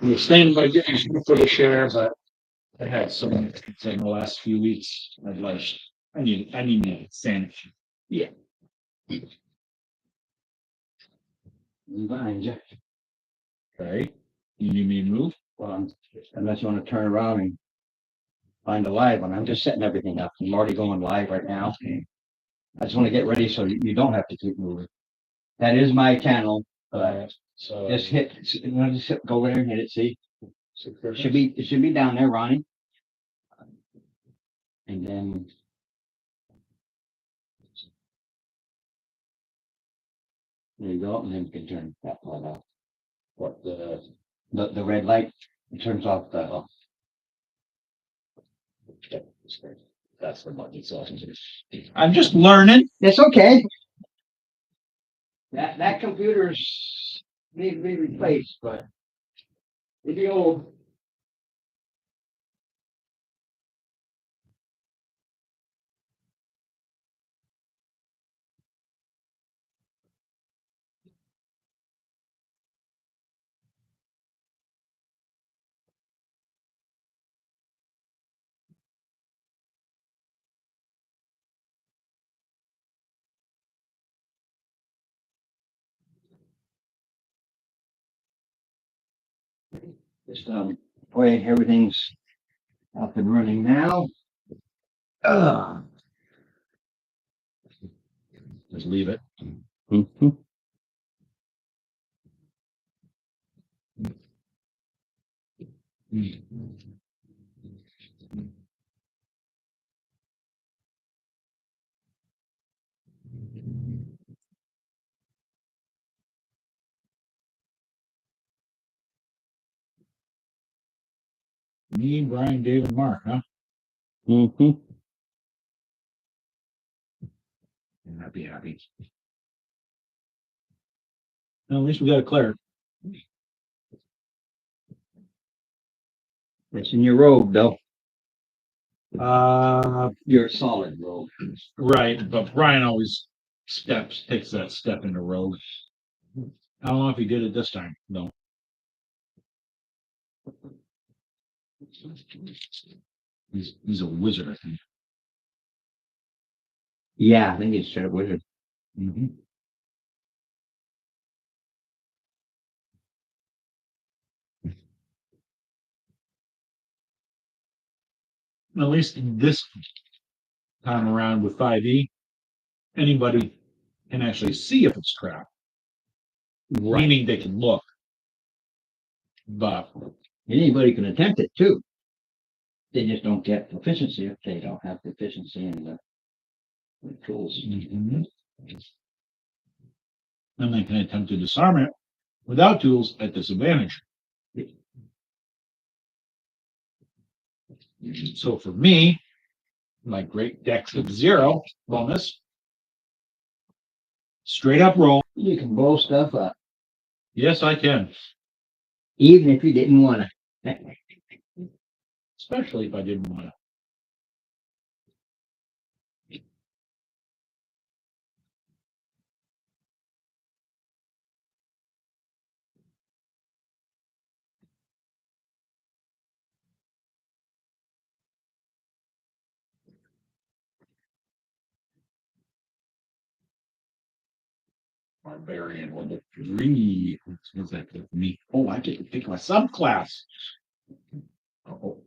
we're standing by getting for the share, but I had some in the last few weeks. I need to sanity. Yeah. I'm behind you. Okay. You need me to move? Well, unless you want to turn around and find a live one. I'm just setting everything up. I'm already going live right now. I just want to get ready so you don't have to keep moving. That is my channel. So Just go over there and hit it. See, it should be down there, Ronnie. And then there you go, and then you can turn that part off. what The red light turns off the. that's the button. So I'm just learning. It's okay. That computer's need to be replaced, but it'd be old. Just boy, everything's up and running now. Just leave it. Mm-hmm. Me, Brian, Dave, and Mark, huh? Mm-hmm. And I'd be happy. Well, at least we got it cleared. It's in your robe, though. Uh, Your solid robe. right. But Brian always takes that step in the road. I don't know if he did it this time. No. He's a wizard, I think. Yeah, I think he's straight up wizard. Mm-hmm. At least this time around with 5e, anybody can actually see if it's trapped. Right. Meaning they can look. But Anybody can attempt it too. They just don't get proficiency if they don't have proficiency in the tools. and they can attempt to disarm it without tools at disadvantage. So for me, my great dex of 0 bonus, straight up roll. You can blow stuff up, Yes, I can. even if you didn't want to. Especially if I didn't want to. Barbarian level 3. What's that for me? Oh, I get to pick my subclass. Oh.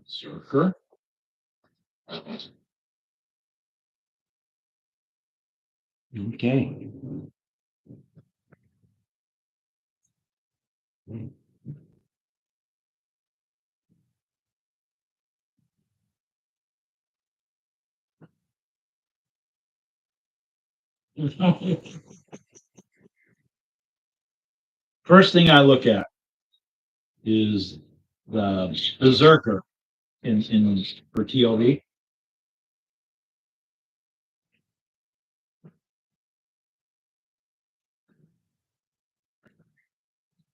Circer. Okay. First thing I look at is the Berserker. in for TLV.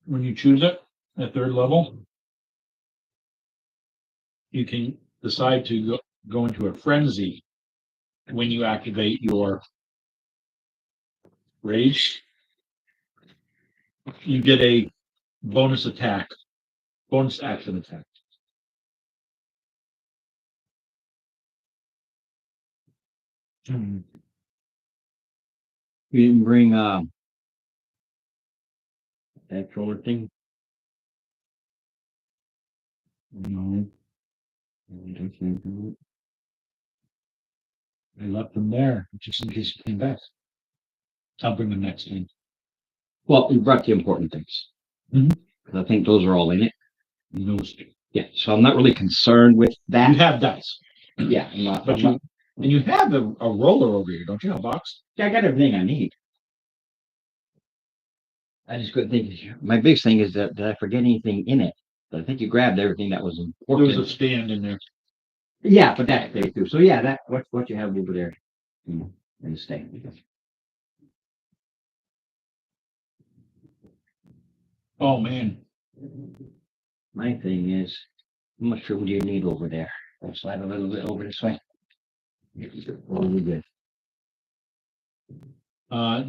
When you choose it at third level, you can decide to go into a frenzy when you activate your rage. You get a bonus attack, bonus action attack. You didn't bring that roller thing? No. I left them there just in case you came back. I'll bring them next time. Well, you brought the important things. Mhm. 'Cause I think those are all in it. Those. Yeah, so I'm not really concerned with You that. have dice, Yeah, I'm not. but I'm not- and you have a roller over here, don't you? A box. yeah, I got everything I need. I just couldn't think. My biggest thing is that did I forget anything in it? But I think you grabbed everything that was There important. was a stand in there. Yeah, but that's there too. So yeah, that what you have over there in the stand. Oh man, My thing is, how much room do you need over there? I'll slide a little bit over this way. Really good.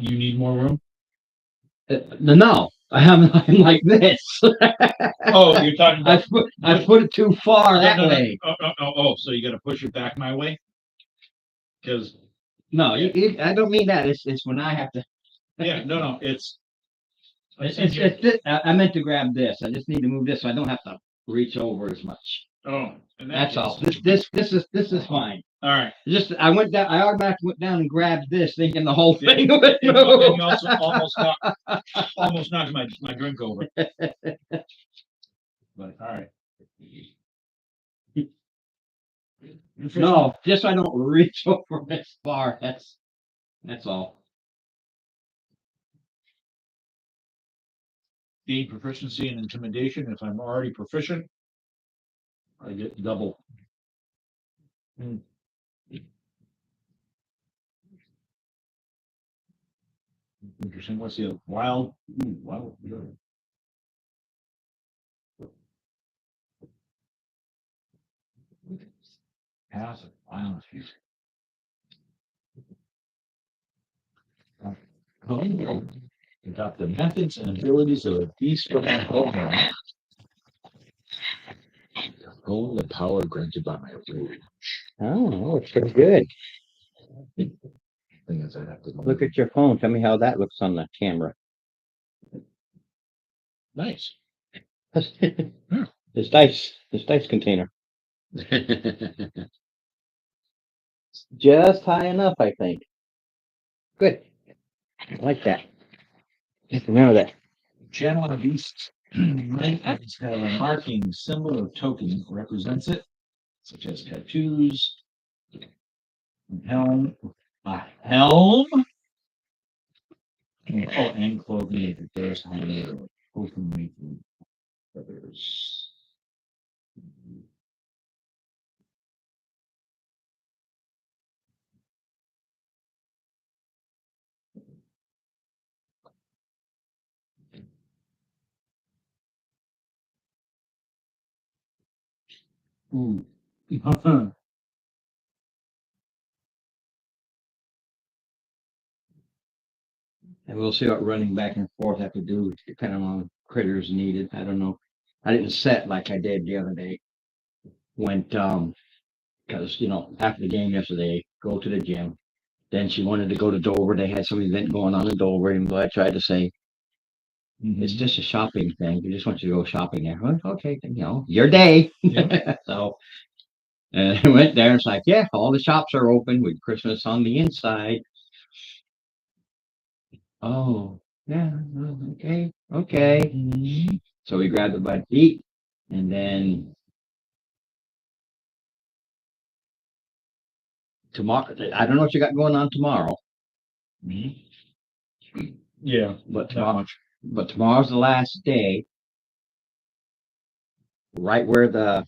you need more room. No, I'm like this. Oh, you're talking about. I put it too far that No, no, no. way. Oh, so you got to push it back my way? Because No, I don't mean that. It's when I have to. yeah, no, it's I meant to grab this. I just need to move this so I don't have to reach over as much. oh, and That's all. This is fine. all right. Just I went down. I automatically went down and grabbed this, thinking the whole Yeah. thing would And you move. also almost knocked my drink over. But all right. No, just so I don't reach over this far. That's all. Gain proficiency in intimidation. If I'm already proficient, I get double. Interesting. What's the wild? Wild. Pass of violence. Adopt the methods and abilities of a beast from my program. Own the power granted by my rage. Oh, it's pretty good. Thing is, I have to Look at your phone. Tell me how that looks on the camera. nice. This dice container. Just high enough, I think. Good. I like that. Just remember that. Channel a beast. Has a marking symbol or token that represents it, such as tattoos, helm, a helm. Oh, and clothing that bears honor or open making feathers. Ooh. And we'll see what running back and forth have to do, depending on critters needed. I don't know. I didn't set like I did the other day. Went because after the game yesterday, go to the gym. Then she wanted to go to Dover. They had some event going on in Dover, and I tried to say it's just a shopping thing. We just want you to go shopping there. Well, okay, your day. Yeah. So and I went there. It's like, yeah, all the shops are open with Christmas on the inside. Oh, yeah, okay. So we grabbed a bite to eat, and then tomorrow. I don't know what you got going on tomorrow, Yeah, but not tomorrow, much. but tomorrow's the last day. Right where the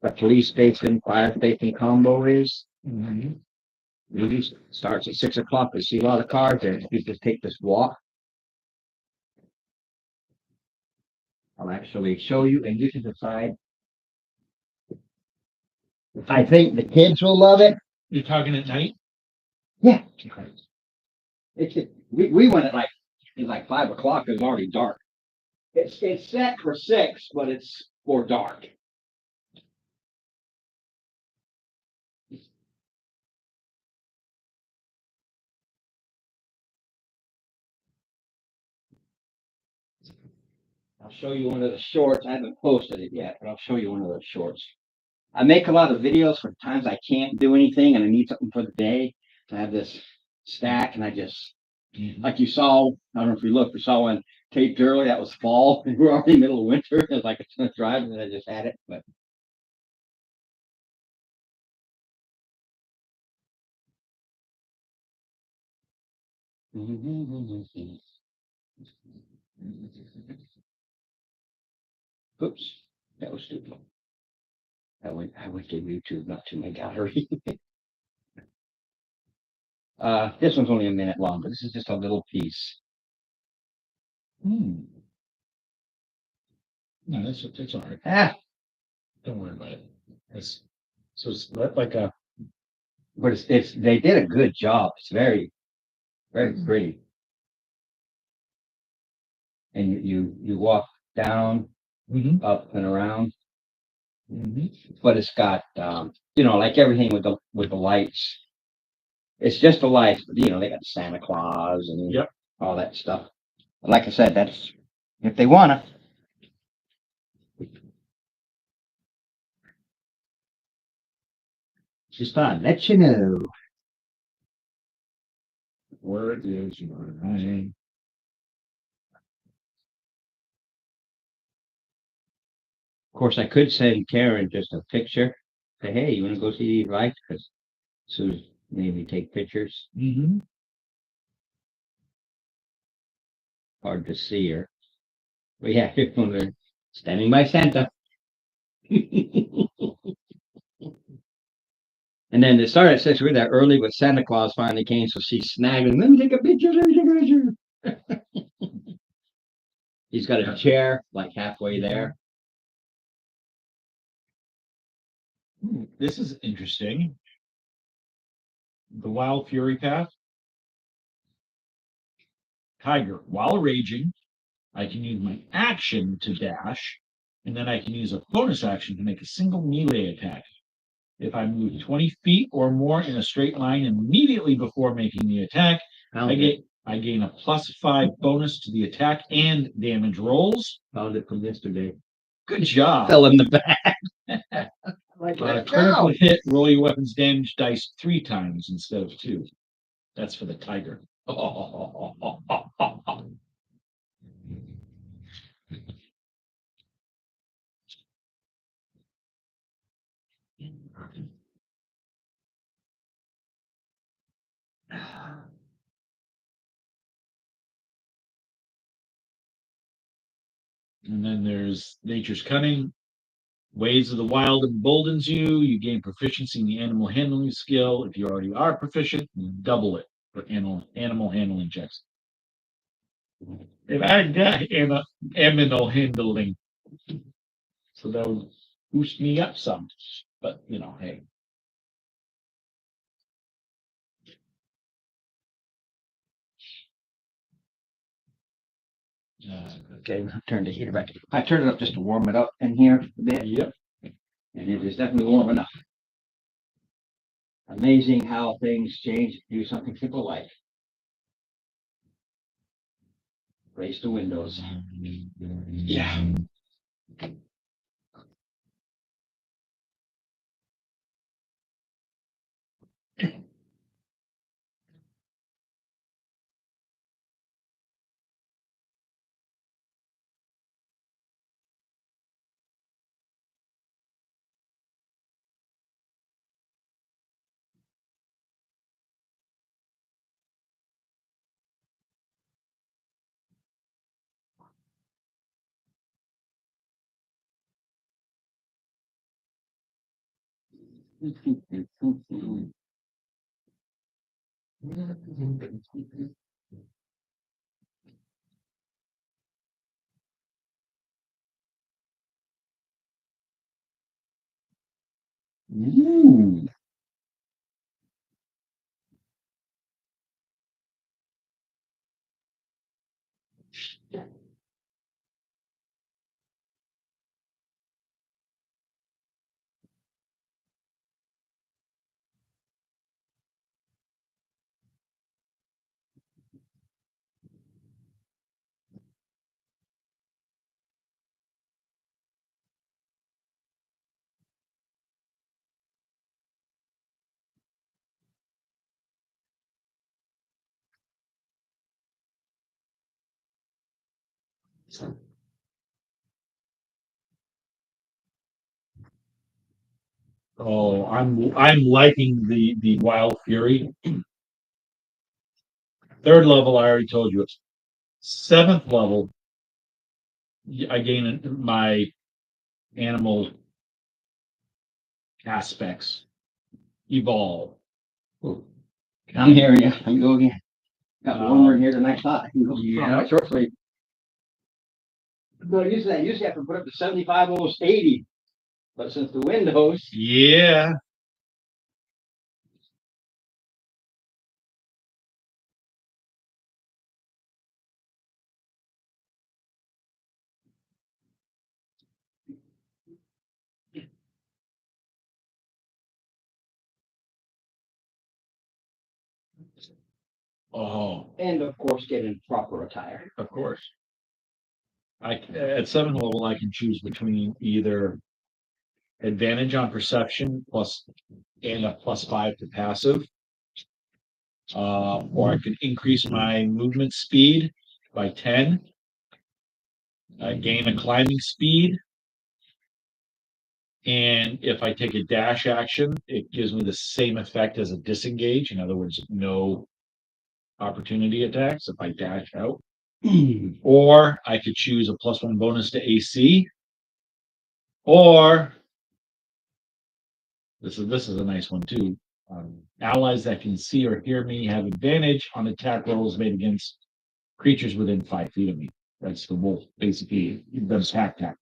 the police station, fire station combo is. Mhm. Usually starts at 6 o'clock. We see a lot of cars there. You just take this walk. I'll actually show you, and you can decide. I think the kids will love it. You're talking at night? Yeah, Okay. we went at like 5 o'clock. It was already dark. It's set for 6, but it's for dark. I'll show you one of the shorts. I haven't posted it yet, but I'll show you one of those shorts. I make a lot of videos for times I can't do anything and I need something for the day. I have this stack and I just, Mhm. like you saw, I don't know if you looked, you saw when taped early, that was fall. We were already middle of winter. It was like a Smith drive and I just had it. But oops, that was stupid. I went to YouTube, not to my gallery. This one's only a minute long, but this is just a little piece. Hmm. No, that's all right. Ah, Don't worry about it. So it's like a but it's they did a good job. It's very, very pretty. And you walk down, Mhm. up and around, Mhm. but it's got like everything with the lights. It's just the lights, but they got Santa Claus and Yep. all that stuff. Like I said, that's if they wanna. Just thought let you know. Where it is, you know, right. Of course, I could send Karen just a picture. Say, hey, you want to go see these lights? Because Sue's made me take pictures. Mhm. Hard to see her. But yeah, here's one there. Standing by Santa. And then it started at 6. We were there early, but Santa Claus finally came, so she snagged him. Let me take a picture. Let me take a picture. He's got a chair like halfway there. This is interesting. The Wild Fury Path. Tiger. While raging, I can use my action to dash, and then I can use a bonus action to make a single melee attack. If I move 20 feet or more in a straight line immediately before making the attack, I gain a +5 bonus to the attack and damage rolls. Found it from yesterday. Good job. Fell in the back. Like, Critical hit, roll your weapon's damage dice 3 times instead of 2. That's for the tiger. And then there's Nature's Cunning. Ways of the Wild emboldens you. You gain proficiency in the animal handling skill. If you already are proficient, you double it for animal handling checks. If I got animal handling, so that would boost me up some. But hey. Okay, turn the heater back. I turned it up just to warm it up in here a bit. Yep. And it is definitely warm enough. Amazing how things change. Do something simple like raise the windows. Yeah. Ooh. Oh, I'm liking the Wild Fury. Third level, I already told you. Seventh level, I gain my animal aspects evolve. I'm hearing you. Let me go again. Got warmer in here than I thought. I can go Yeah. my short sleeve. No, usually I have to put up to 75, almost 80. But since the windows, Yeah. Oh, and of course, get in proper attire. of course. At seventh level, I can choose between either advantage on perception plus and a +5 to passive, or I could increase my movement speed by 10, gain a climbing speed, and if I take a dash action, it gives me the same effect as a disengage. In other words, no opportunity attacks if I dash out. Or I could choose a +1 bonus to AC, or this is a nice one too. Allies that can see or hear me have advantage on attack rolls made against creatures within 5 feet of me. That's the wolf, basically. The attack.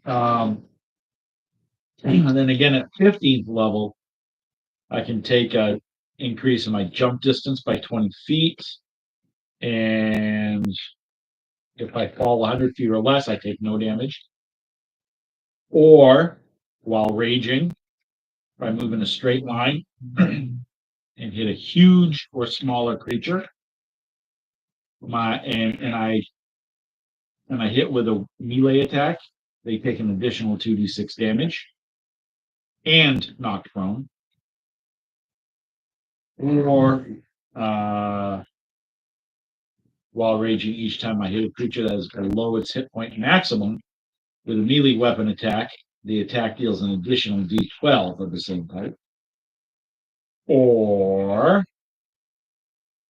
And then again at 15th level, I can take a increase in my jump distance by 20 feet. And if I fall 100 feet or less, I take no damage. Or while raging, if I move in a straight line and hit a huge or smaller creature, and I hit with a melee attack, they take an additional 2d6 damage and knocked prone. Or while raging, each time I hit a creature that is below its hit point maximum with a melee weapon attack, the attack deals an additional d12 of the same type. Or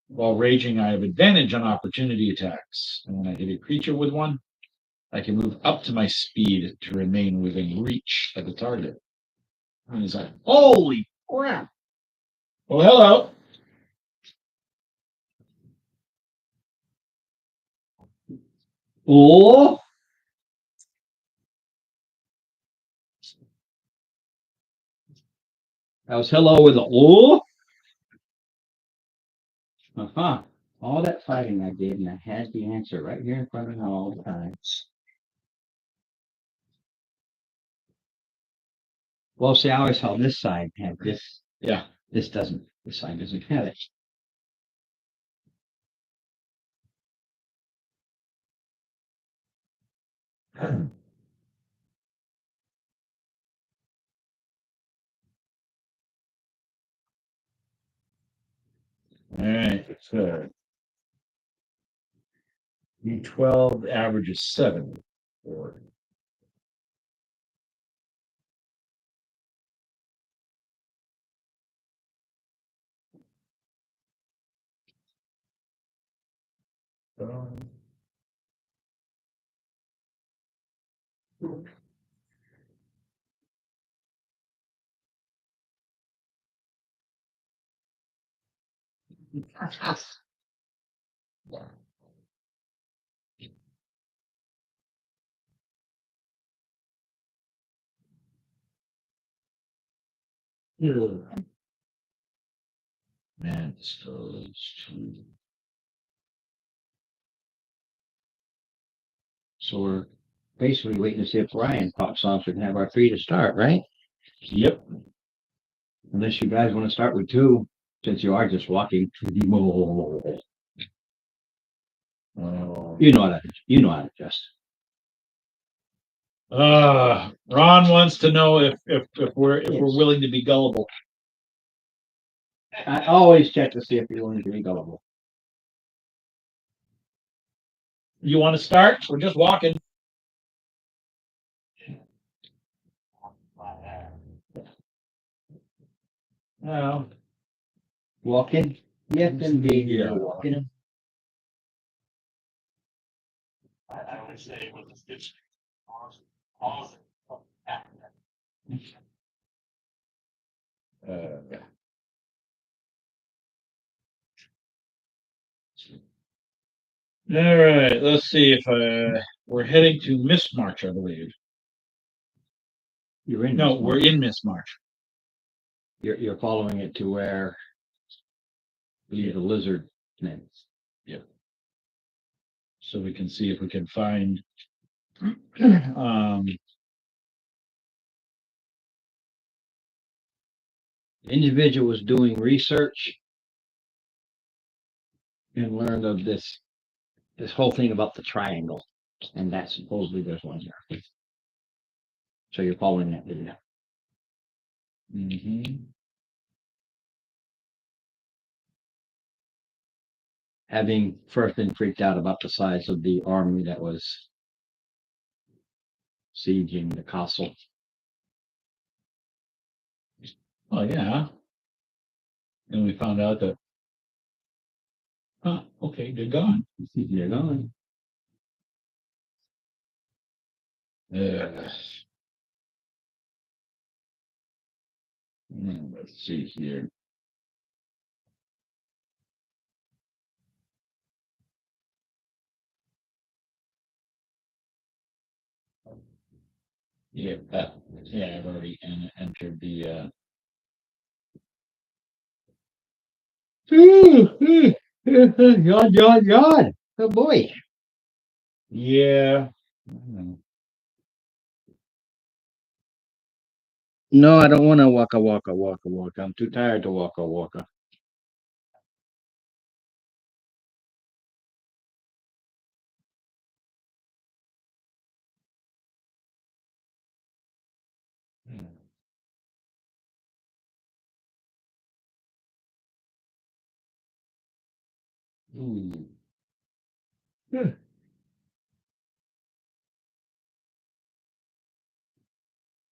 while raging, I have advantage on opportunity attacks. And when I hit a creature with one, I can move up to my speed to remain within reach of the target. And he's like, holy crap. Well, hello. Oh, that was hello with a oh. Uh-huh. All that fighting I did, and I had the answer right here in front of me all the time. Well, see, I always saw this side had this. Yeah. This doesn't. This side doesn't have it. All right. So D12 average is 7. Or Man, so So we're basically waiting to see if Ryan pops on so we can have our three to start, right? Yep. Unless you guys want to start with two, since you are just walking. Oh. You know how to adjust. Ron wants to know if we're Yes. willing to be gullible. I always check to see if you're willing to be gullible. You want to start? We're just walking. No. Walking? Yes, indeed, Yeah. you're walking. I would say with the 50 pause. All right. Let's see if we're heading to Miss March, I believe. You're in. No, this we're one. in Miss March. You're following it to where the lizard lives. So we can see if we can find The individual was doing research and learned of this whole thing about the triangle, and that supposedly there's one here. So you're following that video. Having first been freaked out about the size of the army that was sieging the castle. Oh yeah. And we found out that okay, they're gone. They're gone. Let's see here. Yeah, I've already entered the. Yawn. Oh boy. Yeah. No, I don't want to waka. I'm too tired to waka.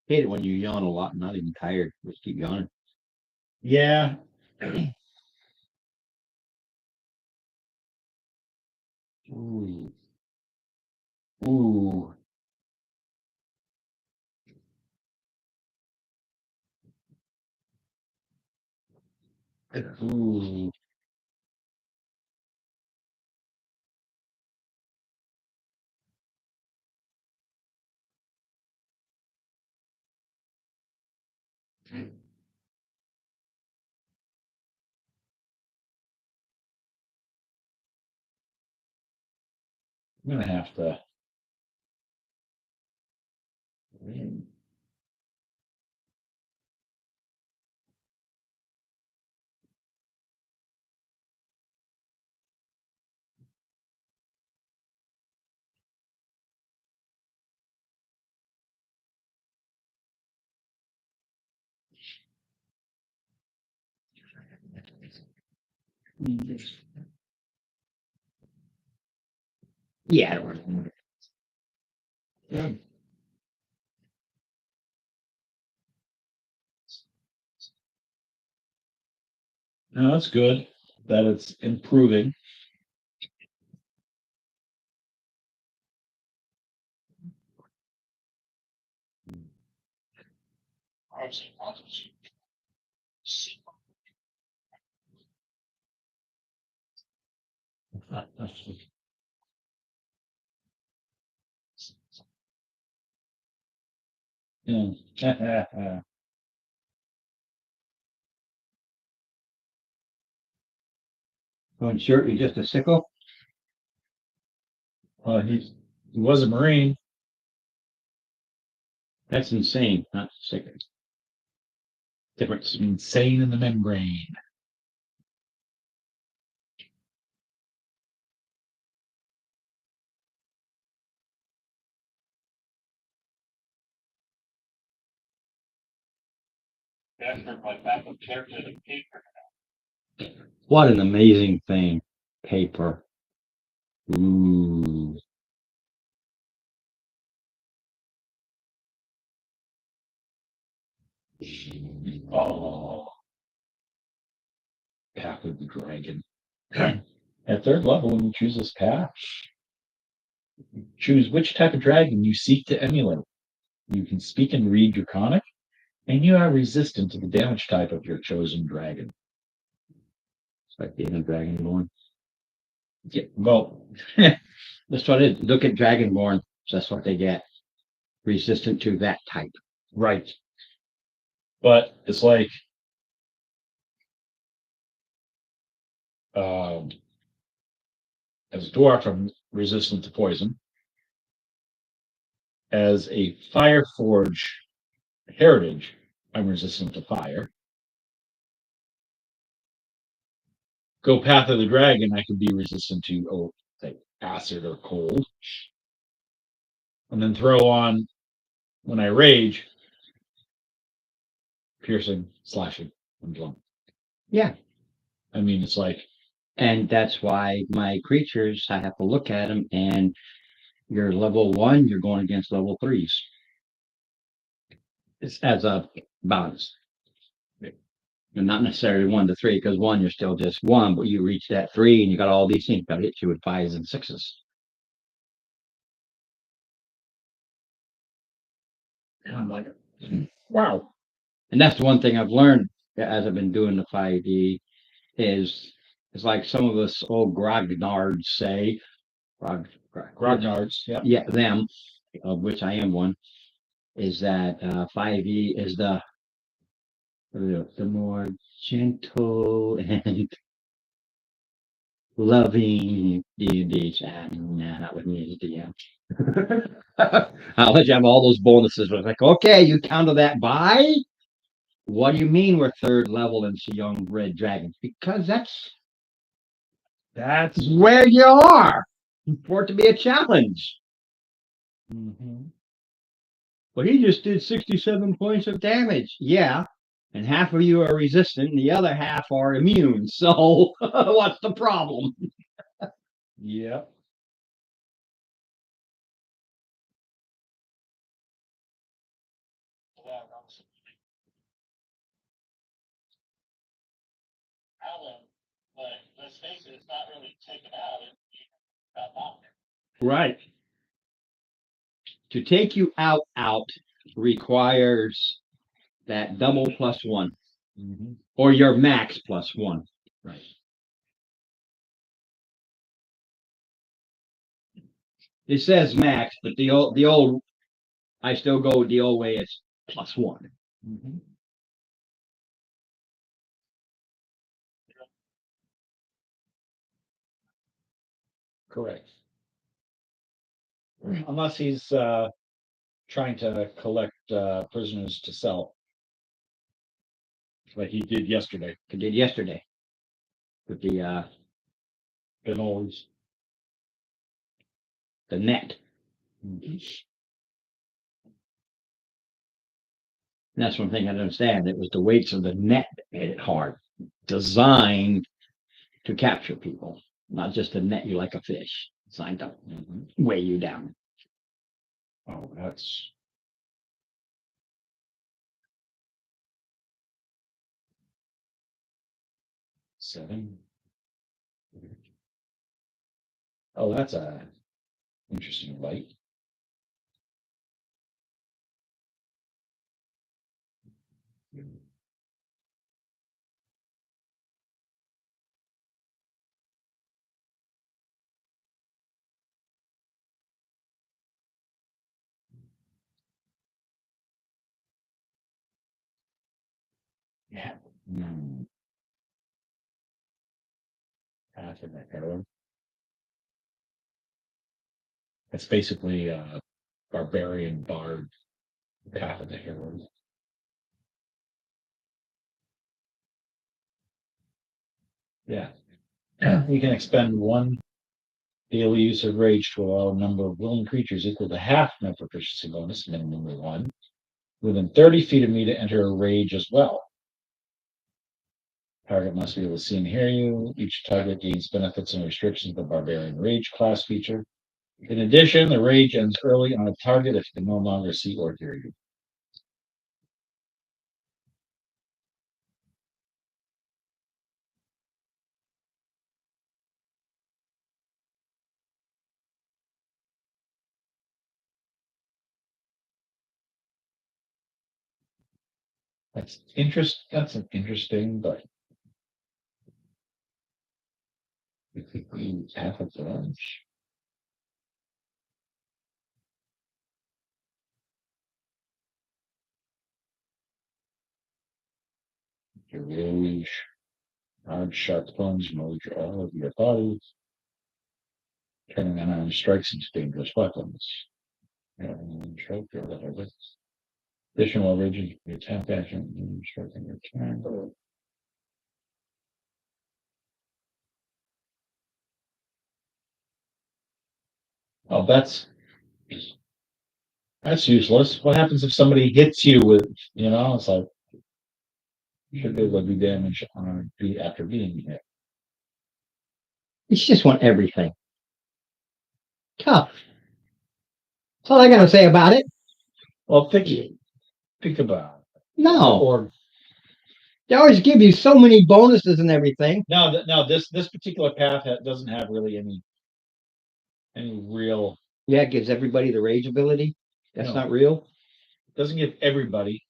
Hate it when you yawn a lot and not even tired. Just keep yawning. Yeah. Ooh. Ooh. Ooh. I'm gonna have to. Yeah, I don't want No, that's good that it's improving. Yeah. Going shirt, you just a sickle? He was a Marine. That's insane, not sick. Difference. Insane in the membrane. That's for my backup character and paper. What an amazing thing. Paper. Ooh. Oh, Path of the Dragon. At third level, when you choose this path, choose which type of dragon you seek to emulate. You can speak and read Draconic, and you are resistant to the damage type of your chosen dragon. It's like being a dragonborn. Yeah, well, That's what it is. Look at dragonborn. That's what they get. Resistant to that type. right. But it's like um, as a dwarf, I'm resistant to poison. As a Fire Forge heritage, I'm resistant to fire. Go Path of the Dragon, I could be resistant to, say, acid or cold. And then throw on, when I rage, piercing, slashing, and blunt. Yeah. I mean, it's like, And that's why my creatures, I have to look at them, and you're level 1, you're going against level 3s. It's as a balance. And not necessarily 1 to 3, because 1, you're still just 1, but you reach that 3 and you got all these things that hit you with 5s and 6s. and I'm like, wow. And that's the one thing I've learned as I've been doing the 5D is it's like some of us old grognards say, Grognards, yeah. yeah, them, of which I am one, is that 5e is the more gentle and loving D&D. Nah, not with me as a DM. I'll let you have all those bonuses. But it's like, okay, you counter that by? What do you mean we're third level in young red dragons? Because that's where you are for it to be a challenge. Mm-hmm. But he just did 67 points of damage. Yeah. And half of you are resistant, and the other half are immune. So what's the problem? Yeah. Alan, but let's face it, it's not really taken out. It's got locked. Right. To take you out requires that double +1 Mm-hmm. or your max +1. Right. It says max, but the old I still go the old way. It's +1. Mm-hmm. Correct. Unless he's trying to collect prisoners to sell, like he did yesterday. I did yesterday with And always. the net. Mm-hmm. And that's one thing I don't understand. It was the weights of the net that made it hard. Designed to capture people, not just to net you like a fish. Designed to weigh you down. Oh, that's seven. Oh, that's a interesting light. Yeah. Hmm. Path of the Heron. It's basically a barbarian bard path of the Heron. Yeah. You can expend one daily use of rage to allow a number of willing creatures equal to half my proficiency bonus, minimum of one, within 30 feet of me to enter a rage as well. Target must be able to see and hear you. Each target gains benefits and restrictions of the Barbarian Rage class feature. In addition, the rage ends early on a target if it can no longer see or hear you. That's an interesting, but we could use half of the lunch. Your rage, hard, sharp plunge mold all of your body, turning unarmed strikes into dangerous weapons. And choke or whatever. Additional rage, your attack action, striking your turn. Oh, that's useless. What happens if somebody hits you with, it's like, you should be able to do damage on after being hit. You just want everything. Tough. That's all I gotta say about it. Well, think about it. No. Or They always give you so many bonuses and everything. no, this particular path doesn't have really any real. Yeah, it gives everybody the rage ability. That's No. not real. Doesn't give everybody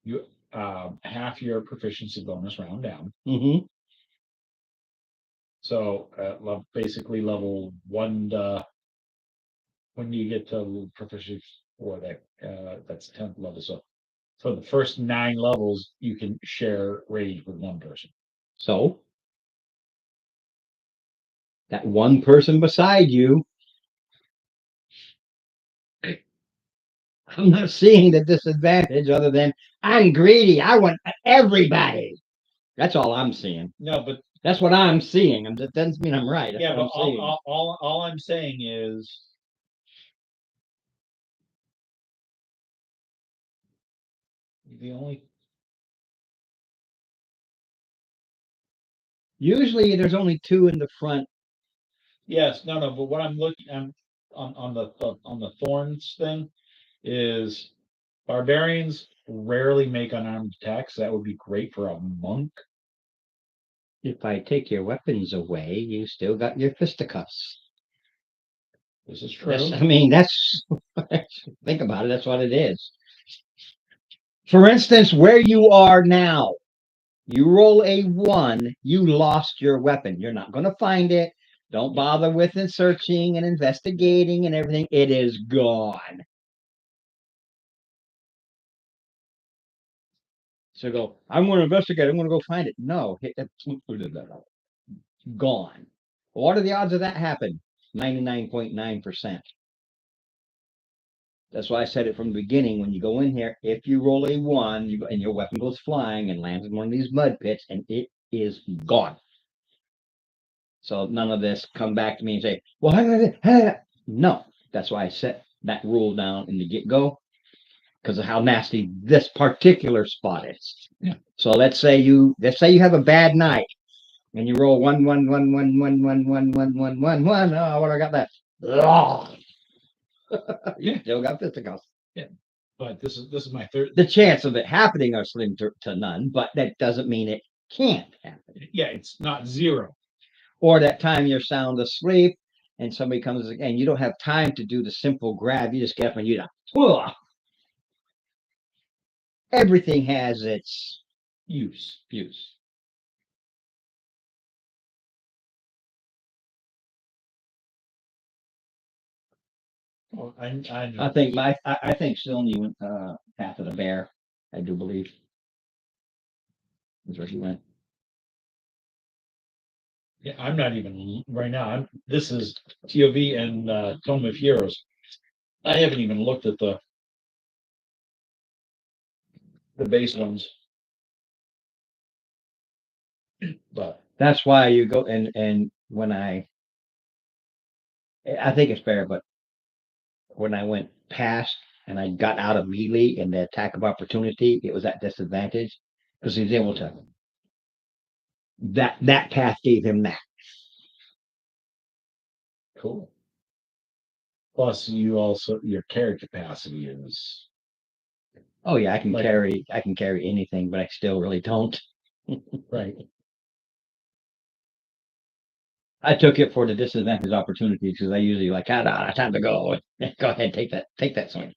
you half your proficiency bonus round down. Mm-hmm. So basically level 1 when you get to proficiency 4, that's 10th level. So the first 9 levels you can share rage with one person. So that one person beside you, I'm not seeing the disadvantage other than I'm greedy. I want everybody. That's all I'm seeing. No, but that's what I'm seeing. That doesn't mean I'm right. That's yeah, but I'm all I'm saying is the only. Usually there's only 2 in the front. Yes, no, but what I'm looking on the thorns thing is barbarians rarely make unarmed attacks. That would be great for a monk. If I take your weapons away, you still got your fisticuffs. This is true. That's think about it. That's what it is. For instance, where you are now, you roll a 1, you lost your weapon. You're not going to find it. Don't bother with it searching and investigating and everything. It is gone. So go, I'm going to investigate. I'm going to go find it. No, gone. What are the odds of that happen? 99.9%. That's why I said it from the beginning. When you go in here, if you roll a 1 and your weapon goes flying and lands in one of these mud pits, and it is gone. So none of this come back to me and say, well, how did I no. That's why I set that rule down in the get-go, because of how nasty this particular spot is. Yeah. So let's say you have a bad night and you roll 1 1 1 1 1 1 1 1 1 1 1. Oh, what I got that? You still got fisticuffs. Yeah. But this is my third. The chance of it happening are slim to none, but that doesn't mean it can't happen. Yeah, it's not 0. Or that time you're sound asleep and somebody comes and you don't have time to do the simple grab. You just get up and everything has its use. Well, I think I think still need Path of the Bear. I do believe. That's where he went. Yeah, I'm not even right now. This is TOV and Tome of Heroes. I haven't even looked at the base ones. But That's why you go and when I think it's fair, but when I went past and I got out of melee in the attack of opportunity, it was at disadvantage because he was able to. That path gave him that. cool. Plus, you also your carry capacity is Oh yeah, I can Like- carry anything, but I still really don't. right. I took it for the disadvantage opportunity because I usually like, time to go. Go ahead, take that swing.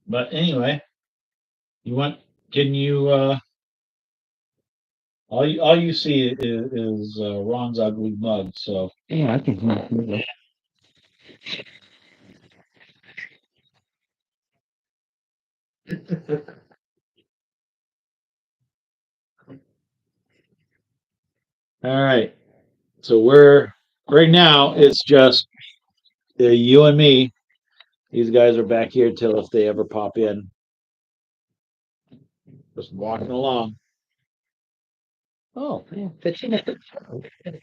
But anyway, you want? Can you? All you see is Ron's ugly mug. So Yeah, I can. all right. So we're right now. It's just you and me. These guys are back here till if they ever pop in. Just walking along. Oh, yeah, fits in it.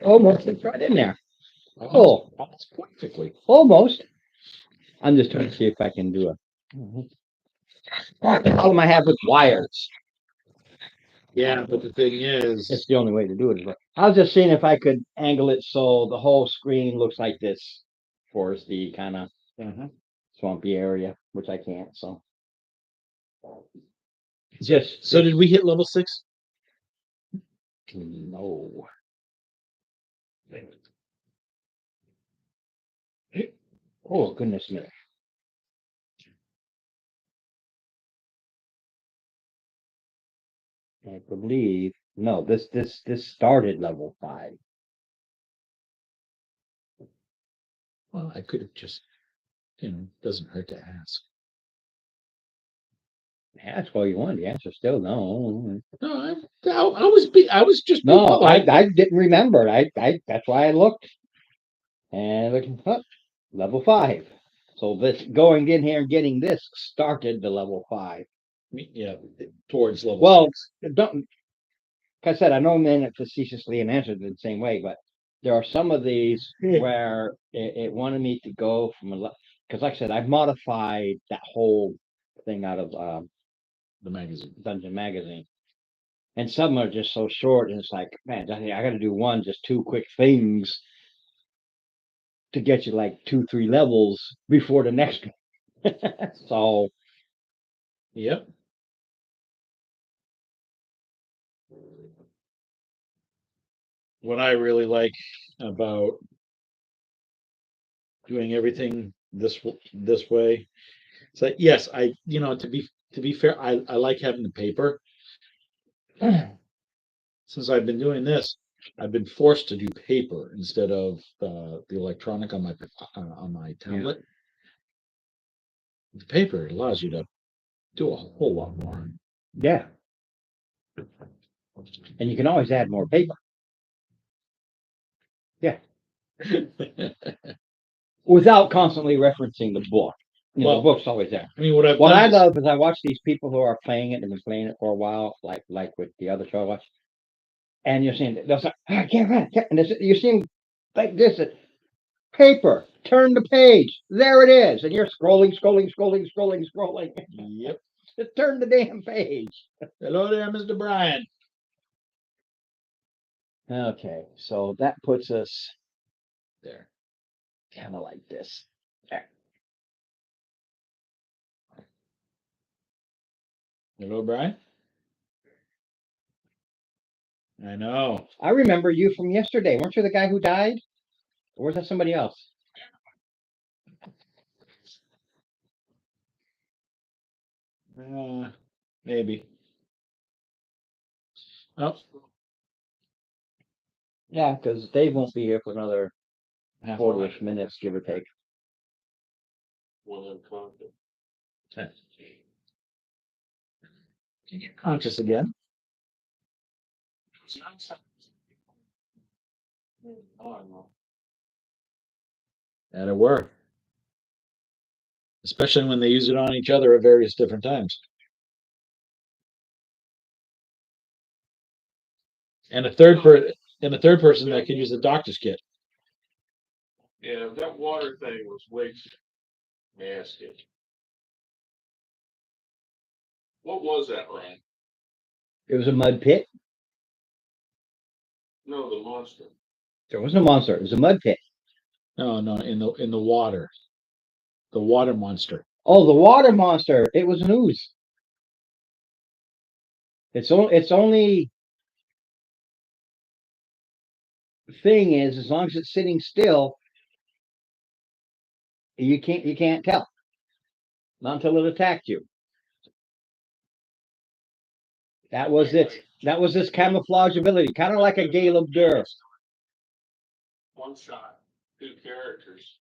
Almost fits right in there. Oh, Almost perfectly. almost. I'm just trying to see if I can do a. The problem I have with wires. Yeah, but the thing It's is, the only way to do it. But I was just seeing if I could angle it so the whole screen looks like this foresty kind of swampy area, which I can't. So just so did we hit level 6? no. Oh goodness me! I believe no. This started level 5. Well, I could have just, doesn't hurt to ask. Ask all you want. The answer's still no. No, I was just being No, I polite. didn't remember. I that's why I looked and looked up level 5. So this going in here and getting this started the level 5. Yeah, towards level Well, 6. don't like I said, I know men it facetiously and answered it the same way, but there are some of these where it wanted me to go from because like I said, I've modified that whole thing out of The magazine. Dungeon Magazine. And some are just so short, and it's like, man, I got to do just 2 quick things to get you like 2, 3 levels before the next one. So, Yep. What I really like about doing everything this way, so yes, to be fair, I like having the paper. Since I've been doing this, I've been forced to do paper instead of the electronic on my tablet. The paper allows you to do a whole lot more. yeah. And you can always add more paper without constantly referencing the book. Well, the book's always there. I mean, what I've What done I is, love is I watch these people who are playing it and been playing it for a while, like with the other show I watch, and you're seeing they'll say, I can't run, and you're seeing like this paper, turn the page, there it is, and you're scrolling. yep. Just turn the damn page. Hello there, Mr. Brian. Okay, so that puts us There. kind of like this. There. Hello, Brian. I know. I remember you from yesterday. Weren't you the guy who died? Or was that somebody else? Maybe. Oh, Yeah, because Dave won't be here for another half 40-ish minutes, give or take. You get conscious again. That'll work. Especially when they use it on each other at various different times. And a third person that could use a doctor's kit. Yeah, that water thing was way nasty. What was that, Ryan? It was a mud pit. No, the monster. There was no monster. It was a mud pit. No, in the water. The water monster. Oh, the water monster. It was an ooze. It's only thing is, as long as it's sitting still, you can't tell. Not until it attacked you. That was its camouflage ability, kind of like a Gale of Dur. One shot, 2 characters.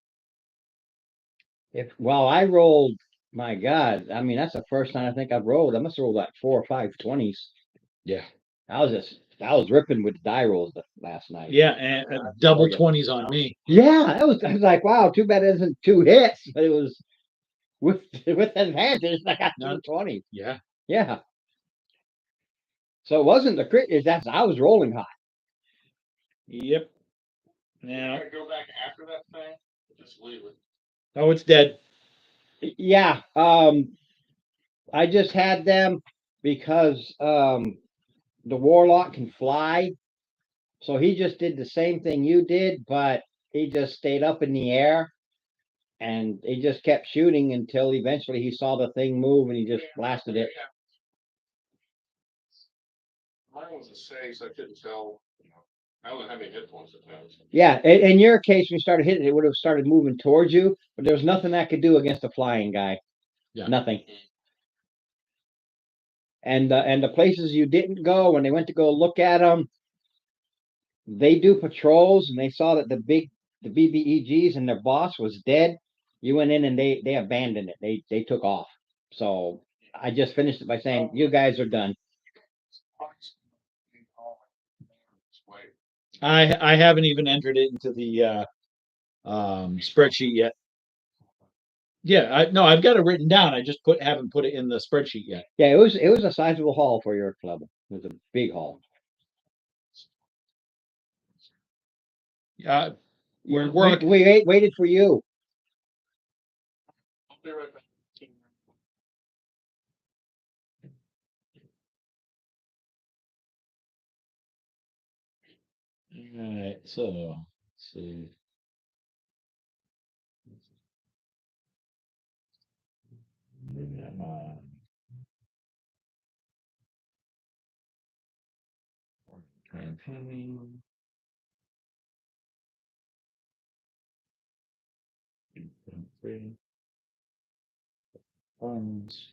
I rolled, my God, I mean that's the first time I think I've rolled. I must have rolled like 4 or 5 20s. Yeah. I was ripping with die rolls last night. Yeah, and double 20s on me. Yeah, I was like, wow, too bad it isn't 2 hits, but it was with advantage. I got 2 20s. Yeah. Yeah. So it wasn't the crit. I was rolling high. Yep. Now, Now, go back after that thing. Just leave it. oh, it's dead. Yeah. I just had them because the warlock can fly. So he just did the same thing you did, but he just stayed up in the air and he just kept shooting until eventually he saw the thing move and he just blasted it. Mine was a 6. I couldn't tell. I don't know how many hit points it has. Yeah, in your case, when you started hitting, it would have started moving towards you, but there was nothing that could do against a flying guy. Yeah. Nothing. And the places you didn't go, when they went to go look at them, they do patrols, and they saw that the BBEGs and their boss was dead. You went in and they abandoned it. They took off. So I just finished it by saying, you guys are done. I haven't even entered it into the spreadsheet yet. Yeah, I've got it written down. I just haven't put it in the spreadsheet yet. Yeah, it was a sizable haul for your club. It was a big haul. We waited for you. I'll be right back. All right, so let's see. Campaign. Funds.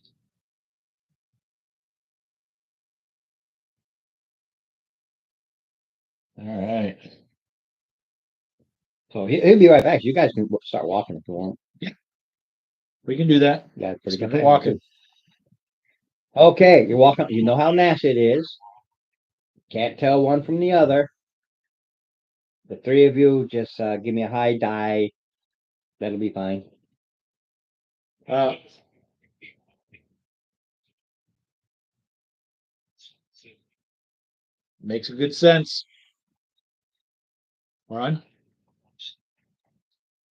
All right. So he'll be right back. You guys can start walking if you want. Yeah, we can do that. Yeah, pretty Start good. walking. Okay, you're walking. You know how nasty it is. Can't tell one from the other. The 3 of you just give me a high die. That'll be fine. Makes a good sense. Ron?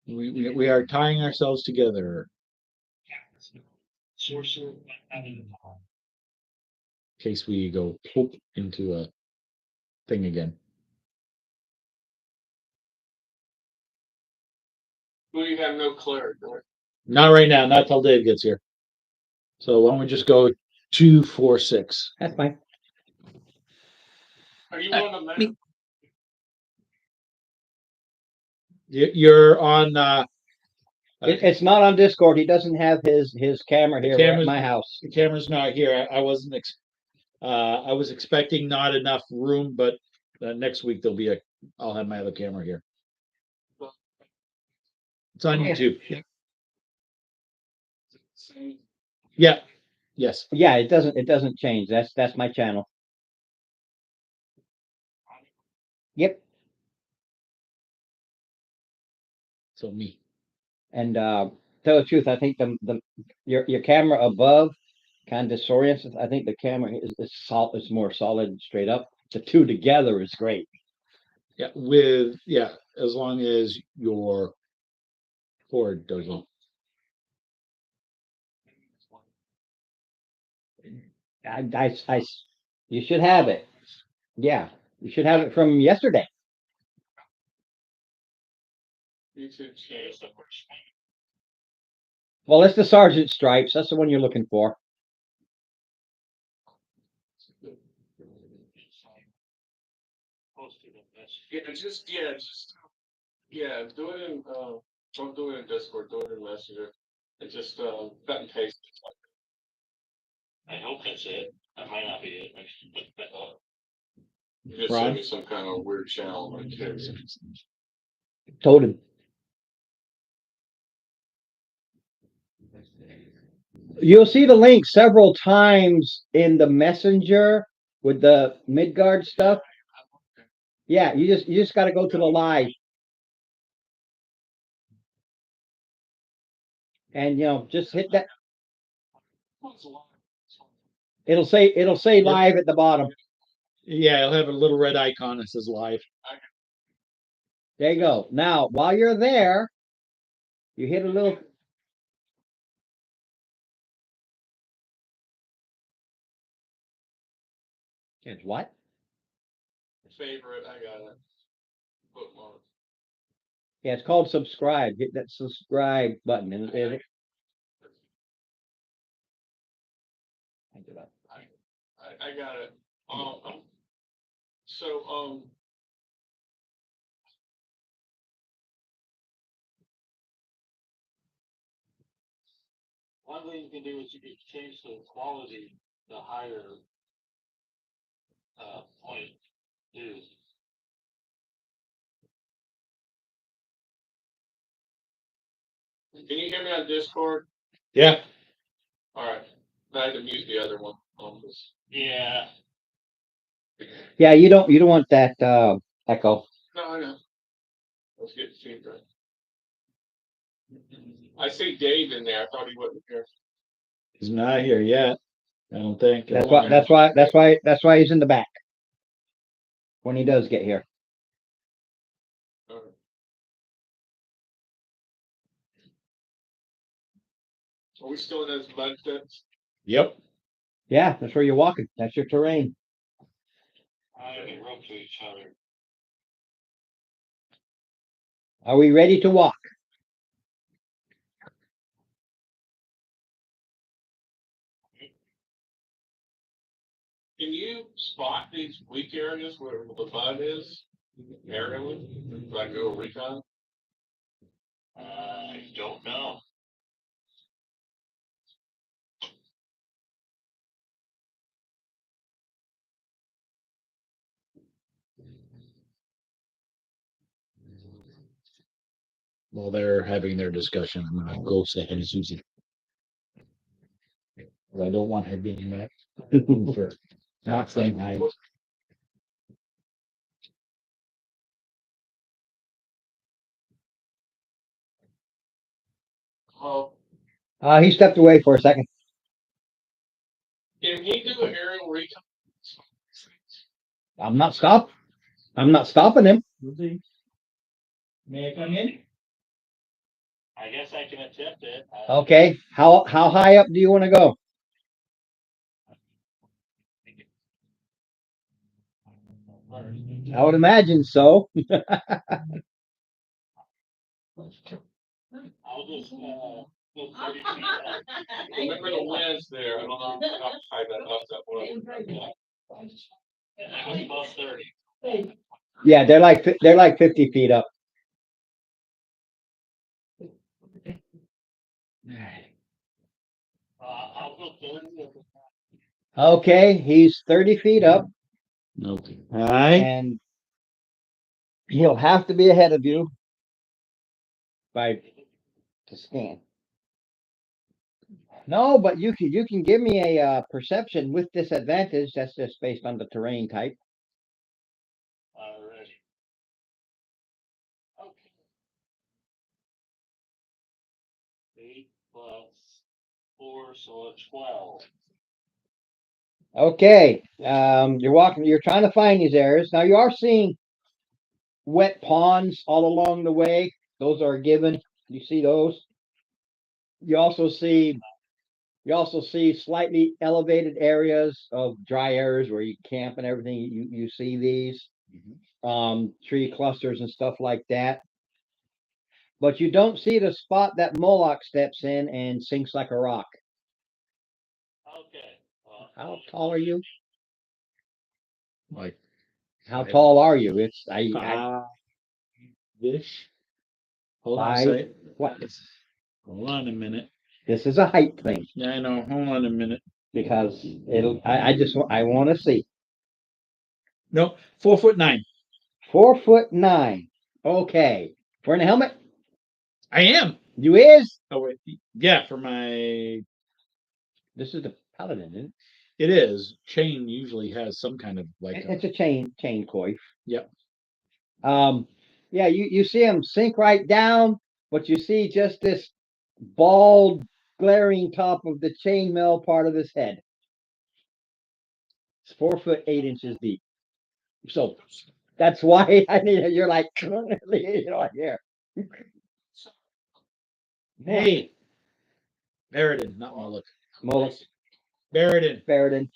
We are tying ourselves together. In case we go poop into a thing again. We have no clarity. Not right now, not till Dave gets here. So why don't we just go 2, 4, 6? That's fine. Are you on the map? You're on. It's not on Discord. He doesn't have his camera here at my house. The camera's not here. I wasn't. I was expecting not enough room, but next week I'll have my other camera here. It's on YouTube. Yeah. Yes. Yeah, it doesn't change. That's my channel. Yep. So me. And tell the truth, I think the your camera above kind of disorients. I think the camera is more solid straight up. The two together is great. Yeah, as long as your cord doesn't. I you should have it. Yeah, you should have it from yesterday. You should change the Well, it's the Sergeant Stripes. That's the one you're looking for. Do it in, don't do it in Discord, do it in Messenger. And just, cut and paste. I hope that's it. That might not be it. You just Ron? send me some kind of weird channel on text. Totem. You'll see the link several times in the messenger with the Midgard stuff. Yeah, you just got to go to the live, and just hit that. It'll say live at the bottom. Yeah, it'll have a little red icon that says live. There you go. Now, while you're there, you hit a little. It's what? Favorite, I got it. Bookmark. Yeah, it's called subscribe. Hit that subscribe button, and I got it. So, One thing you can do is you can change the quality, the higher point is. can you hear me on Discord? Yeah. All right. I had to mute the other one. Yeah. yeah, you don't want that echo. No, I know. Let's get the feedback. I see Dave in there. I thought he wasn't here. He's not here yet. I don't think. That's why he's in the back. When he does get here. All right. Are we still in those mud pits? Yep. Yeah, that's where you're walking. That's your terrain. I can rope to each other. Are we ready to walk? Can you spot these weak areas where the mud is? Aerially? Do I go recon? I don't know. While they're having their discussion, I'm gonna go say hey to Susie. I don't want her being mad for not saying hi. Oh, He stepped away for a second. can he do an aerial recon? I'm not stopping him. May I come in? I guess I can attempt it. Okay. How high up do you want to go? I would imagine so. I'll just go 30 feet up. Remember the winds there. I don't know how high that up that was. I was above 30. Yeah, they're like 50 feet up. I'll go 30. Okay, he's 30 feet up, Okay. All right. and he'll have to be ahead of you by to scan. No, but you can give me a perception with disadvantage. That's just based on the terrain type. Already. Okay. 8 plus 4, so it's 12. Okay. You're walking. You're trying to find these areas. Now you are seeing wet ponds all along the way. Those are given. You see those. You also see slightly elevated areas of dry areas where you camp and everything. You see these tree clusters and stuff like that. But you don't see the spot that Moloch steps in and sinks like a rock. Okay. Well, How tall are you? Like How tall are you? It's I five-ish. Hold on a five. second. What? Hold on a minute. This is a height thing Yeah, I know. Hold on a minute. because it'll. I want to see No, 4'9". 4'9". Okay, wearing a helmet. I am. You is. Oh wait, yeah, for my This is the paladin, isn't it is. Chain usually has some kind of like it? It's a chain coif. yep. Um, yeah, you see him sink right down, but you see just this bald, glaring top of the chainmail part of his head. It's 4'8" deep. So that's why I need you're like here. Hey, Meriden, not Moloch. Moloch, Meriden. Faradin,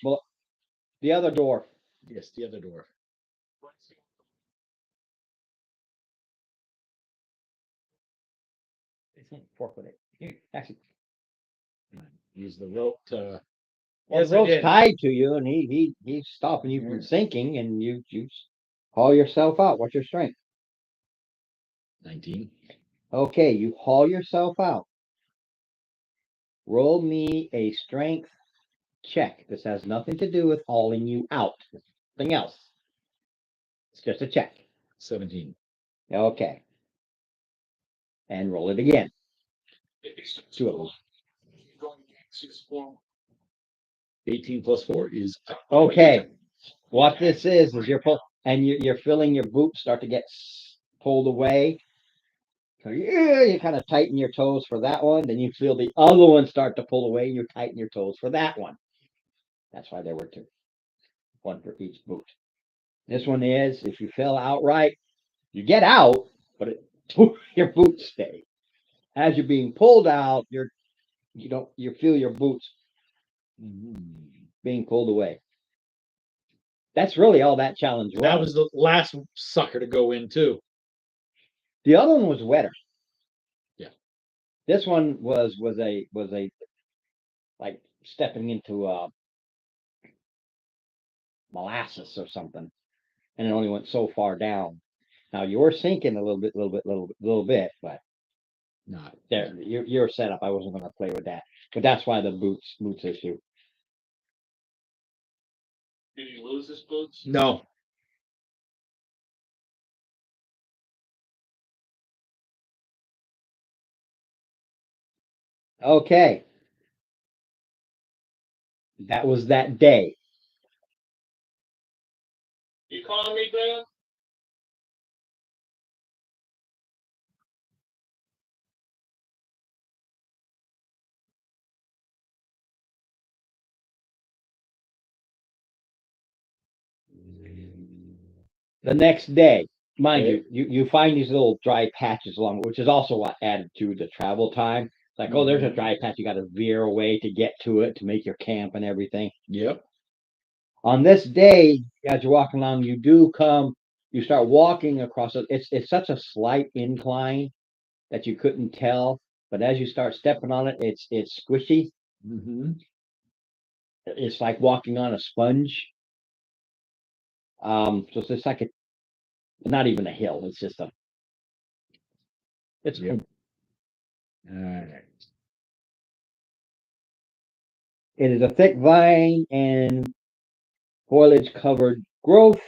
the other dwarf. Yes, the other dwarf. It's 4'8". Here, actually, Use the rope to. well, Yes, the I rope's did. tied to you, and he's stopping you from sinking, and you haul yourself out. What's your strength? 19. Okay, you haul yourself out. Roll me a strength check. This has nothing to do with hauling you out. Nothing else. It's just a check. 17. Okay. And roll it again. Two of them. 18 plus 4 is Okay. What this is you're and you're feeling your boots start to get pulled away. So you kind of tighten your toes for that one. Then you feel the other one start to pull away, and you tighten your toes for that one. That's why there were two. One for each boot. This one is if you fell outright, you get out, but your boots stay. As you're being pulled out, you feel your boots being pulled away. That's really all that challenge was. That was the last sucker to go in too. The other one was wetter. Yeah. This one was a like stepping into molasses or something, and it only went so far down. Now you're sinking a little bit, but Not there you're set up. I wasn't going to play with that, but that's why the boots issue. Did he lose his boots? No. Okay, that was that day. You calling me, Graham? The next day, mind Okay. you find these little dry patches along, which is also what added to the travel time. Like, oh, there's a dry patch, you got to veer away to get to it to make your camp and everything. Yep. On this day, as you're walking along, you start walking across it. It's such a slight incline that you couldn't tell, but as you start stepping on it, it's squishy. Mm-hmm. It's like walking on a sponge. So it's like not even a hill. It's just it's Yep. All right. It is a thick vine and foliage covered growth.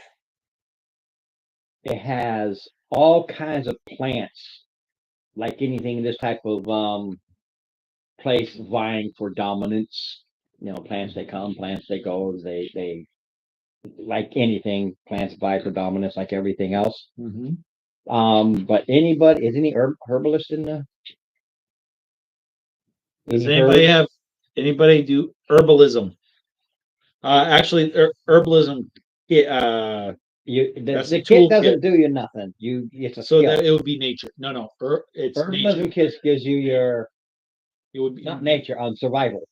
It has all kinds of plants, like anything in this type of place vying for dominance. Plants they come, plants they go. They like anything, plants vie for dominance like everything else. Mhm. But anybody is any herbalist in the Does any anybody herbs? have anybody do herbalism? Actually, herbalism. The That's the kit toolkit. doesn't do you nothing. It's a So skill. that it would be nature. No, it's nature. Herbalism gives you your It would be not nature on survival.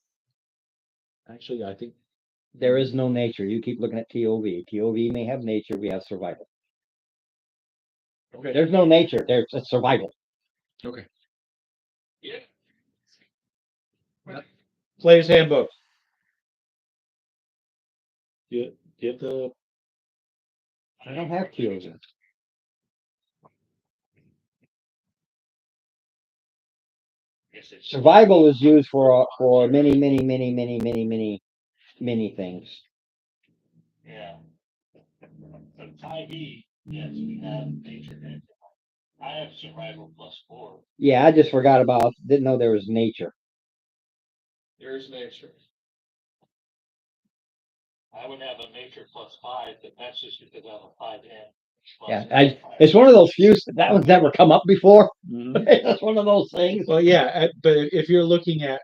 actually. I think There is no nature. You keep looking at TOV. TOV may have nature. We have survival. okay. There's no nature. There's a survival. Okay. Yeah. Player's handbook. You have the I don't have TOV. Guess it's Survival is used for many, many, many, many, many, many, many things. yeah. So Ty-V, yes, we have nature. And I have survival +4. Yeah, I just forgot about. Didn't know there was nature. There's nature. I would have a nature +5, but that's just because I'm a 5N. Yeah, it's one of those few that one's never come up before. It's one of those things. Well, yeah, but if you're looking at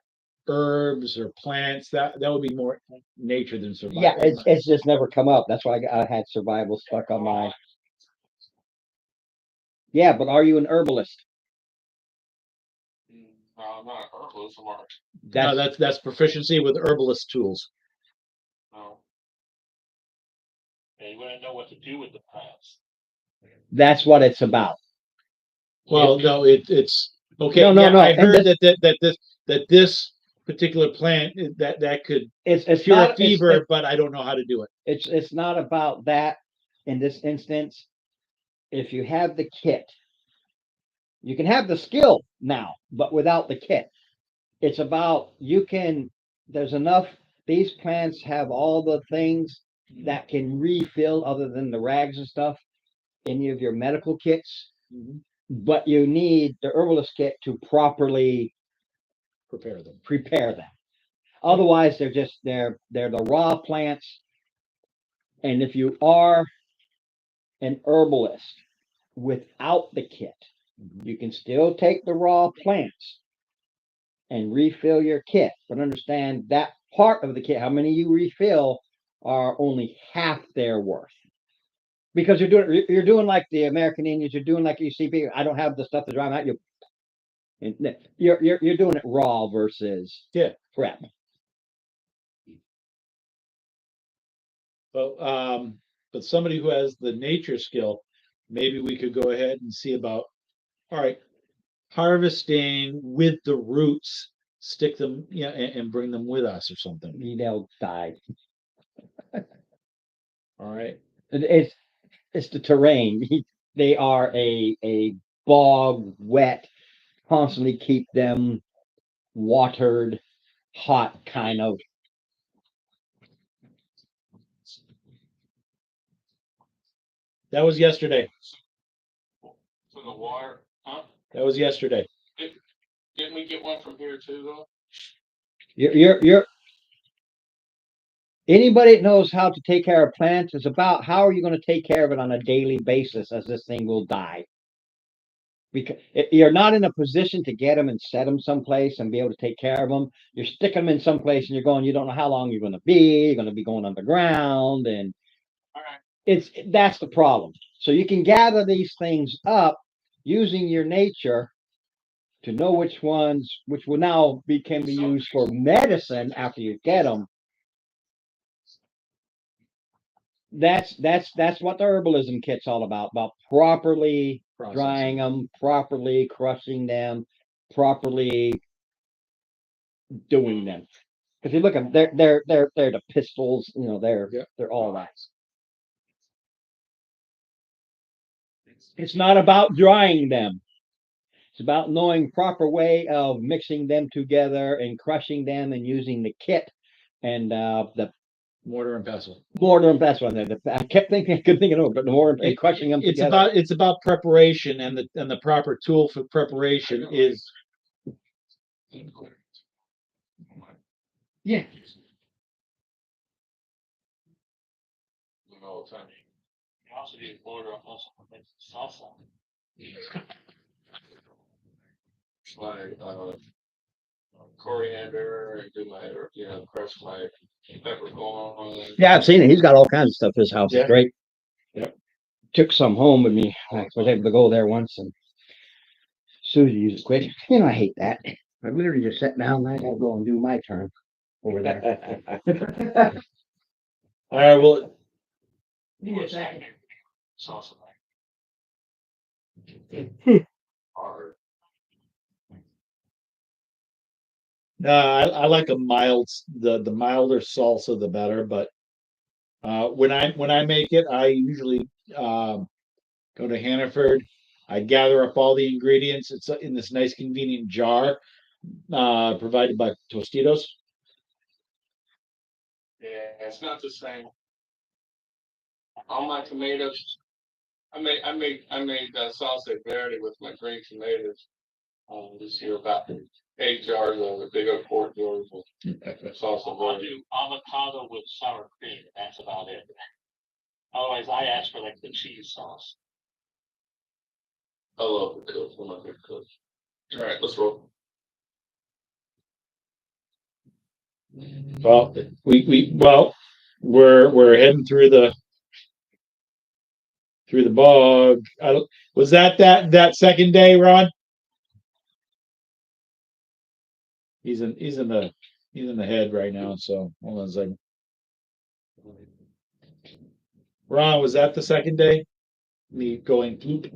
herbs or plants, that would be more nature than survival. Yeah, it's just never come up. That's why I had survival stuck on my. Yeah, but are you an herbalist? No, I'm not a herbalist. I'm not. No, that's proficiency with herbalist tools. No. Yeah, you wouldn't know what to do with the plants. That's what it's about. Well, no, it's okay. No, yeah, I and heard that this particular plant that could it's cure not a fever, but I don't know how to do it. it's not about that in this instance. If you have the kit, you can have the skill now, but without the kit. It's about there's enough, these plants have all the things that can refill other than the rags and stuff, any of your medical kits, Mhm. but you need the herbalist kit to properly Prepare them. Otherwise, they're the raw plants. And if you are an herbalist without the kit, you can still take the raw plants and refill your kit. But understand that part of the kit, how many you refill, are only half their worth. Because you're doing like the American Indians, you're doing like you see people. I don't have the stuff to dry them out. You're doing it raw versus prep. But somebody who has the nature skill, maybe we could go ahead and see about, all right, harvesting with the roots, stick them, and bring them with us or something. They'll die. All right. It's the terrain. They are a bog, wet, constantly keep them watered, hot kind of. That was yesterday. For the water, huh? That was yesterday. Didn't we get one from here too, though? You're anybody that knows how to take care of plants is about how are you going to take care of it on a daily basis as this thing will die. Because you're not in a position to get them and set them someplace and be able to take care of them. You're sticking them in someplace and you're going, you don't know how long you're going to be. You're going to be going underground, and that's the problem. So you can gather these things up using your nature to know which will now can be used for medicine after you get them. That's what the herbalism kit's all about properly drying them, properly crushing them, properly doing them. Because you look at them, they're the pistols, they're all that. It's not about drying them. It's about knowing proper way of mixing them together and crushing them and using the kit and the mortar and pestle. I kept thinking I could think of it, but the mortar and crushing them together. It's about preparation, and the proper tool for preparation is Yeah. All the time. You also need to border up on some of salsa. My coriander, and do my, crush my peppercorn. Yeah, I've seen it. He's got all kinds of stuff. His house is Yeah. great. Yep. Took some home with me. I was able to go there once, and Susie used it quick. You know, I hate that. I literally just sat down and I gotta go and do my turn over there. All right. Well, Give me a second. Salsa. Hard. I like a mild. The milder salsa, the better. But when I make it, I usually go to Hannaford. I gather up all the ingredients. It's in this nice, convenient jar provided by Tostitos. Yeah, it's not the same. All my tomatoes, I made salsa verde with my green tomatoes. This year about 8 jars of the big old quart jars of salsa I'll verde. do avocado with sour cream. That's about it. Otherwise, I ask for like the cheese sauce. I love the cook. I'm a good cook. All right, let's roll. Well, we're heading through the bog. Was that second day, Ron? He's in the head right now. So hold on a second. Ron, was that the second day? Me going poop?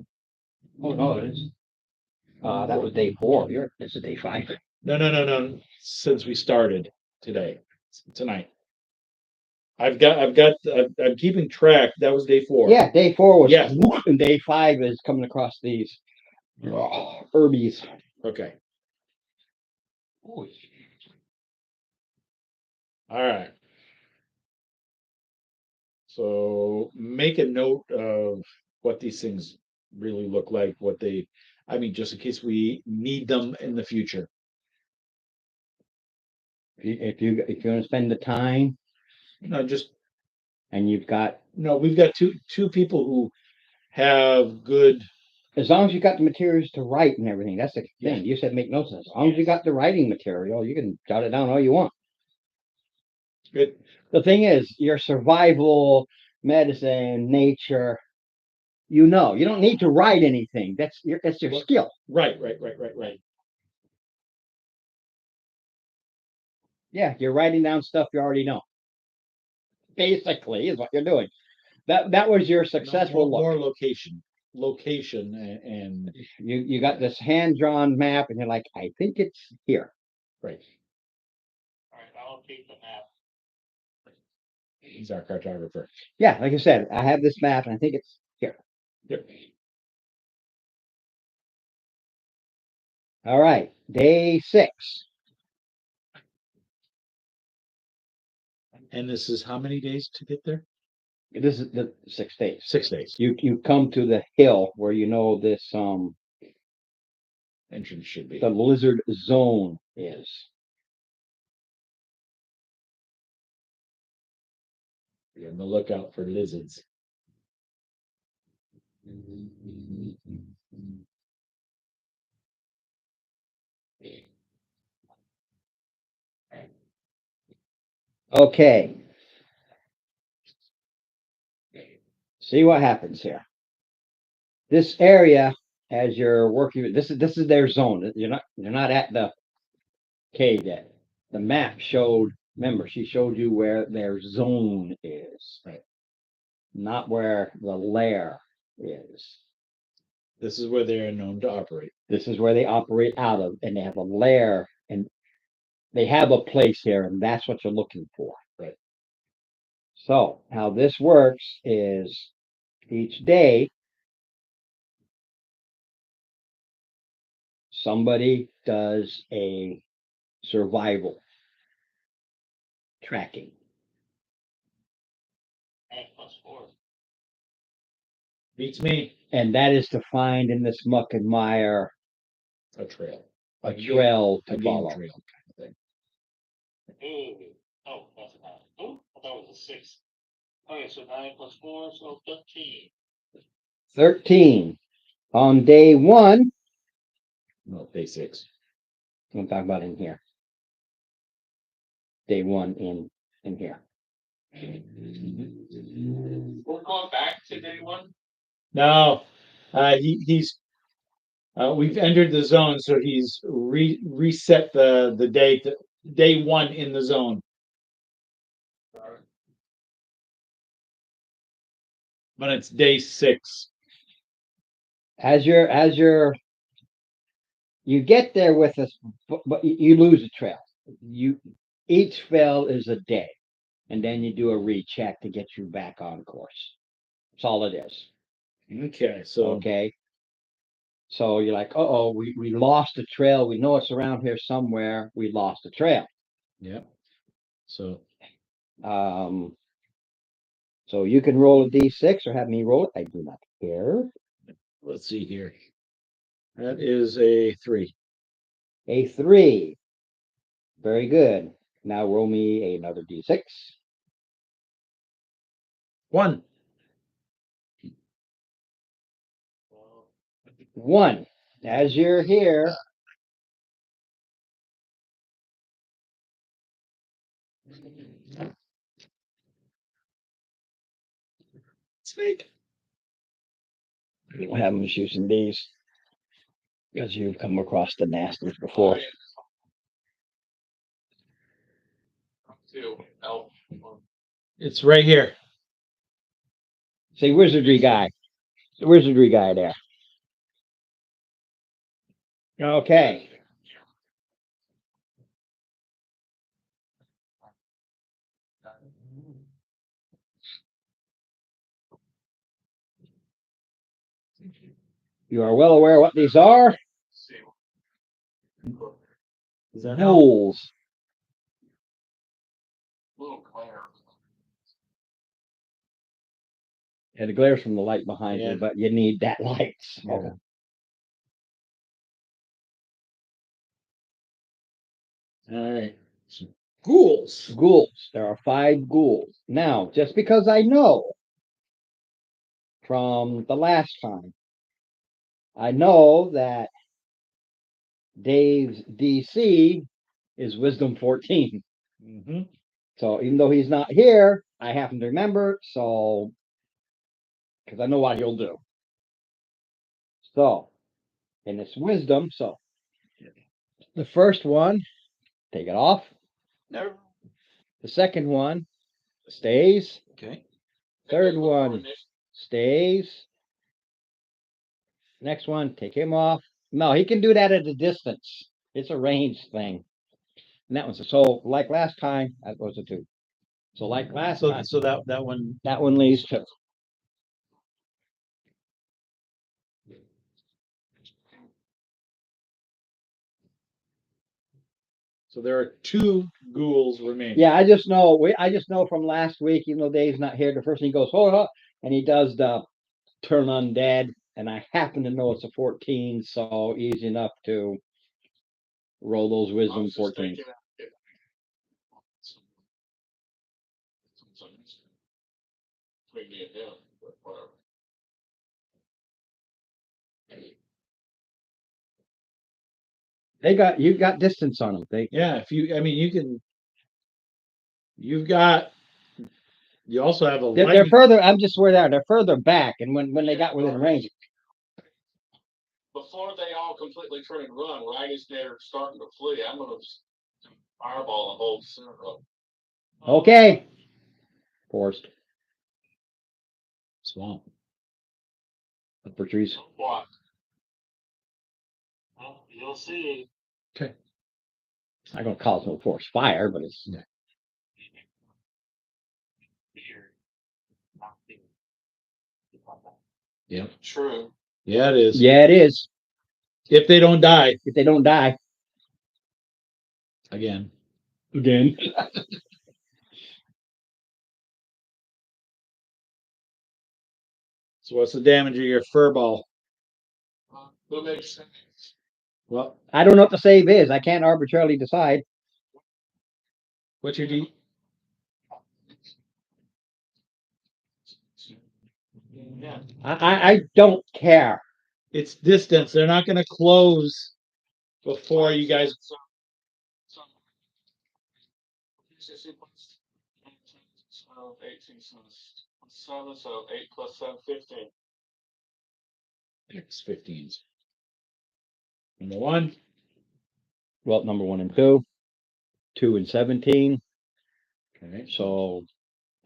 Oh no, it is. That was day 4. This is day 5. No. Since we started tonight. I'm keeping track. That was day 4. Yeah, day 4 was Yeah. and day 5 is coming across these herbies. Okay. All right. So make a note of what these things really look like, just in case we need them in the future. If you're gonna spend the time No, and you've got, we've got two people who have good. as long as you got the materials to write and everything, that's the Yeah. thing. You said make notes of it. As long as you got the writing material, you can jot it down all you want. Good. The thing is, your survival, medicine, nature, you don't need to write anything. That's your skill. Right. Yeah, you're writing down stuff you already know. Basically, is what you're doing. That was your successful look. More location and You got this hand-drawn map, and you're like, I think it's here. right. All right, I'll keep the map. He's our cartographer. Yeah, like I said, I have this map, and I think it's here. Yep. All right, day 6. And this is how many days to get there? This is the 6 days. 6 days. You come to the hill where this Entrance should be. the lizard zone is. Be on the lookout for lizards. Okay. See what happens here. This area, as you're working, this is their zone. You're not at the cave yet. The map showed. Remember, she showed you where their zone is, Right. not where the lair is. This is where they are known to operate. This is where they operate out of, and they have a lair, and they have a place here, and that's what you're looking for. Right. So how this works is each day somebody does a survival tracking. And +4. Beats me. And that is to find in this muck and mire A trail. a trail A to game follow. trail kind of thing. Ooh, oh, that's a 9. Ooh, I thought it was a 6. Okay, so 9 plus 4, so 13. 13. On day one, No, day 6. I'm talking about in here. Day one in here. We're going back to day one. No, he's we've entered the zone, so he's reset the day to day 1 in the zone. But it's day 6. As you get there with us, but you lose a trail. Each fail is a day, and then you do a recheck to get you back on course. That's all it is. Okay, so Okay. So you're like, oh, we lost the trail. We know it's around here somewhere. We lost the trail. yeah. So Um, so you can roll a d6 or have me roll it. I do not care. let's see here. That is a 3. A 3. Very good. Now roll me another d6. 1. 1. As you're here, Snake. you don't have much use in these because you've come across the nasties Oh, before. yeah. Two. Elf. It's right here. Say wizardry guy. The wizardry guy there. Okay. You are well aware what these are. Does that help? Ghouls. Little glare. And the glare's from the light behind Yeah. you, but you need that light. So. Yeah. All right. So, ghouls. Ghouls. There are 5 ghouls. Now, just because I know from the last time, I know that Dave's DC is Wisdom 14. Mm-hmm. So even though he's not here, I happen to remember. So, because I know what he'll do. So, and it's Wisdom. So, the first one, take it off. No. The second one stays. Okay. Third one stays. Next one, take him off. No, he can do that at a distance. It's a range thing. And that one's so like last time, that was a 2. So like last time, So that one. that one leaves 2. So there are 2 ghouls remaining. Yeah, I just know from last week, even though Dave's not here, the first thing he goes, hold up, and he does the turn undead, and I happen to know it's a 14, so easy enough to roll those wisdom 14. Between me and him, but whatever. You've got distance on them. Yeah, if you, I mean, you can. You also have a. They're further. I'm just where they are. They're further back, and when they got within range, Before they all completely turn and run, right as they're starting to flee, I'm gonna fireball the whole center of. okay. Forced. Swamp. Upper trees. What? Well, you'll see. Okay. I'm gonna call it no force fire, but it's Here. Nothing. Yeah. True. Yeah, it is. yeah, it is. If they don't die If they don't die again. again. So what's the damage of your fur ball? That makes sense. Well, I don't know what the save is. I can't arbitrarily decide. What's your D? Yeah. I don't care. It's distance. They're not going to close before you guys. So, so 18, so 8 plus 7, 15. X 15s. Number one. Well, number 1 and 2, 2 and 17. Okay. So,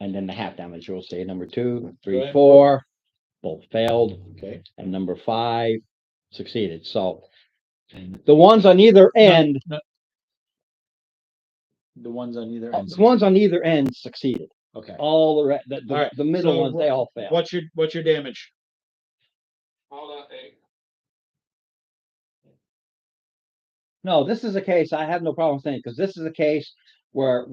and then the half damage. We'll say number 2, Go 3, ahead. 4, both failed, Okay. and number 5 succeeded. So the ones on either end, No, the ones on either the end. ones on either end succeeded. Okay. All the All right, the middle so ones, they all failed. What's your damage? Hold on, 8. No, this is a case I have no problem saying, because this is a case where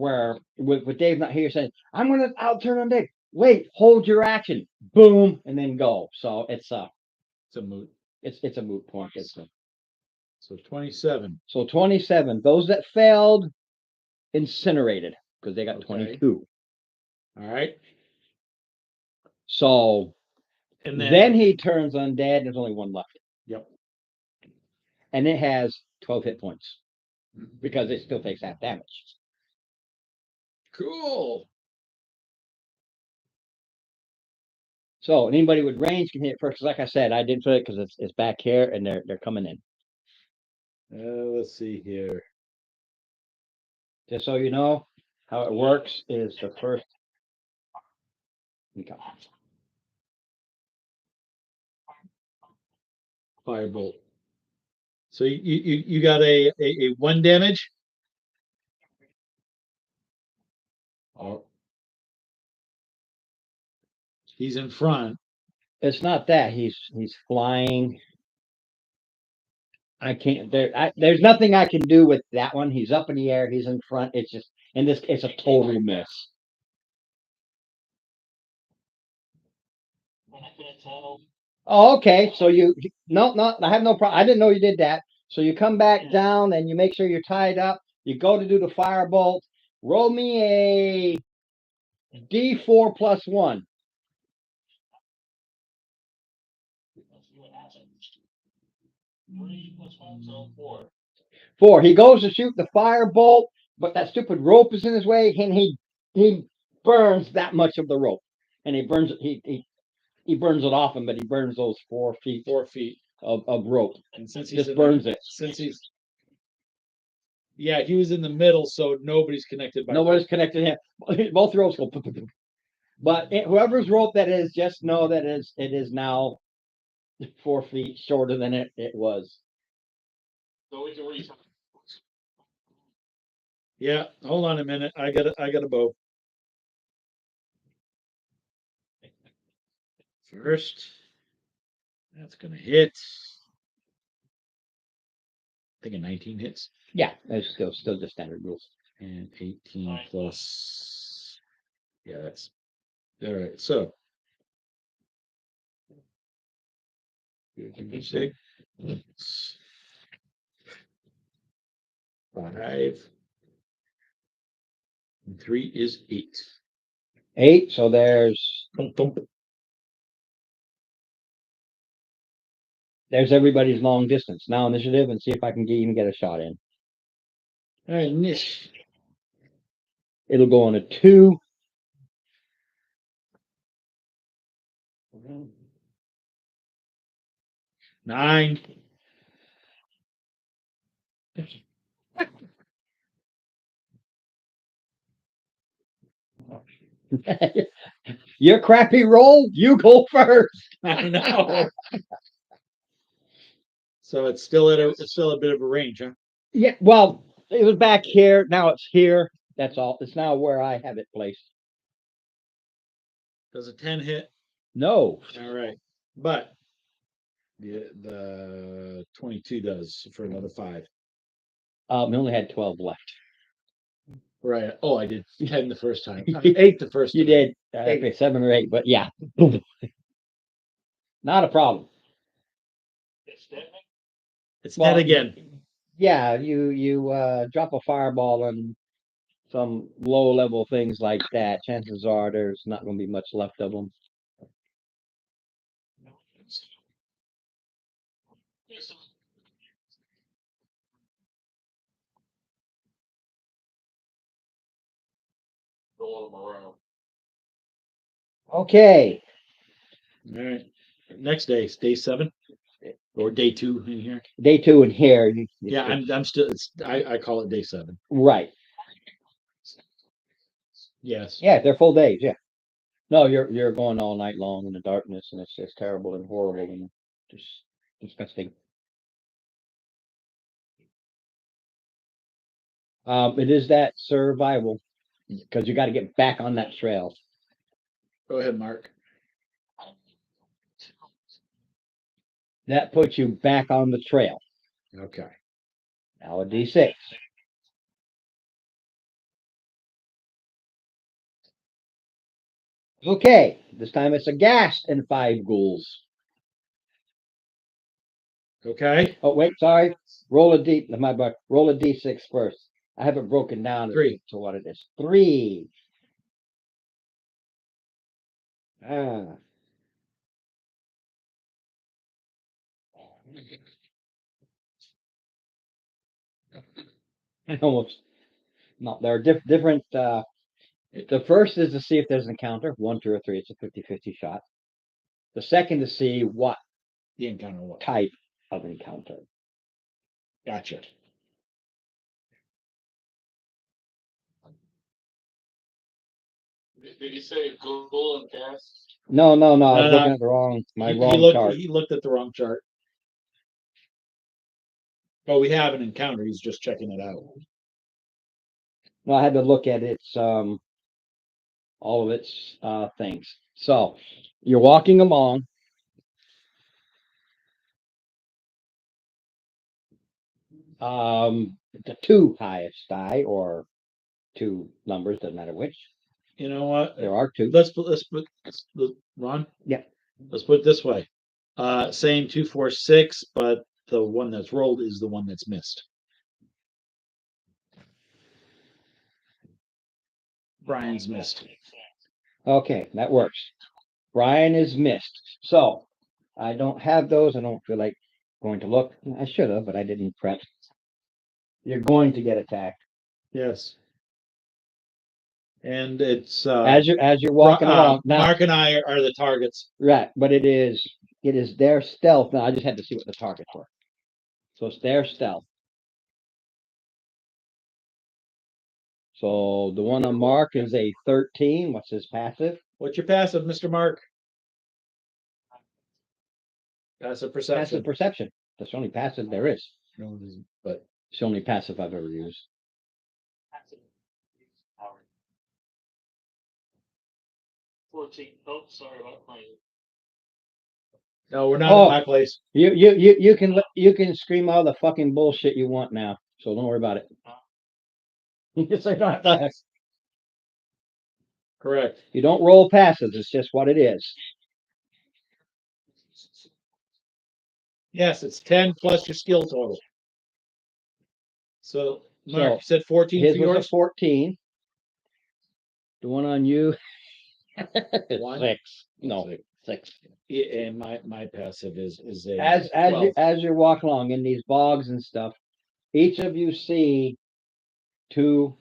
with Dave not here saying, I'll turn on Dave. Wait, hold your action. Boom, and then go. So it's It's a moot. it's a moot point. So 27. So 27. Those that failed incinerated because they got Okay. 22. All right. So And then he turns undead, and there's only one left. Yep. And it has 12 hit points because it still takes half damage. Cool. So anybody with range can hit first. 'Cause like I said, I didn't feel it because it's back here and they're coming in. Let's see here. Just so you know, how it works is the first. Okay. Firebolt. So you got a 1 damage. Oh. He's in front. It's not that he's flying. I can't. There's nothing I can do with that one. He's up in the air. He's in front. It's just in this. It's a total miss. When I couldn't tell. Oh, okay. So no. I have no problem. I didn't know you did that. So you come back down and you make sure you're tied up. You go to do the firebolt. Roll me a D4 plus 1. Let's see what happens. 3 plus 1, so 4. 4. He goes to shoot the firebolt, but that stupid rope is in his way, and he burns that much of the rope, and he burns he burns it off him, but he burns those 4 feet 4 feet. of rope. And since he's Just in burns the, it. Since he's. Yeah, he was in the middle, so nobody's connected by Nobody's connected him. Both ropes go. But whoever's rope that is, just know that it is now 4 feet shorter than it was. So we can reach. Yeah, hold on a minute. I got a bow. First, that's gonna hit. I think a 19 hits. Yeah, it's still just standard rules. And 18 plus. Yeah, that's all right. So 6, 5, and 3 is 8. 8. So there's Thump, thump. everybody's long distance. Now initiative and see if I can even get a shot in. All right, Nish. It'll go on a 2. 9. Your crappy roll, you go first. I know. So it's still a bit of a range, huh? Yeah, well, it was back here. Now it's here. That's all. It's now where I have it placed. Does a 10 hit? No. All right, but the 22 does for another 5. We only had 12 left. Right. Oh, I did 10 the first time. 8 the first You time. did. Okay, 7 or 8, but yeah. Not a problem. It's dead. It's Well, dead again. Yeah, you drop a fireball and some low level things like that, chances are there's not going to be much left of them. Throwing them around. Okay. All right. Next day, is day 7 or day 2 in here. Day 2 in here. Yeah, I'm still. I call it day 7. Right. Yes. Yeah, they're full days. Yeah. No, you're going all night long in the darkness, and it's just terrible and horrible and just disgusting. It is that survival because you got to get back on that trail. Go ahead, Mark. That puts you back on the trail. Okay. Now a D6. Okay, this time it's a ghast and 5 ghouls. Okay. Oh wait, sorry. Roll a D. My buck. Roll a D6 first. I have it broken down 3. to what it is. 3. Ah. Almost. No, there are different. The first is to see if there's an encounter. 1, 2, or 3. It's a 50-50 shot. The second to see what The encounter what? type of encounter. Gotcha. Did you say Google and gas? No. I was No, looking at the wrong chart. He looked at the wrong chart. Oh, we have an encounter. He's just checking it out. No, I had to look at its all of its things. So you're walking along. The 2 highest die or 2 numbers, doesn't matter which. You know what? There are 2. Let's put Ron. Yeah. Let's put it this way. Same 2, 4, 6, but the one that's rolled is the one that's missed. Brian's missed. Okay, that works. Brian is missed. So I don't have those. I don't feel like going to look. I should have, but I didn't prep. You're going to get attacked Yes. And it's as you're walking along. Now, Mark and I are the targets. right, but it is their stealth. Now I just had to see what the targets were. So it's their stealth. So the one on Mark is a 13. What's his passive? What's your passive, Mr. Mark? Passive perception. Passive perception. That's the only passive there is. No, but It's the only passive I've ever used. 14. Oh, sorry about mine. no, we're not Oh. in my place. You can scream all the fucking bullshit you want now. So don't worry about it. Yes, I don't have to. Correct. You don't roll passives. It's just what it is. Yes, it's 10 plus your skill total. So Mark, So, you said 14 His for was a yours? 14. The one on you. One? 6. No, 6. Yeah, and my passive is a As 12. you're walking along in these bogs and stuff, each of you see two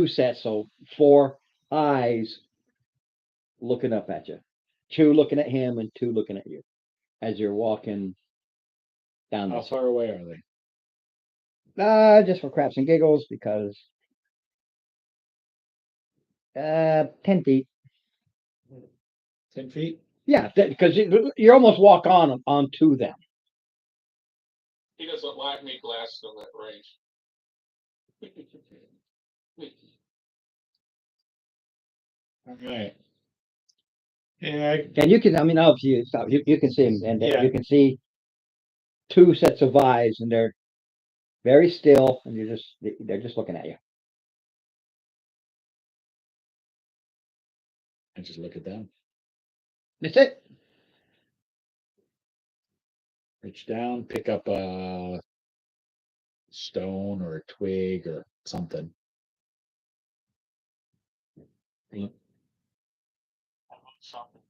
sets, so 4 eyes looking up at you. 2 looking at him and 2 looking at you as you're walking down How this. far away are they? Just for craps and giggles because 10 feet. 10 feet? Yeah, because you almost walk onto them. He doesn't like me blasting on that range. All right. Yeah, And you can, I mean, if you stop, you can see them, and Yeah. you can see 2 sets of eyes, and they're very still, and they're just looking at you. I just look at them. That's it. Reach down, pick up a stone or a twig or something. Something.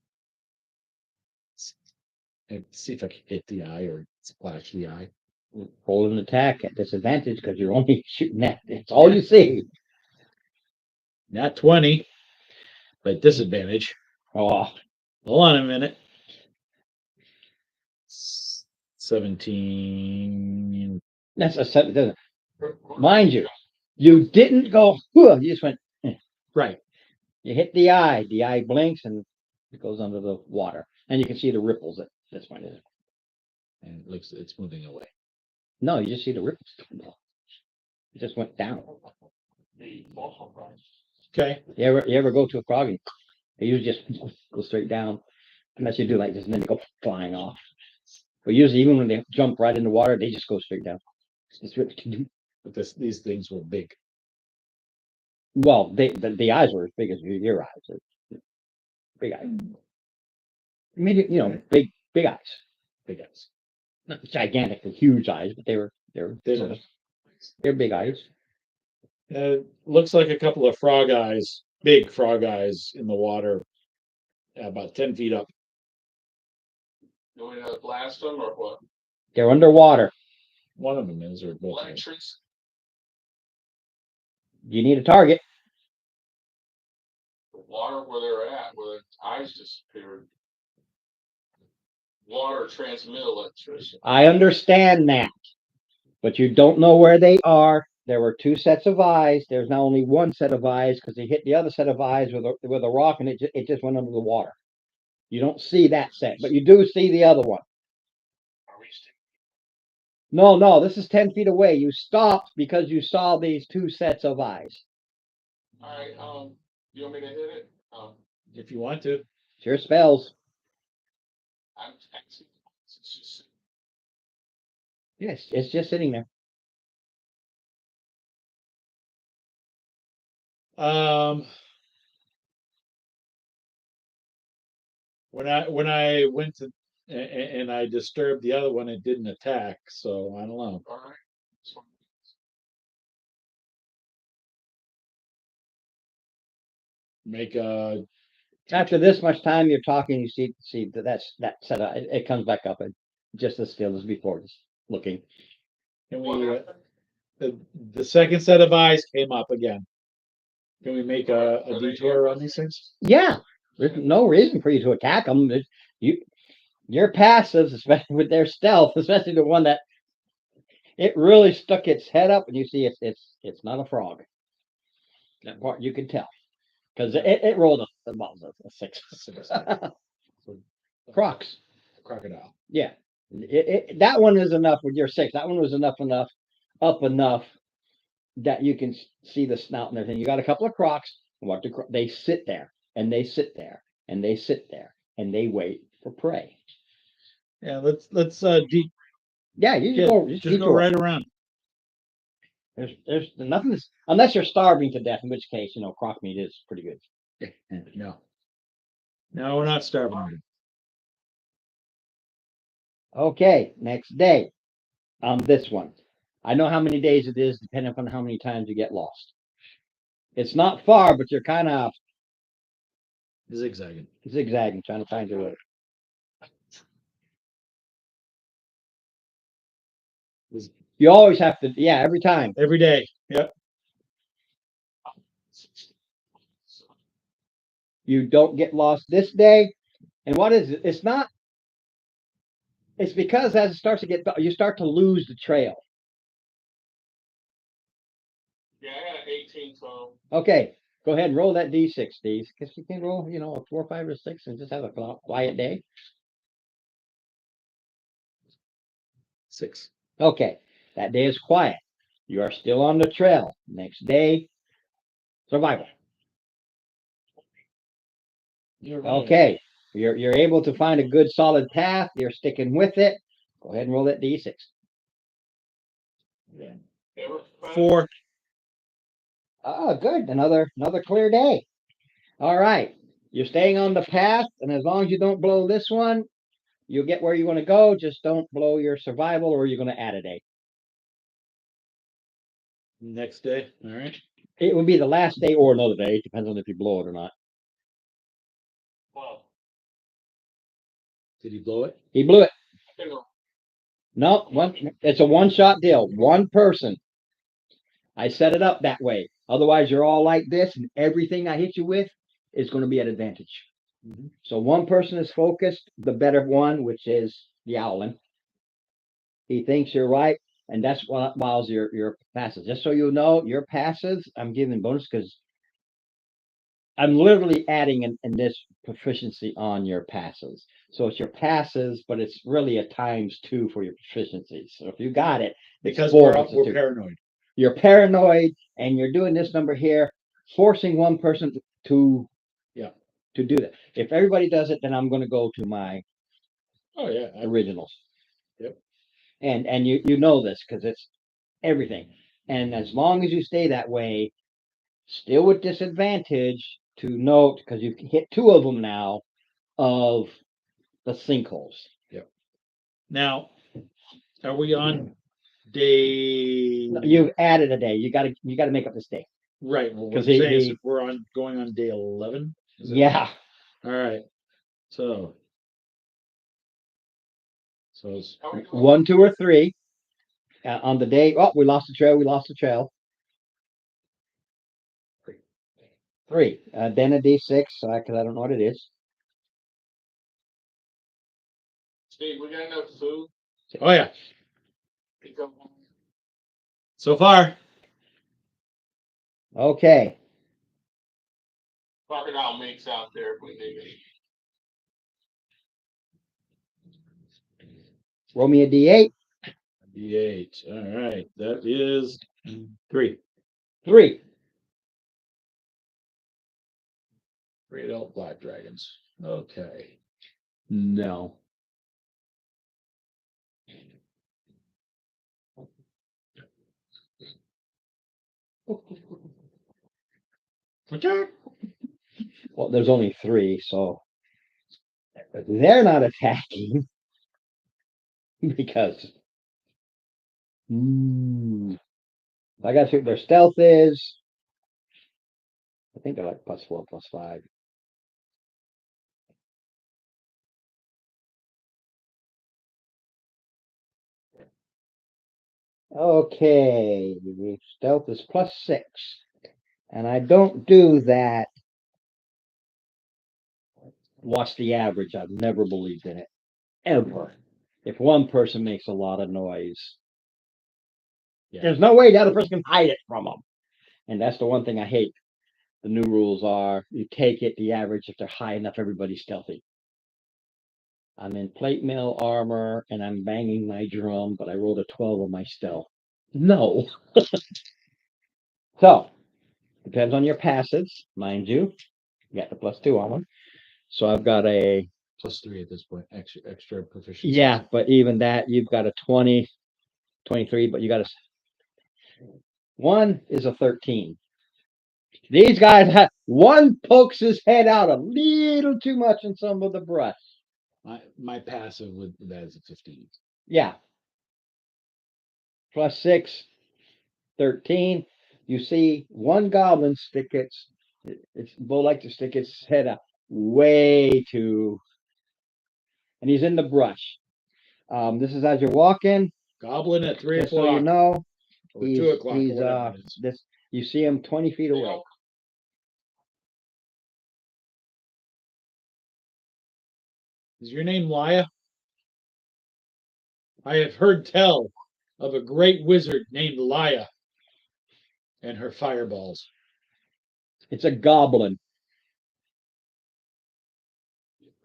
And see if I can hit the eye or splash the eye. Roll an attack at disadvantage because you're only shooting that. It's all you see. Not 20, but disadvantage. Oh, Hold on a minute. 17. that's a seven. Doesn't mind you. You didn't go. You just went. Right. You hit the eye. The eye blinks and it goes under the water, and you can see the ripples at this point. And it looks it's moving away. No, you just see the ripples. It just went down. The fossil price. Okay. You ever go to a frog? They usually just go straight down, unless you do like this, and then they go flying off. But usually, even when they jump right in the water, they just go straight down. But these things were big. Well, the eyes were as big as your eyes. Big eyes. Big eyes. Big eyes. Not gigantic, huge eyes, but they're They're big eyes. looks like a couple of frog eyes, big frog eyes in the water, about 10 feet up. Do we blast them or what? They're underwater. One of them is, or both. Of them. Electrics? You need a target. The water where they're at, where the eyes disappeared. Water transmit electricity. I understand that, but you don't know where they are. There were two sets of eyes. There's now only one set of eyes because he hit the other set of eyes with a rock, and it just went under the water. You don't see that set, but you do see the other one. Are we still? No, this is 10 feet away. You stopped because you saw these two sets of eyes. All right, you want me to hit it? If you want to. It's your spells. I'm actually, it's just, Yes, it's just sitting there. When I went to and I disturbed the other one, it didn't attack. So I don't know. all right. So, Make a After this much time you're talking, you see that set of it comes back up and just as still as before, just looking. can what we happened? the second set of eyes came up again. Can we make a Are they detour on these things? Yeah, there's no reason for you to attack them. Your passives, especially with their stealth, especially the one that it really stuck its head up, and you see it's not a frog. That part you can tell because it rolled a 6. Crocs. Crocodile. Yeah, that one is enough with your 6. That one was enough up enough that you can see the snout and everything. You got a couple of crocs. They sit there and they sit there and they sit there and they wait for prey. Yeah, let's Yeah, you just go just go right around. There's nothing unless you're starving to death, in which case croc meat is pretty good. No, we're not starving. Okay, next day on this one. I know how many days it is, depending upon how many times you get lost. It's not far, but you're kind of Zigzagging. trying to find your way. You always have to, yeah, every time. Every day. Yep. You don't get lost this day. And what is it? It's not. It's because as it starts to get, you start to lose the trail. Yeah, I got 18 total. Okay, go ahead and roll that D6, Steve. Because you can roll, a 4, 5, or 6 and just have a quiet day. 6. Okay, that day is quiet. You are still on the trail. Next day, survival. Okay, you're able to find a good solid path. You're sticking with it. Go ahead and roll that D6. Yeah. 4. Oh, good. Another clear day. All right. You're staying on the path, and as long as you don't blow this one, you'll get where you want to go. Just don't blow your survival, or you're going to add a day. Next day. All right. It would be the last day or another day. Depends on if you blow it or not. Well, Did he blow it? He blew it. you know, No, it's a one-shot deal. One person. I set it up that way. Otherwise, you're all like this, and everything I hit you with is going to be at advantage. Mhm. So one person is focused, the better one, which is the owlin. He thinks you're right, and that's what whiles your passes. Just so you know, your passes, I'm giving bonus because I'm literally adding in this proficiency on your passes. So it's your passes, but it's really a ×2 for your proficiency. So if you got it, it's Because 4 we're, versus we're 2. paranoid. You're paranoid, and you're doing this number here, forcing one person to Yeah. to do that. If everybody does it, then I'm going to go to my Oh yeah. originals. Yep. And you know this because it's everything. And as long as you stay that way, still with disadvantage to note because you hit 2 of them now of the sinkholes. Now, are we on day? You've added a day. You gotta make up this day. Right. Well, what 'Cause I'm he- saying is he- if we're on going on day 11. Is that Yeah. right? All right. So it's how are we doing? 1, 2, or 3. On the day, oh, we lost the trail. We lost the trail. 3. Then a D6, because I don't know what it is. Steve, we got enough food? oh yeah. Pick up one. So far. Okay. Crocodile meat's out there if we need it. Roll me a D8. D8. All right. That is 3. 3. 3 adult black dragons. Okay. No. Well, there's only 3, so they're not attacking because I got to see what their stealth is. I think they're like +4, +5. Okay, stealth is +6, and I don't do that. What's the average? I've never believed in it, ever. If one person makes a lot of noise, there's no way the other person can hide it from them. And that's the one thing I hate. The new rules are you take it, the average, if they're high enough, everybody's stealthy. I'm in plate mail armor and I'm banging my drum, but I rolled a 12 on my stealth. No. So, depends on your passives, mind you. You got the +2 on them. So I've got a +3 at this point. Extra proficiency. yeah, but even that you've got a 20, 23, but you got a 1 is a 13. These guys have one pokes his head out a little too much in some of the brush. My passive with that is a 15. Yeah. +6, 13. You see one goblin stick its bull like to stick its head up way too, and he's in the brush. This is as you're walking. Goblin at 3 Just o'clock. so you know, or 2 o'clock. he's or whatever it is. this. You see him 20 feet away. Is your name Laya? I have heard tell of a great wizard named Laya and her fireballs. It's a goblin.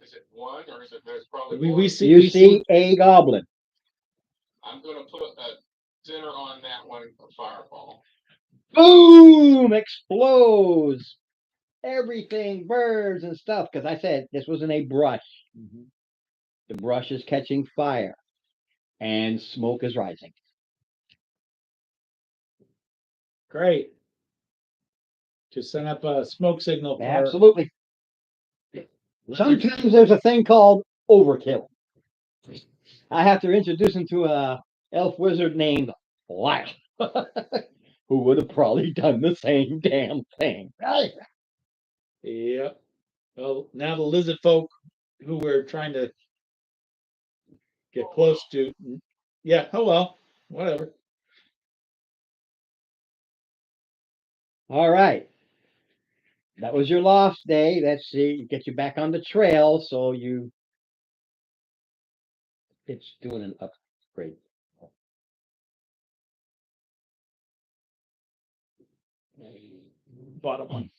Is it 1 or is it there's probably We more? see You see a goblin. I'm gonna put a center on that one, a fireball. Boom! Explodes. Everything burns and stuff. Because I said this wasn't a brush. The brush is catching fire, and smoke is rising. Great. Just send up a smoke signal for Absolutely. Sometimes there's a thing called overkill. I have to introduce him to a elf wizard named Lyle. who would have probably done the same damn thing, right? Yep. Well, now the lizard folk who we're trying to get close to. Yeah. Oh well. Whatever. All right. That was your lost day. Let's see, get you back on the trail. So it's doing an upgrade. Bottom one.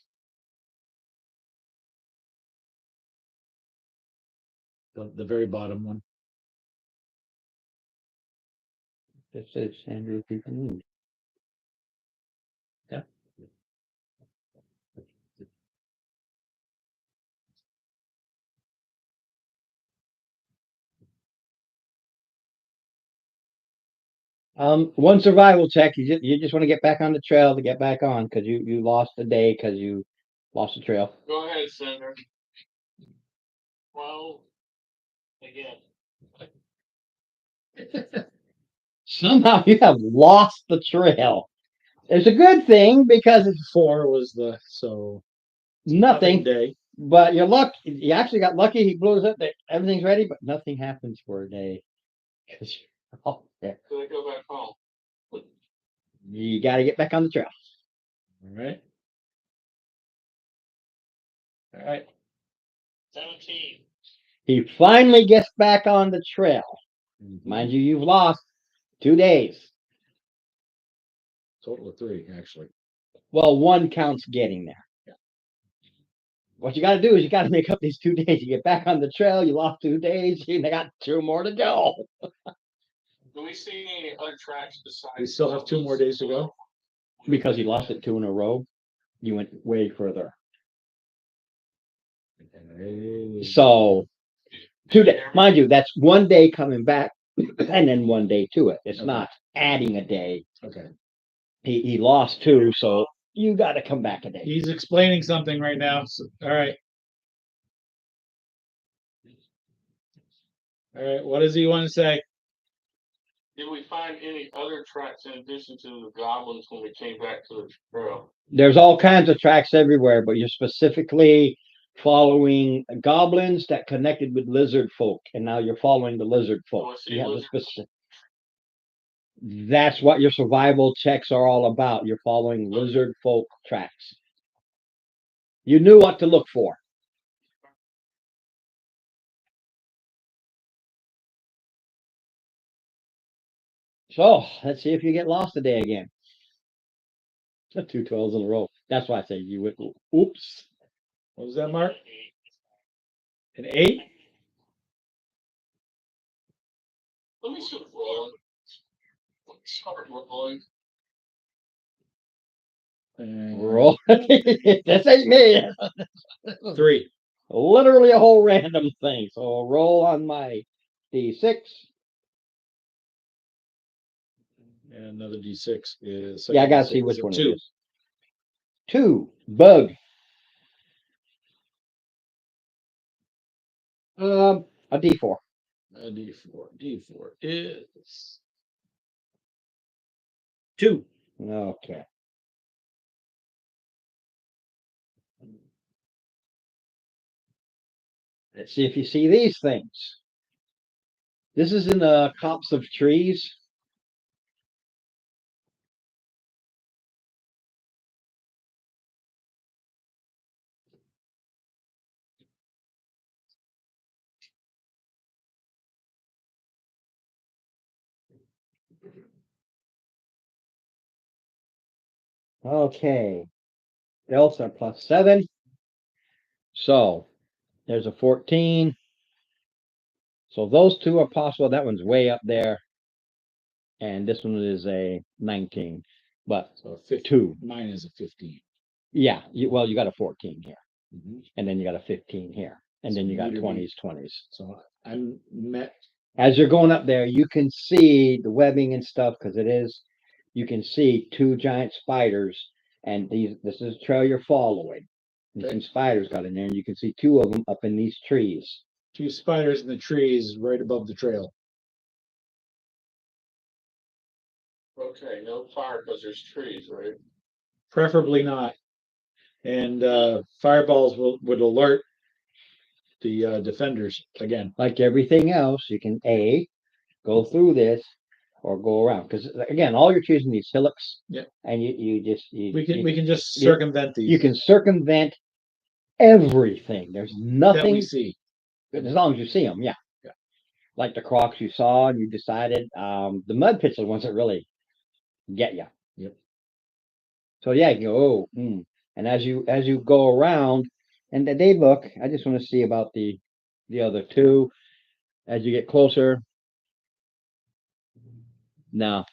The very bottom one. It says Andrew people. Yeah. One survival check. You just want to get back on the trail to get back on because you lost the day because you lost the trail. Go ahead, Senator. 12 again. Somehow you have lost the trail. It's a good thing because it's 4 was the nothing. day. But you're lucky. You actually got lucky. He blew us up. Everything's ready, but nothing happens for a day. Oh, yeah. So they go back home. You got to get back on the trail. All right. All right. 17. He finally gets back on the trail. Mm-hmm. Mind you, you've lost 2 days. Total of 3, actually. Well, 1 counts getting there. Yeah. What you got to do is you got to make up these 2 days. You get back on the trail. You lost 2 days. You got 2 more to go. Do we see any other tracks besides? We still have 2 more days to go. Because you lost it 2 in a row, you went way further. So 2 days, mind you, that's 1 day coming back, and then 1 day to it. It's Okay. not adding a day. Okay. He lost 2, so you got to come back a day. He's explaining something right now. So, all right. All right. What does he want to say? Did we find any other tracks in addition to the goblins when we came back to the trail? There's all kinds of tracks everywhere, but you're specifically following goblins that connected with lizard folk, and now you're following the lizard folk. Oh, I see You have the lizard. specific. That's what your survival checks are all about. You're following lizard folk tracks. You knew what to look for. So let's see if you get lost today again. 2 12s in a row. That's why I say you went. Oops. What was that, Mark? An 8? Let me start rolling. Start rolling. Roll. This ain't me. 3. Literally a whole random thing. So I'll roll on my D6. And another D6 is. Yeah, I gotta see which one it is. 2. Bug. A D4. A D4. D4 is 2. Okay. Let's see if you see these things. This is in the copse of trees. Okay. Delta plus 7. So there's a 14. So those 2 are possible. That one's way up there. And this one is a 19. But so 15. 2. Mine is a 15. Yeah. You got a 14 here. Mm-hmm. And then you got a 15 here. And then you got 20s, 20s. So I'm met. As you're going up there, you can see the webbing and stuff because you can see 2 giant spiders. And this is the trail you're following. And some spiders got in there, and you can see 2 of them up in these trees. 2 spiders in the trees right above the trail. Okay, no fire because there's trees, right? Preferably not. And fireballs would alert the defenders again. Like everything else, you can go through this or go around. Because again, all you're choosing these hillocks. Yeah. And We can just you- circumvent these you can circumvent everything. There's that we nothing see. as long as you see them. Yeah. Yeah. Like the crocs you saw and you decided. The mud pits are the ones that really get you. Yep. So yeah, you go, and as you go around, and they look. I just want to see about the other two as you get closer. No,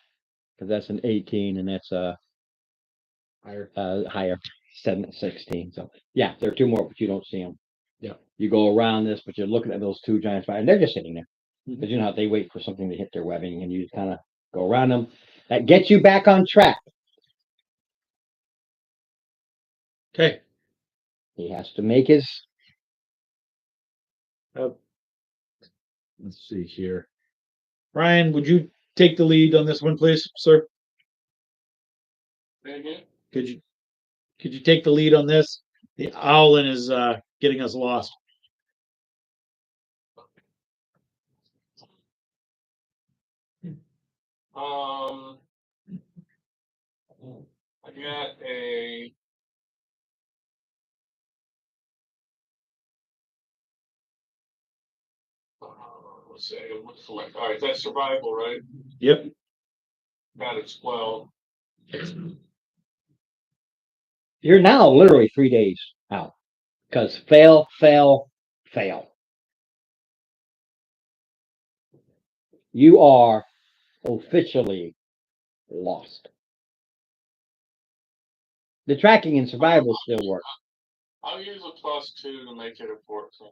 because that's an 18, and that's Higher. higher 16. So yeah, there are two more, but you don't see them. Yeah. You go around this, but you're looking at those two giant spiders, and they're just sitting there. Mhm. Because you know how they wait for something to hit their webbing, and you just kind of go around them. That gets you back on track. Okay. He has to make his. Let's see here. Ryan, would you take the lead on this one, please, sir? Say again? Could you take the lead on this? The owlin is getting us lost. I got a. Let's see. What's all right? That's survival, right? Yep. Got it. 12. You're now literally 3 days out because fail, fail, fail. You are officially lost. The tracking and survival still work. I'll use a +2 to make it a 14.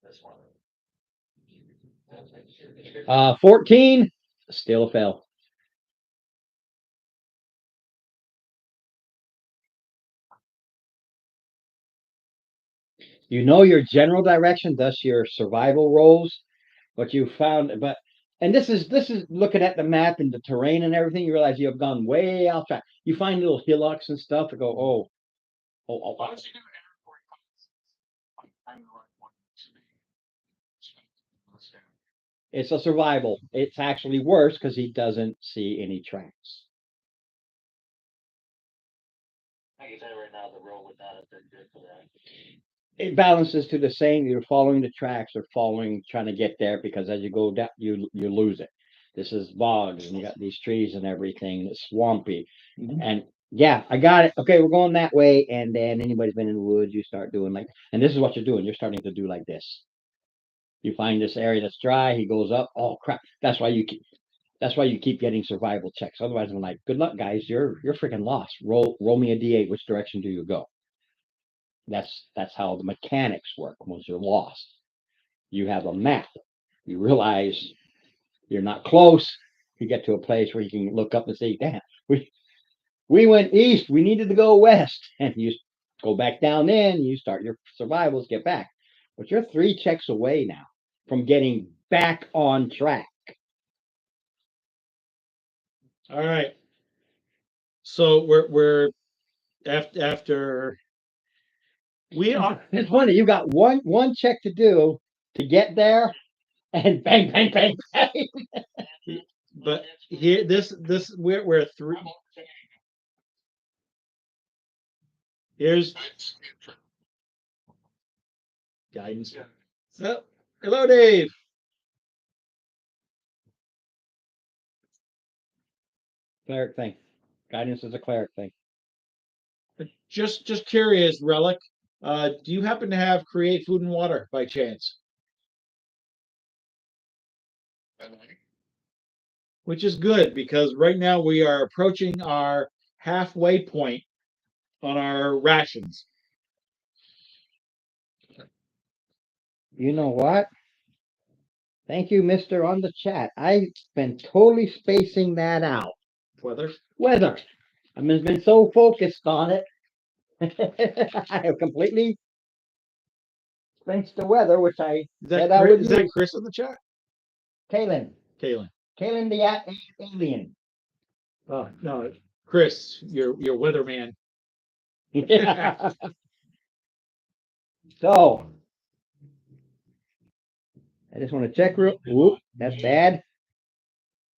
This one. 14, still a fail. You know your general direction, thus your survival rolls, but you found, and this is looking at the map and the terrain and everything. You realize you have gone way off track. You find little hillocks and stuff and go, oh. Why don't you do airport I'm the right one to be. It's a survival. It's actually worse because he doesn't see any tracks. I can tell you right now, the road would not have been good for that. It balances to the same. You're following the tracks or trying to get there because as you go down, you lose it. This is bogs and you got these trees and everything. It's swampy. Mhm. And yeah, I got it. Okay, we're going that way. And then anybody's been in the woods, you start doing and this is what you're doing. You're starting to do like this. You find this area that's dry. He goes up. Oh crap! That's why you keep getting survival checks. Otherwise, I'm like, good luck, guys. You're freaking lost. Roll me a d8. Which direction do you go? That's how the mechanics work. Once you're lost, you have a map. You realize you're not close. You get to a place where you can look up and say, "Damn, we went east. We needed to go west," and you go back down. Then you start your survivals. Get back, but you're 3 checks away now from getting back on track. All right. So we're after we are. It's funny. You got one check to do to get there, and bang, bang, bang, bang. But here, this we're three. Here's guidance. Oh, hello, Dave. Cleric thing. Guidance is a cleric thing. Just curious, Relic. Do you happen to have create food and water by chance? Which is good because right now we are approaching our halfway point on our rations. You know what? Thank you, Mister, on the chat. I've been totally spacing that out. Weather. I've been so focused on it. I have completely. thanks to weather, which I Is said that I Chris, would is that use. Chris in the chat? Kaylin. Kaylin. Kaylin the alien. Oh no, Chris, your weatherman. So I just want to check real. Whoop, that's bad.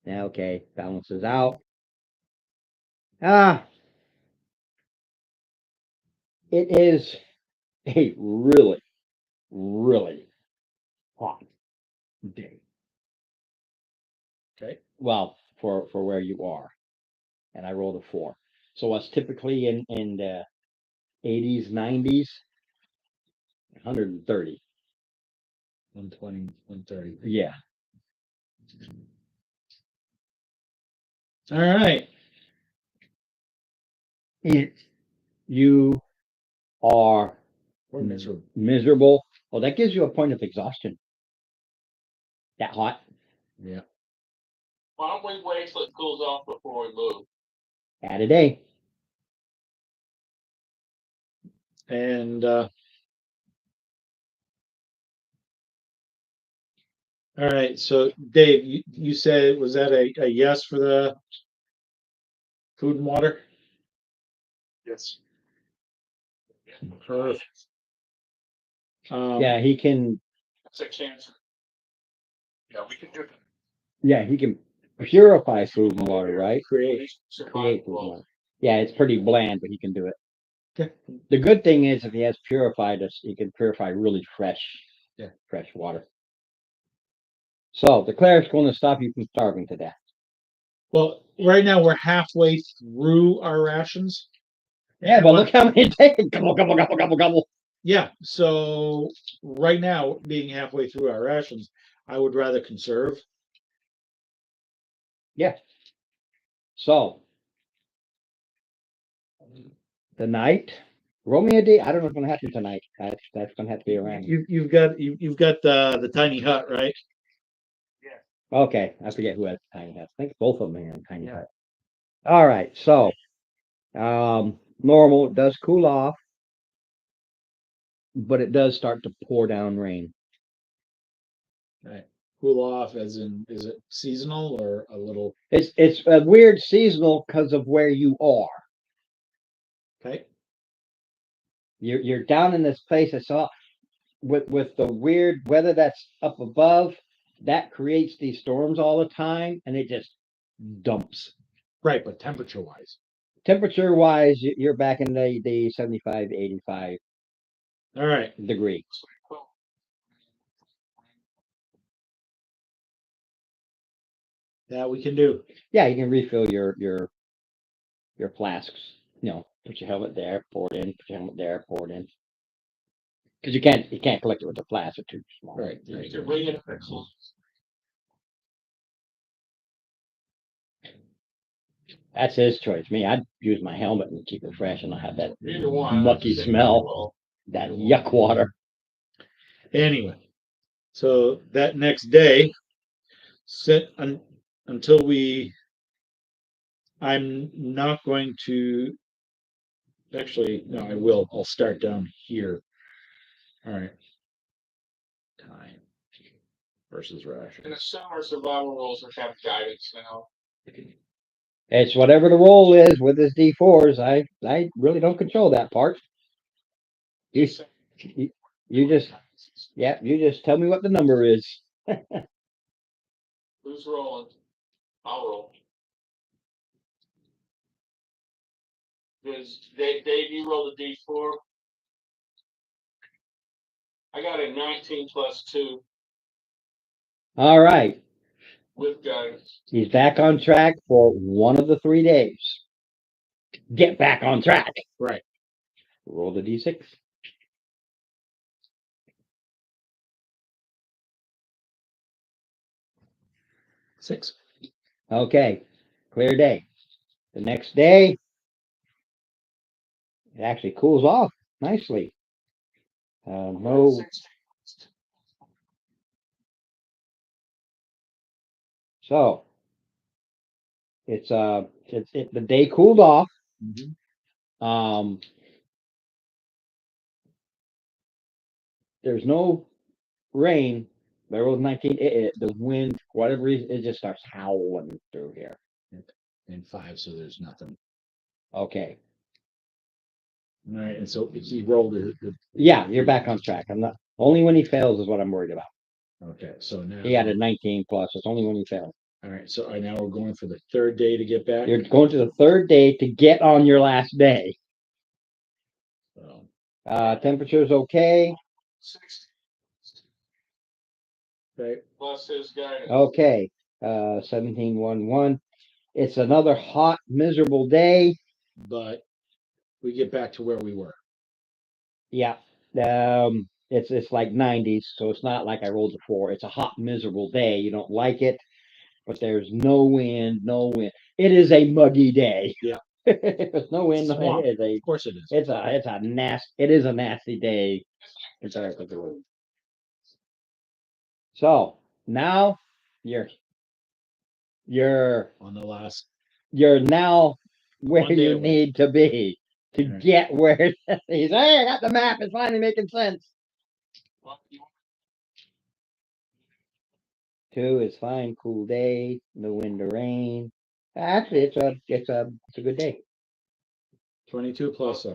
Now, okay, balances out. It is a really, really hot day. Okay. Well, for where you are, and I rolled a 4. So what's typically in the 80s, 90s, 130. 120, 130. Yeah. All right. You are We're miserable. miserable. Well, that gives you a point of exhaustion. That hot. Yeah. Why don't we wait till it cools off before we move? Add a day. And all right. So Dave, you said, was that a yes for the food and water? Yes. Perfect. Yeah, he can. That's a chance. Yeah, we can do that. Yeah, he can purify food and water, right? Create. Create food and water. Yeah, it's pretty bland, but he can do it. Okay. The good thing is, if he has purified us, he can purify really fresh, fresh water. So the cleric's going to stop you from starving to death. Well, right now we're halfway through our rations. Yeah, but look how many it takes. Gobble. Yeah. So right now, being halfway through our rations, I would rather conserve. Yeah. So tonight, roll me a D. I don't know what's going to happen tonight. That's going to have to be around. You've got the tiny hut, right? Okay, I forget who has tiny hut. I think both of them are in tiny hut. All right, so normal, it does cool off, but it does start to pour down rain. Right. Cool off, as in, is it seasonal or a little? It's a weird seasonal because of where you are. Okay. You're down in this place. I saw with the weird weather that's up above, that creates these storms all the time, and it just dumps. Right, but temperature wise. Temperature wise, you're back in the 75, 85 All right. degree. That we can do. Yeah, you can refill your flasks. You know, put your helmet there, pour it in. Put your helmet there, pour it in. Because you can't collect it with the flask; it's too small. Right. You can bring it up close. That's his choice. Me, I'd use my helmet and keep it fresh, and not have that Either one. mucky smell, that yuck water. Anyway, so that next day, until I'm not going to. Actually, no, I will. I'll start down here. All right. Time versus ration. In the summer, survival rules are kind of guidance now. It's whatever the roll is with his D4s. I really don't control that part. You just tell me what the number is. Who's rolling? I'll roll. Because Dave, you roll the D4. I got a 19 plus 2 All right. with guidance. He's back on track for one of the 3 days. Get back on track. Right. Roll the D6. Six. Okay. Clear day. The next day, it actually cools off nicely. No. So it's the day cooled off. Mhm. there's no rain. There was 19. The wind, for whatever reason, it just starts howling through here. And 5, so there's nothing. Okay. All right, and so he rolled it. Yeah, you're back on track. I'm not. Only when he fails is what I'm worried about. Okay, so now He had a 19 plus. It's only when he fails. all right, so now we're going for the third day to get back. You're going to the third day to get on your last day. So, Temperature's okay. 60 okay, plus his guidance. Okay. 1711. It's another hot, miserable day. but we get back to where we were. Yeah. It's like 90s, so it's not like I rolled a 4. It's a hot, miserable day. You don't like it, but there's no wind, no wind. It is a muggy day. Yeah. There's no wind. Swamp. It is Of course it is. It's a nasty day. So now you're On the last, you're now where One day you away. need to be to Right. get where he's. Hey, I got the map. It's finally making sense. Well, you- 2 is fine. Cool day. No wind or rain. Actually, it's a good day. 22 plus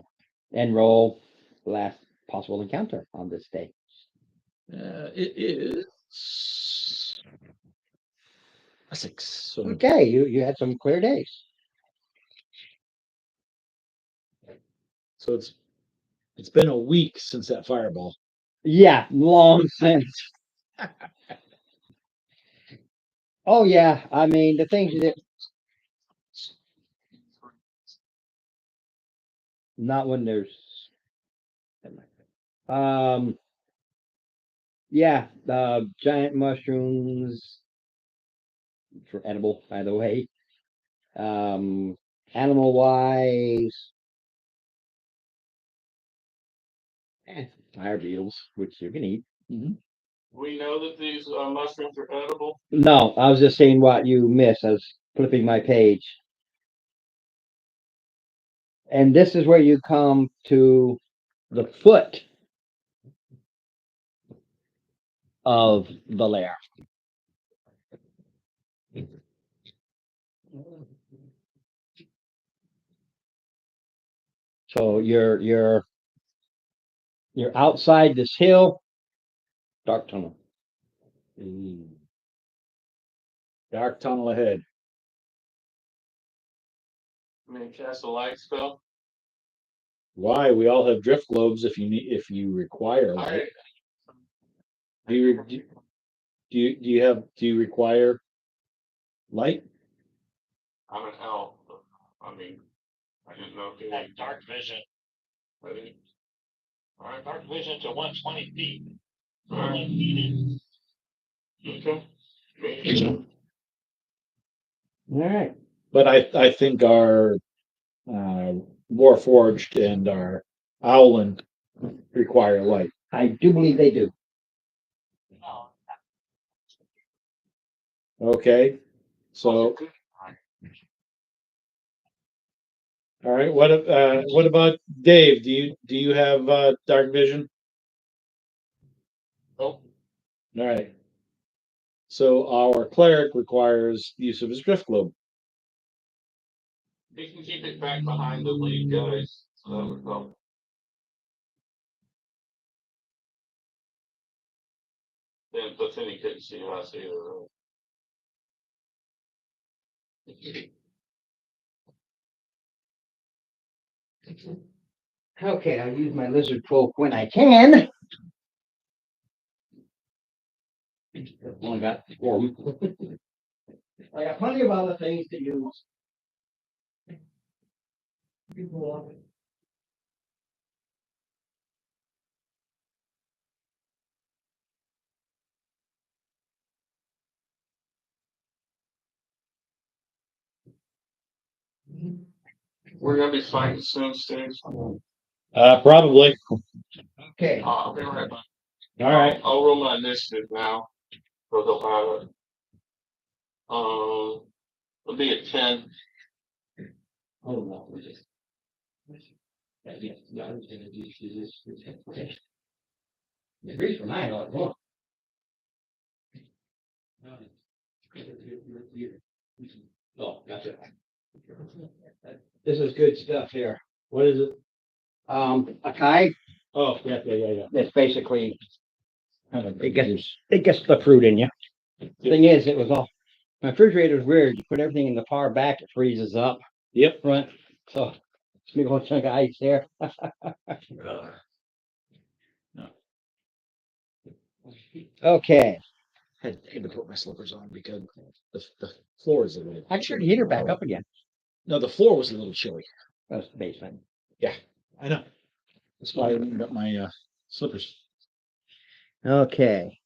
And roll last possible encounter on this day. it is a 6. So Okay, you had some clear days. so it's been a week since that fireball. Yeah, long since. Oh yeah, I mean the things that not when there's yeah, the giant mushrooms for edible, by the way. Animal wise, fire beetles, which you can eat. we know that these mushrooms are edible. No, I was just saying what you missed. I was flipping my page. And this is where you come to the foot of the lair. So you're outside this hill, dark tunnel. Dark tunnel ahead. I mean, cast a light spell. Why? We all have drift globes if you require All light. right. Do you require light? I'm an elf. But, I mean, I didn't know if you Have dark vision. I didn't- All right. Dark vision to 120 feet. All right. Needed. Okay. All right. But I think our Warforged and our Owlin require light. I do believe they do. Oh, Okay. So all right. What about Dave? Do you have dark vision? Nope. All right. So our cleric requires use of his drift globe. He can keep it back behind the lead guys. So that would help. Then, but then he couldn't see us either. Okay, I'll use my lizard cloak when I can. Only got 4. I got plenty of other things to use. We're gonna be fighting soon, Steve. Probably. Okay. I'll be right back. All right. I'll roll my initiative now. So they'll have it. It'll be a 10. Hold on. Yeah, I was gonna do this. Okay. Degrees for 9. Oh, oh, gotcha. This is good stuff here. What is it? A kite. Oh, yeah. It's basically Kind of it gets the fruit in you. Thing is, it was all my refrigerator's weird. You put everything in the far back, it freezes up Yep. front. So it's a big old chunk of ice there. Okay. Had to put my slippers on because the floor is a little. I turned the heater back up again. No, the floor was a little chilly. That's the basement. I know. That's why I moved up my slippers. Okay.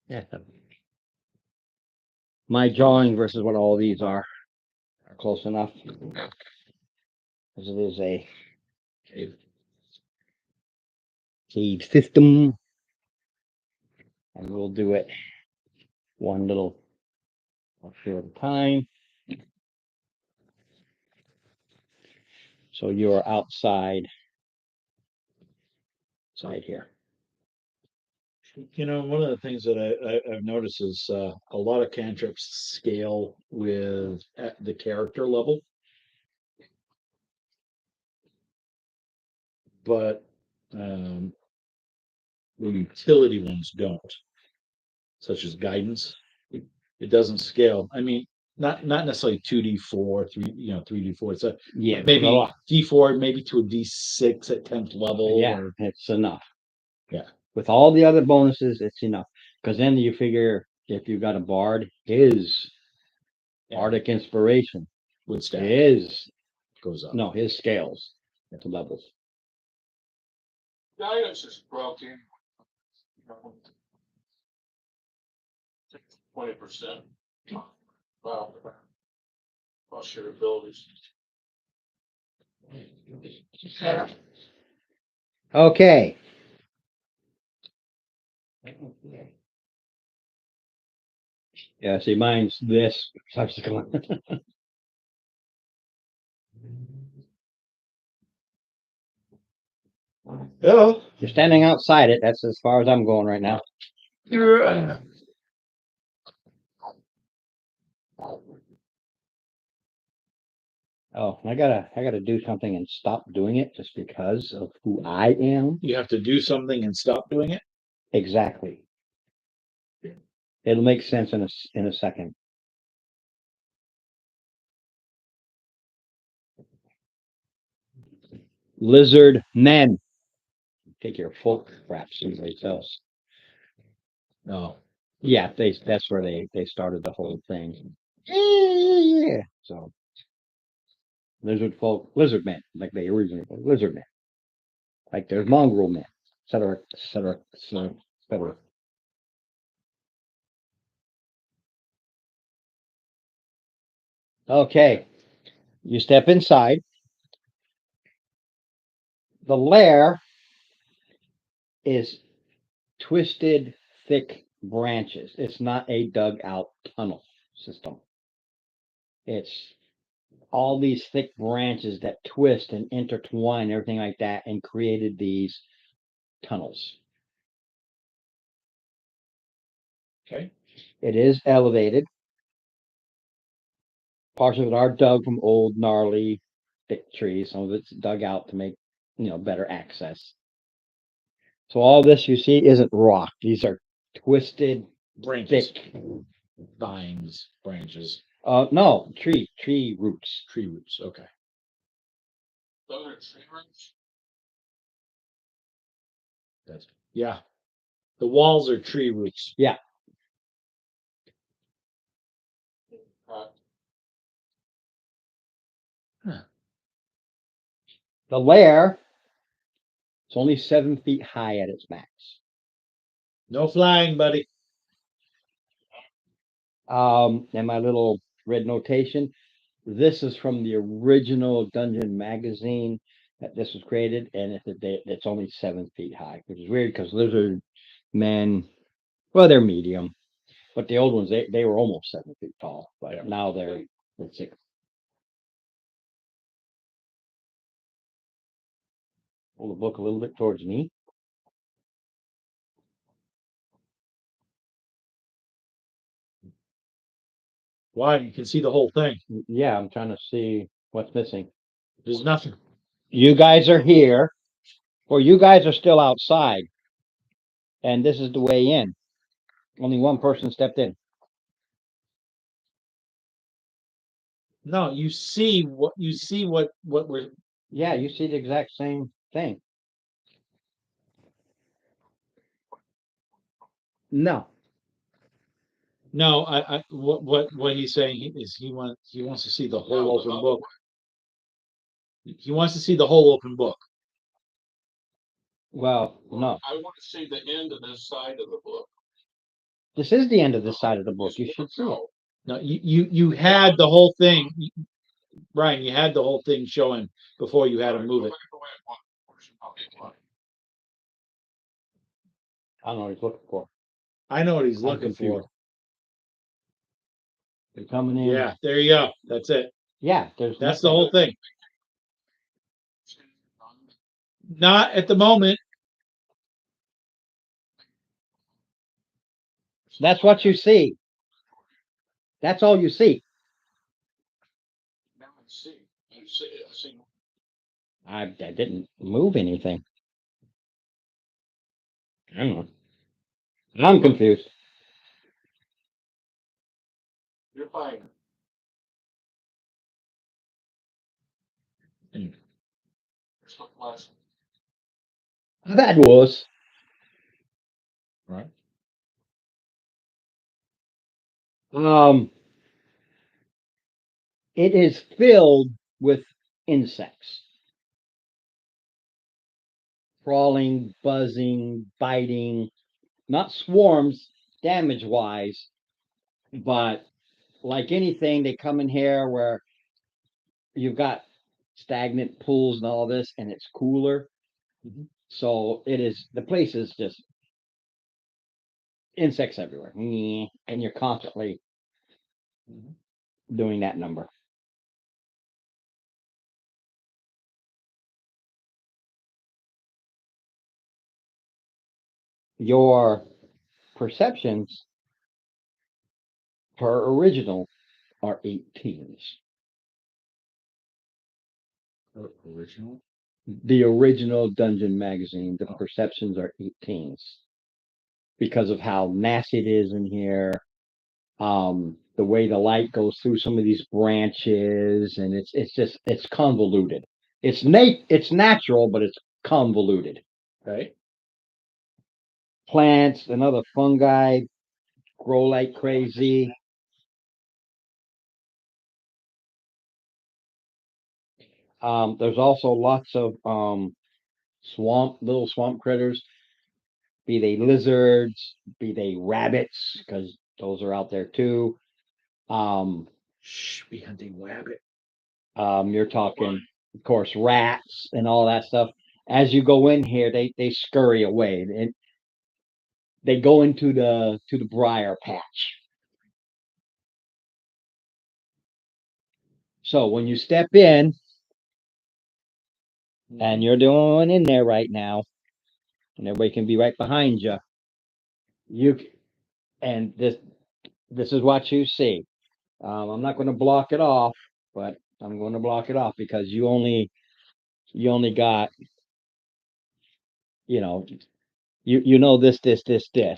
Yeah. My drawing versus what all these are close enough. Because it is a cave system. And we'll do it one little here at a time. So you're outside here. You know, one of the things that I've noticed is a lot of cantrips scale with at the character level, but the utility ones don't, such as guidance. It doesn't scale. I mean, not necessarily 2d4, 3d4. It's a Yeah, maybe well, d4, maybe to a d6 at 10th level. yeah, Or, it's enough. Yeah. With all the other bonuses, it's enough. Because then you figure if you got a bard, his Arctic inspiration wood stack is goes up. no his scales to levels. Guidance is broken. 20%. Wow. Plus your abilities. Okay. Yeah, see, mine's this. Yeah. You're standing outside it. That's as far as I'm going right now. Oh, I gotta do something and stop doing it just because of who I am. You have to do something and stop doing it. Exactly. It'll make sense in a second. Lizard men. Take your folk crap someplace else. No. Yeah, that's where they started the whole thing. Yeah. So lizard men, like they originally were, lizard men. Like there's mongrel men, et cetera, et cetera, et cetera, et cetera. Okay. You step inside. The lair is twisted, thick branches. It's not a dug out tunnel system. It's all these thick branches that twist and intertwine, everything like that, and created these tunnels. Okay. It is elevated. Parts of it are dug from old, gnarly, thick trees. Some of it's dug out to make, better access. So all this you see isn't rock. These are twisted, Branches, thick. vines, branches, No, tree roots. tree roots. Okay. Those are tree roots. Yeah. The walls are tree roots. The lair is only 7 feet high at its max. No flying, buddy. And my little red notation, this is from the original Dungeon magazine that this was created, and it's only 7 feet high, which is weird because lizard men, well, they're medium, but the old ones they were almost 7 feet tall, but now they're 6. Pull the book a little bit towards me. Why? You can see the whole thing. Yeah, I'm trying to see what's missing. There's nothing. You guys are here, or you guys are still outside, and this is the way in. Only one person stepped in. No, you see what we're. Yeah, you see the exact same thing. No, No, what he's saying is he wants to see the whole open book. He wants to see the whole open book. well, no. I want to see the end of this side of the book. This is the end of this side of the book. You should see it. No, you had the whole thing, Brian. You had the whole thing showing before you had to move it. I don't know what he's looking for. I know what he's I'm looking for. confused. They're coming in. Yeah, there you go. That's it. Yeah, That's the whole thing. Not at the moment. That's what you see. That's all you see. I didn't move anything. I don't know. I'm confused. You're fine. That was. Right. It is filled with insects. Crawling, buzzing, biting, not swarms damage wise, but like anything, they come in here where you've got stagnant pools and all this, and it's cooler. So the place is just insects everywhere. And you're constantly doing that number. Your perceptions per original are 18s. Original. The original Dungeon magazine, the perceptions are 18s because of how nasty it is in here. The way the light goes through some of these branches, and it's convoluted. It's natural, but it's convoluted. Right. Plants and other fungi grow like crazy. There's also lots of little swamp critters, be they lizards, be they rabbits, because those are out there too. Shh, we hunting rabbit. You're talking, of course, rats and all that stuff. As you go in here, they scurry away and they go into the briar patch. So when you step in, and you're doing in there right now, and everybody can be right behind you. And this is what you see. I'm not going to block it off, but I'm going to block it off because you only got, you know this.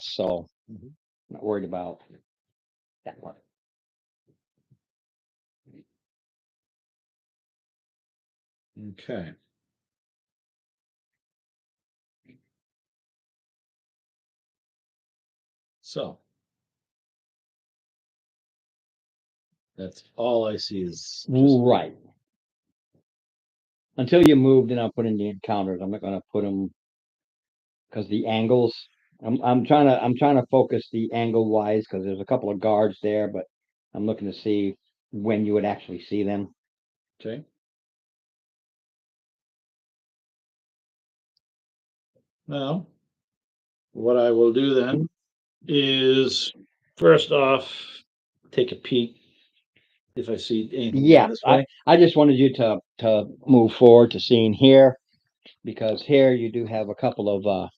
So I'm not worried about that one. Okay. So that's all I see is Right. Until you move, then I'll put in the encounters. I'm not going to put them because the angles. I'm trying to focus the angle wise because there's a couple of guards there, but I'm looking to see when you would actually see them. Okay. Now, what I will do then is first off take a peek if I see anything Yeah, this way. I just wanted you to move forward to seeing here. because here you do have a couple of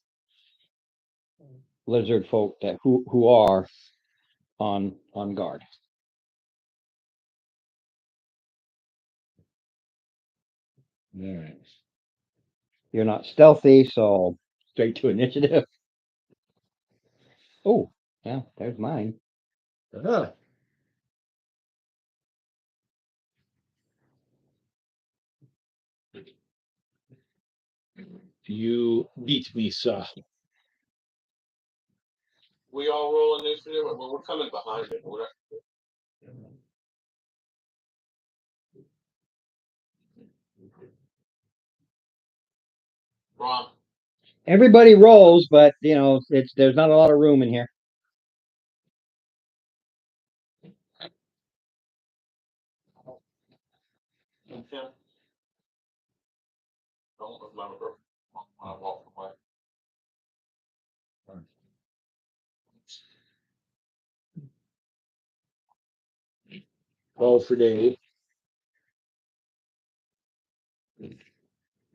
lizard folk that who are on guard. All right. You're not stealthy, so straight to initiative. Oh, yeah, there's mine. Ah. You beat me, sir. We all roll initiative, but we're coming behind it. Ron, Everybody rolls, but you know, there's not a lot of room in here. and Tim. Don't remember. I walk away. Roll for Dave.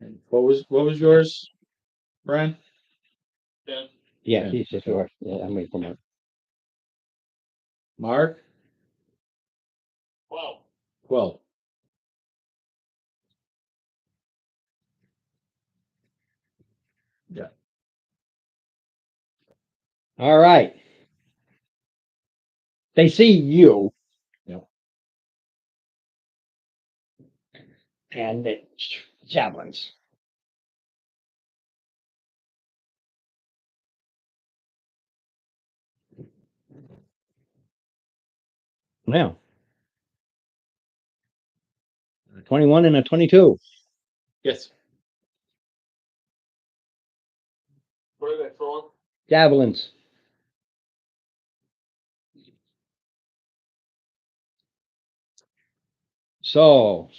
And what was yours, Brian? Tim, Yeah, Yeah. he's just yours. Yeah, I'm waiting for Mark. Mark? 12. 12. Yeah. All right. They see you. Yep. And it's javelins. Now, 21 and a 22. Yes. what are they throwing? Javelins. So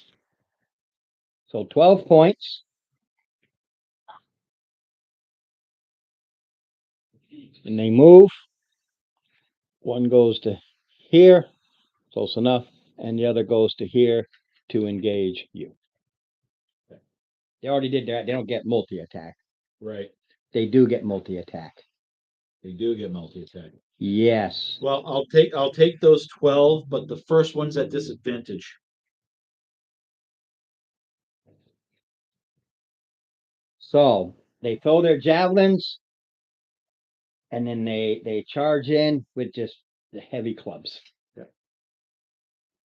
12 points. And they move. One goes to here, close enough, and the other goes to here to engage you. They already did that. They don't get multi-attack. Right. They do get multi-attack. They do get multi-attack. Yes. Well, I'll take those 12, but the first one's at disadvantage. So they throw their javelins, and then they charge in with just the heavy clubs. Yeah.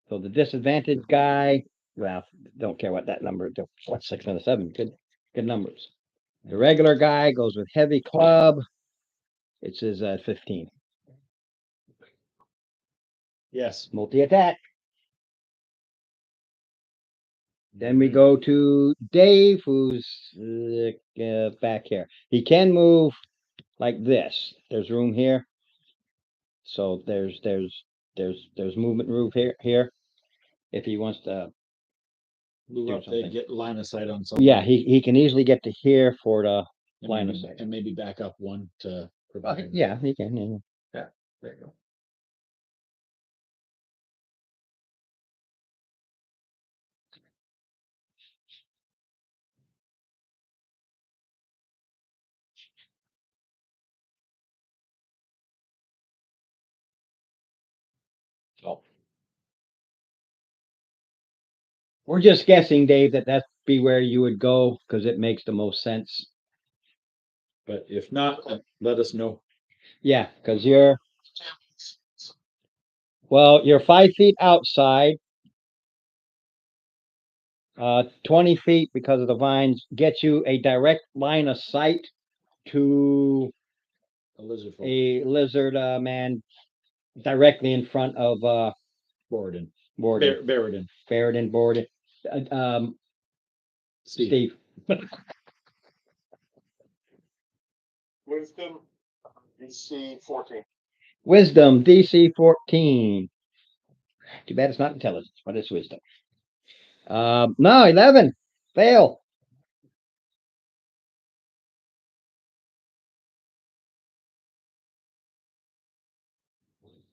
So the disadvantaged guy, well, don't care what that number. 6 and a 7, good numbers. The regular guy goes with heavy club. It says 15. Yes. Multi-attack. Then we go to Dave, who's back here. He can move like this. There's room here. So there's movement room here. If he wants to Move do up there, something. get line of sight on something. Yeah, he can easily get to here for the and line of maybe, sight. and maybe back up one to provide. Yeah, he can. Yeah. There you go. So we're just guessing, Dave, that'd be where you would go because it makes the most sense. But if not, let us know. Yeah, because you're 5 feet outside. 20 feet because of the vines get you a direct line of sight to A lizard folk. a lizard man directly in front of Borden. Borden. Barradin. Barradin, Borden. Steve. Wisdom, DC 14. Wisdom, DC 14. Too bad it's not intelligence, but it's wisdom. No, 11. Fail.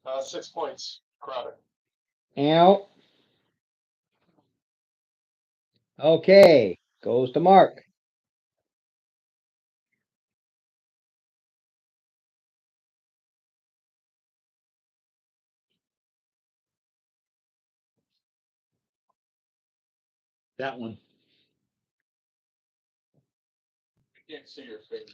Uh, 6 points. Crowder. Out. Okay, goes to Mark. That one. I can't see your face.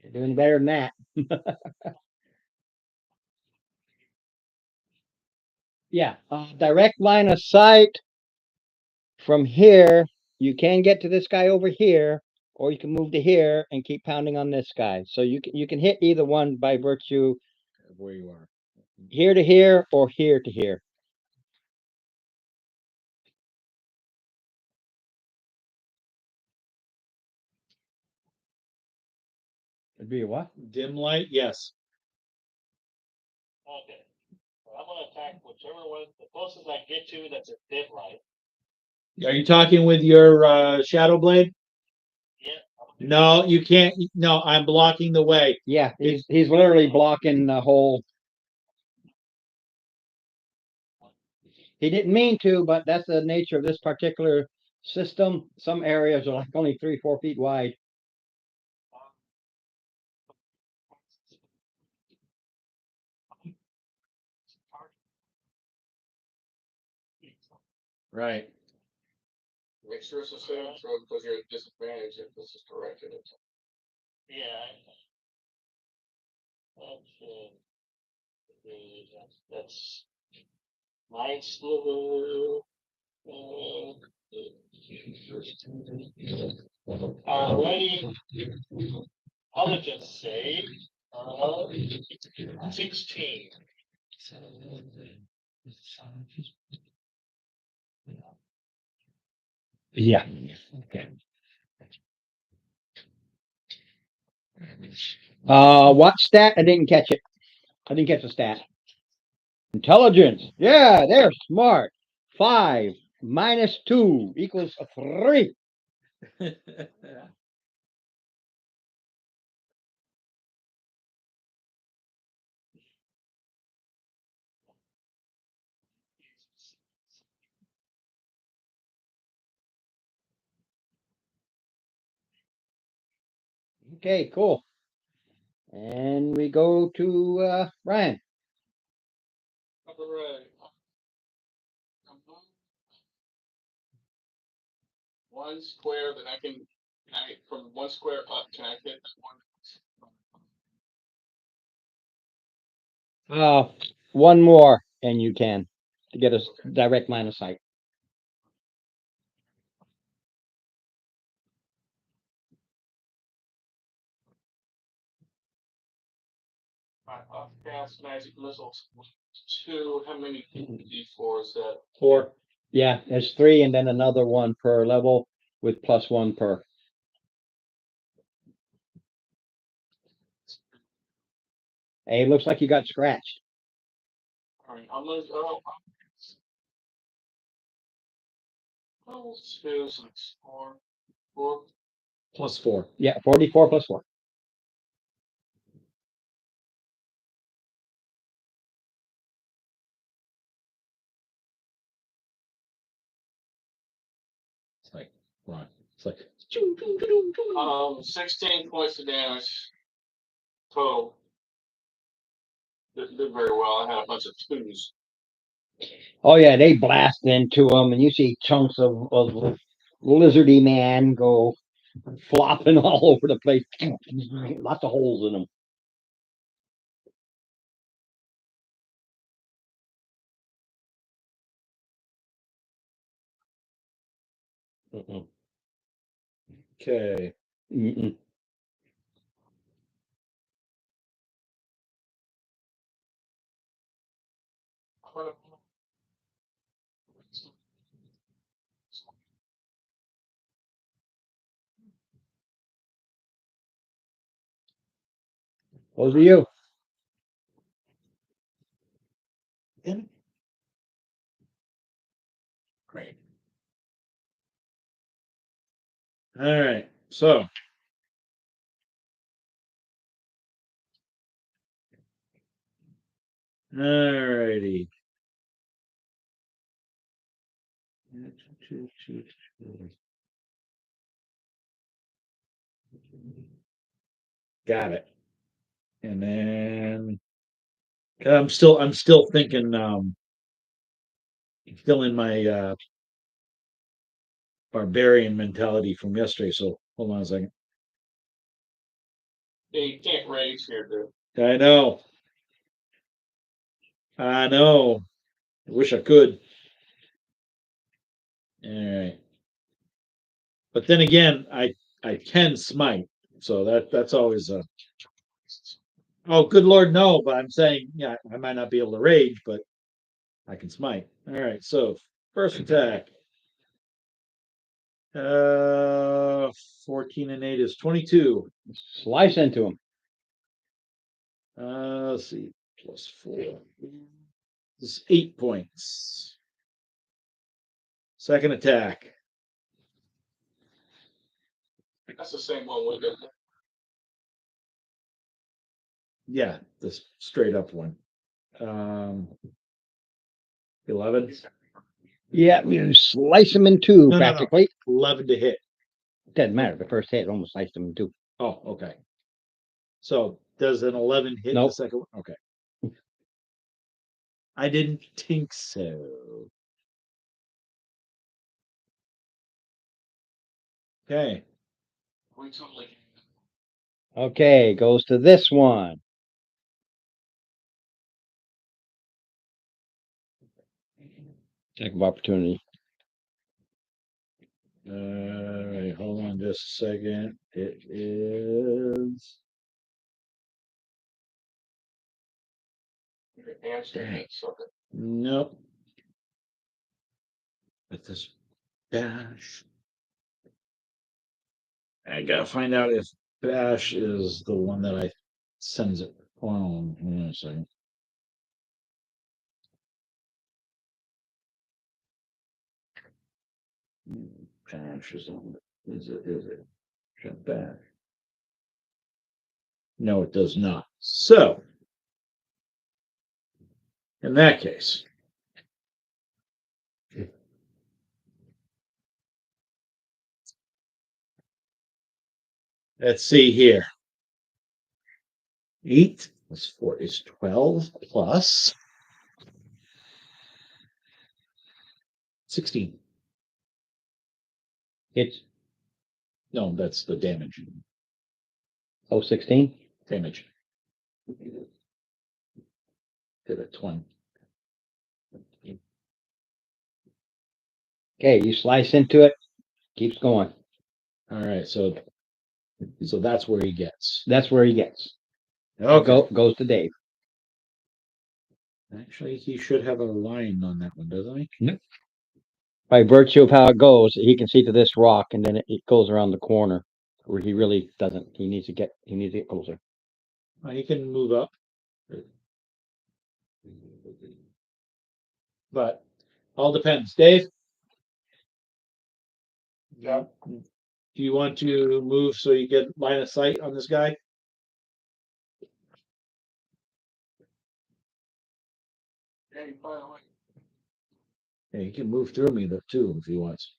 You're doing better than that. Yeah, direct line of sight from here. You can get to this guy over here, or you can move to here and keep pounding on this guy. So you can hit either one by virtue Of where you are. here to here or here to here. It'd be a what? Dim light, yes. Okay. So I'm gonna attack whichever one, the closest I get to that's a dim light. Are you talking with your shadow blade? Yeah. No, you can't. No, I'm blocking the way. Yeah, he's literally blocking the whole. He didn't mean to, but that's the nature of this particular system. Some areas are like only 3-4 feet wide. Right. Make sure it's a saving throw because you're at a disadvantage if this is directed at. Yeah. That's my sliver. Alrighty. I'll just say 16. Yeah. Okay. What stat? I didn't catch it. I didn't catch the stat. Intelligence. Yeah, they're smart. 5 minus 2 equals 3. Okay, cool. And we go to Ryan. Alright. One square that from one square up, can I hit one? One more, and you can to get a direct line of sight. I'll cast magic missiles. 2, how many D4 is that? 4. Yeah, there's 3, and then another one per level with +1 per. Hey, it looks like you got scratched. Alright, I'm gonna go. Oh, 2, 6, 4. +4. Yeah, 44 + 4. It's like, right. It's like, 16 points of damage total. Did very well. I had a bunch of 2s. Oh yeah, they blast into them, and you see chunks of lizardy man go flopping all over the place. Lots of holes in them. okay. Mm-mm. Over to you. Great. All right. So. All righty. Got it. And then I'm still thinking, still in my barbarian mentality from yesterday. So hold on a second. Yeah, you can't raise here, dude. I know. I know. I wish I could. All right. But then again, I can smite. So that's always a oh good Lord, no, but I'm saying, yeah, I might not be able to rage, but I can smite. All right, so first attack. 14 and 8 is 22. Slice into him. Let's see, plus 4. This is 8 points. Second attack. That's the same one we did. Yeah, this straight up one. 11. Yeah, you slice him in two No. practically. 11 to hit. Doesn't matter. The first hit almost sliced him in two. Oh, okay. So does an 11 hit the Nope. second one? Okay. I didn't think so. Okay. We totally. Okay, goes to this one. Attack of opportunity. All right, hold on just a second. It is Answer. nope. With this bash. I gotta find out if bash is the one that I sends it prone. Hold on a second. Bash is on is it? Shut back. No, it does not. So in that case, let's see here. 8 plus 4 is 12 plus 16. It's No, that's the damage. 16. Damage. Did a 20. Okay, you slice into it. Keeps going. All right, so that's where he gets. That's where he gets. Okay. Goes to Dave. Actually, he should have a line on that one, doesn't he? By virtue of how it goes, he can see to this rock, and then it goes around the corner where he really doesn't. He needs to get closer. Well, he can move up. But all depends. Dave? Yeah. Do you want to move so you get line of sight on this guy? Yeah, you finally. Yeah, he can move through me too if he wants.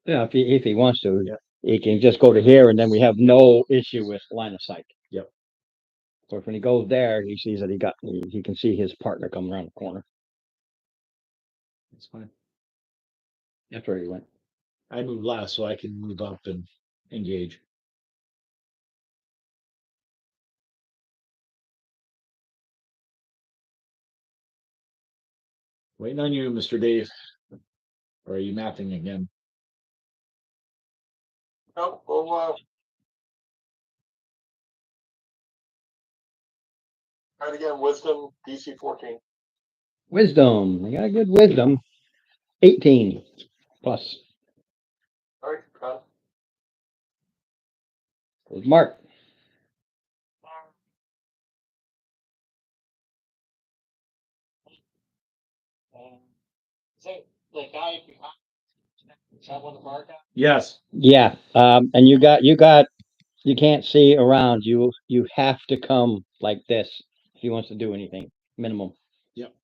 Yeah, if he wants to, Yeah. he can just go to here, and then we have no issue with line of sight. Yep. Of course, when he goes there, he sees that he can see his partner come around the corner. That's fine. That's where he went. I move last so I can move up and engage. Waiting on you, Mr. Dave. Or are you mapping again? No, well, try it again. Wisdom, DC 14. Wisdom. I got a good wisdom. 18 plus. All right, cut. Goes Mark. Is that the guy behind? Is that one of our guys? Yes. Yeah. And you can't see around. You have to come like this if he wants to do anything. Minimum. Yep.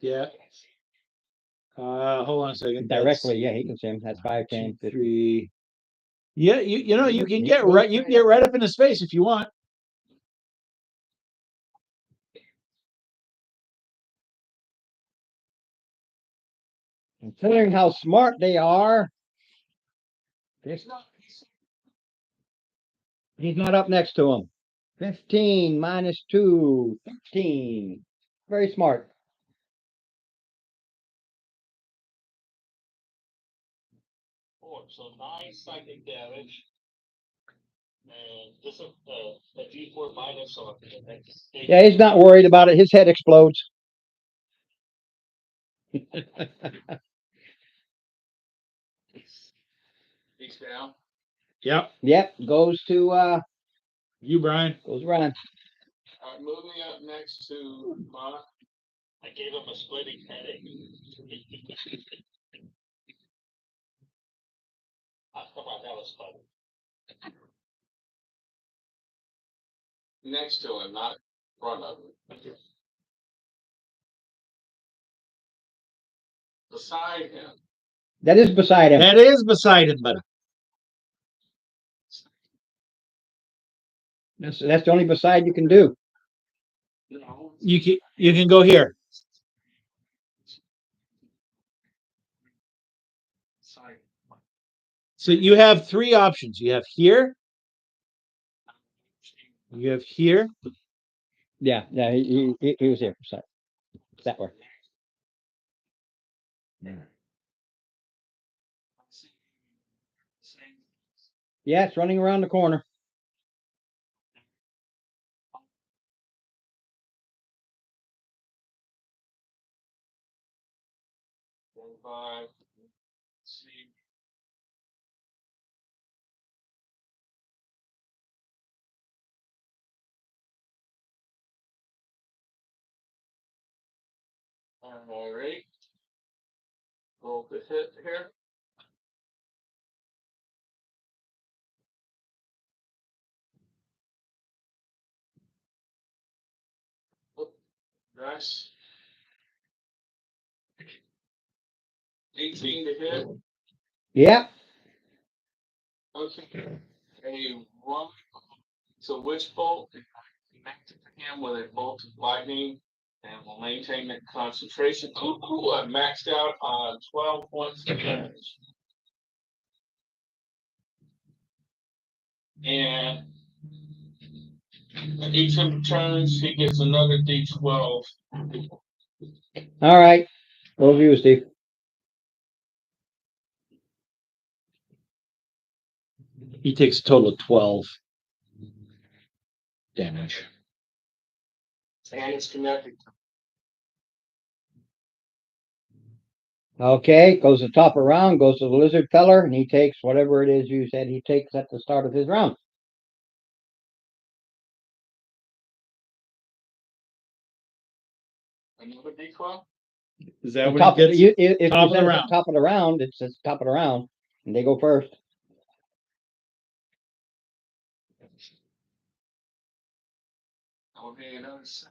Yeah. Hold on a second. Directly, yeah, he can see him. That's 5, 10, 2, 50. 3. Yeah, you know, you can get right up in his face if you want. Considering how smart they are, he's not up next to him. 15 minus 2, 13. Very smart. Four, so 9 psychic damage. And this is a D4 minus on the next. Yeah, he's not worried about it. His head explodes. He's down. Yep. Yep, goes to You, Brian. goes Ryan. All right, move me up next to Mark. I gave him a splitting headache. Come on, that was fun. Next to him, not in front of him. Beside him. That is beside him. That is beside him, but That's the only beside you can do. you can go here. Sorry. So you have 3 options. You have here. You have here. Yeah, he was here beside. That way. Yeah, it's running around the corner. Five. See. All right. Roll the hit here. Nice. 18 to hit. Yep. Okay. A one. So which bolt connected to him with a bolt of lightning and will maintain that concentration. Ooh, I maxed out on 12 points of damage. And at each of the turns, he gets another D12. All right. Over to you, Steve. He takes a total of 12 damage. And it's connected. Okay, goes the top of round, goes to the lizard feller, and he takes whatever it is you said he takes at the start of his round. Another D12. Is that what Top, he gets? if top you of the said round. top of the round, it says top of the round, and they go first. That would be another 6.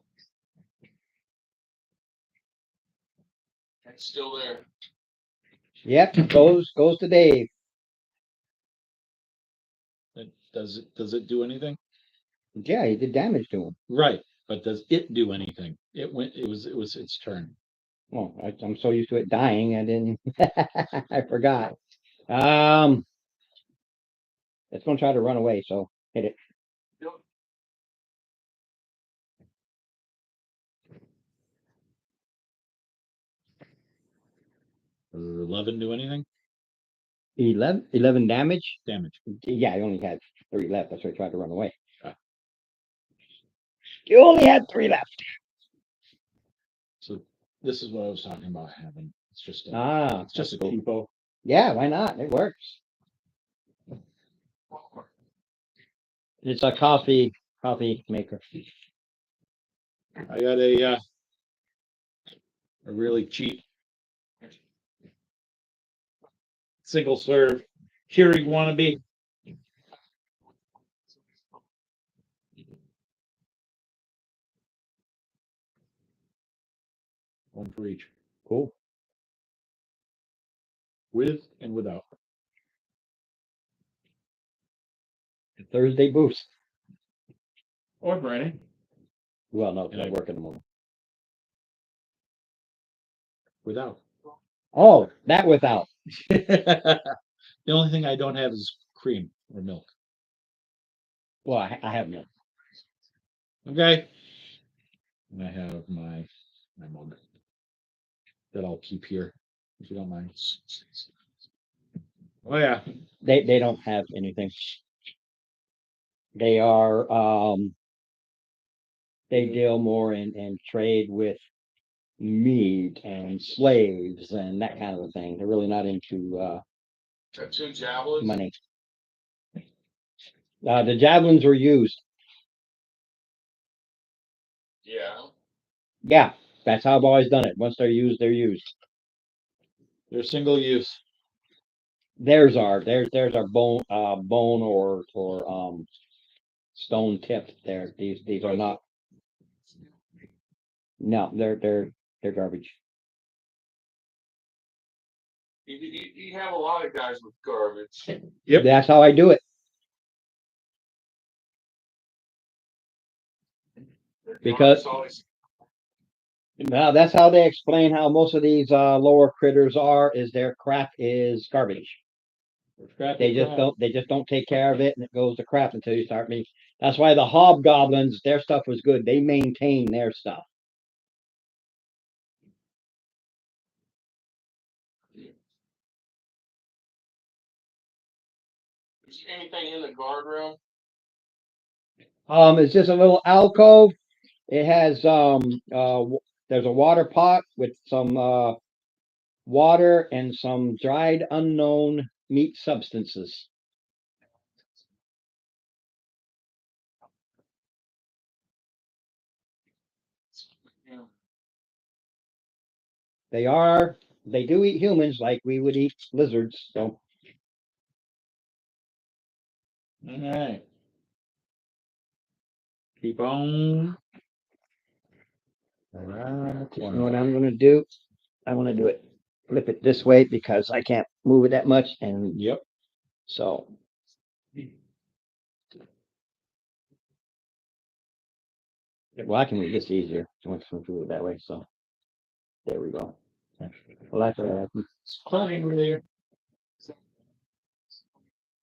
It's still there. Yep, goes to Dave. Does it do anything? Yeah, he did damage to him. Right, but does it do anything? It was its turn. Well, I'm so used to it dying, I didn't. I forgot. It's gonna try to run away, so hit it. Yep. Does 11 do anything? 11 damage. Damage. Yeah, I only had 3 left. That's why I tried to run away. Ah. You only had 3 left. So this is what I was talking about having. It's just It's just a cheapo. Yeah, why not? It works. It's a coffee maker. I got a really cheap single serve Keurig wannabe. One for each. Cool. With and without. Thursday boost. Or Friday. Well, no, 'cause I work in the morning. Without. Oh, that without. The only thing I don't have is cream or milk. Well, I have milk. Okay. And I have my mug that I'll keep here, if you don't mind. Oh yeah. They don't have anything. They are they deal more in trade with meat and slaves and that kind of a thing. They're really not into Two javelins. money. The javelins were used. Yeah. Yeah, that's how I've always done it. Once they're used, they're used. They're single use. There's our bone or stone tipped there. These are not. No, they're garbage. You have a lot of guys with garbage. Yep. That's how I do it. Because- It's always Now that's how they explain how most of these lower critters are. Is their crap is garbage. They just don't take care of it, and it goes to crap until you start making. That's why the hobgoblins, their stuff was good. They maintain their stuff. anything in the guardrail. It's just a little alcove. It has there's a water pot with some water and some dried unknown meat substances. Yeah. They do eat humans like we would eat lizards. So All right. Keep on. Around the you know corner. what I'm gonna do? I want to do it, flip it this way because I can't move it that much, and Yep. so. Well, I can make this easier. I want to do it that way. So there we go. Well, that's what happened. It's cloudy over there.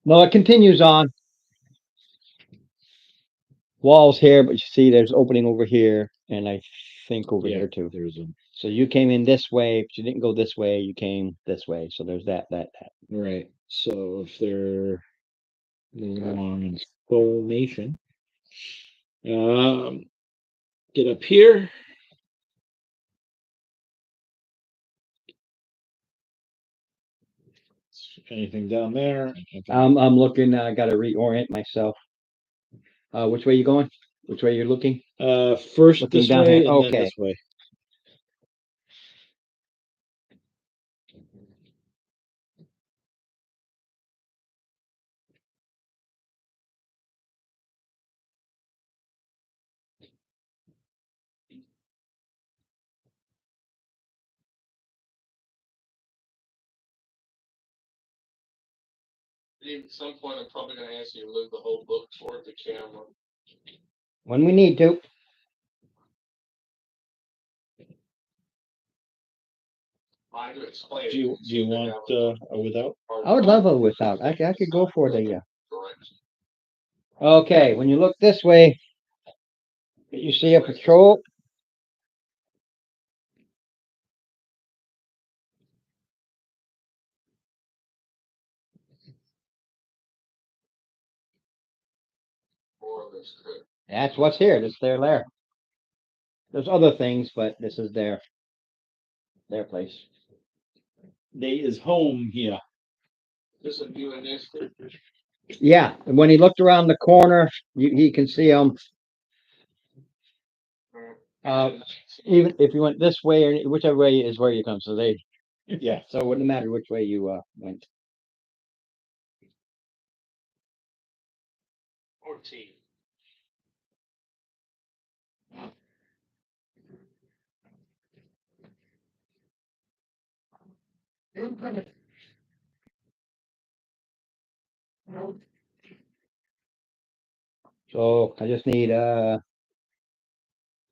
No, it continues on. Walls here, but you see there's opening over here, and I think over Yeah, there too. there's a So you came in this way, but you didn't go this way. You came this way. So there's that. right. So if they're moving along in formation, get up here. Anything down there? I'm looking. I got to reorient myself. Which way you going? Which way you're looking? First Looking this down way here. and then Okay. this way. At some point, I'm probably going to ask you to move the whole book toward the camera. When we need to. I to explain. Do you want a without? I would love a without. I could go for the. Correct. Okay, when you look this way, you see a patrol. More of this good. That's what's here. That's their lair. There's other things, but this is their place. They is home here. This is you and this. Yeah, and when he looked around the corner, he can see them. Even if you went this way or whichever way is where you come, so they. Yeah, so it wouldn't matter which way you went. 14. So I just need,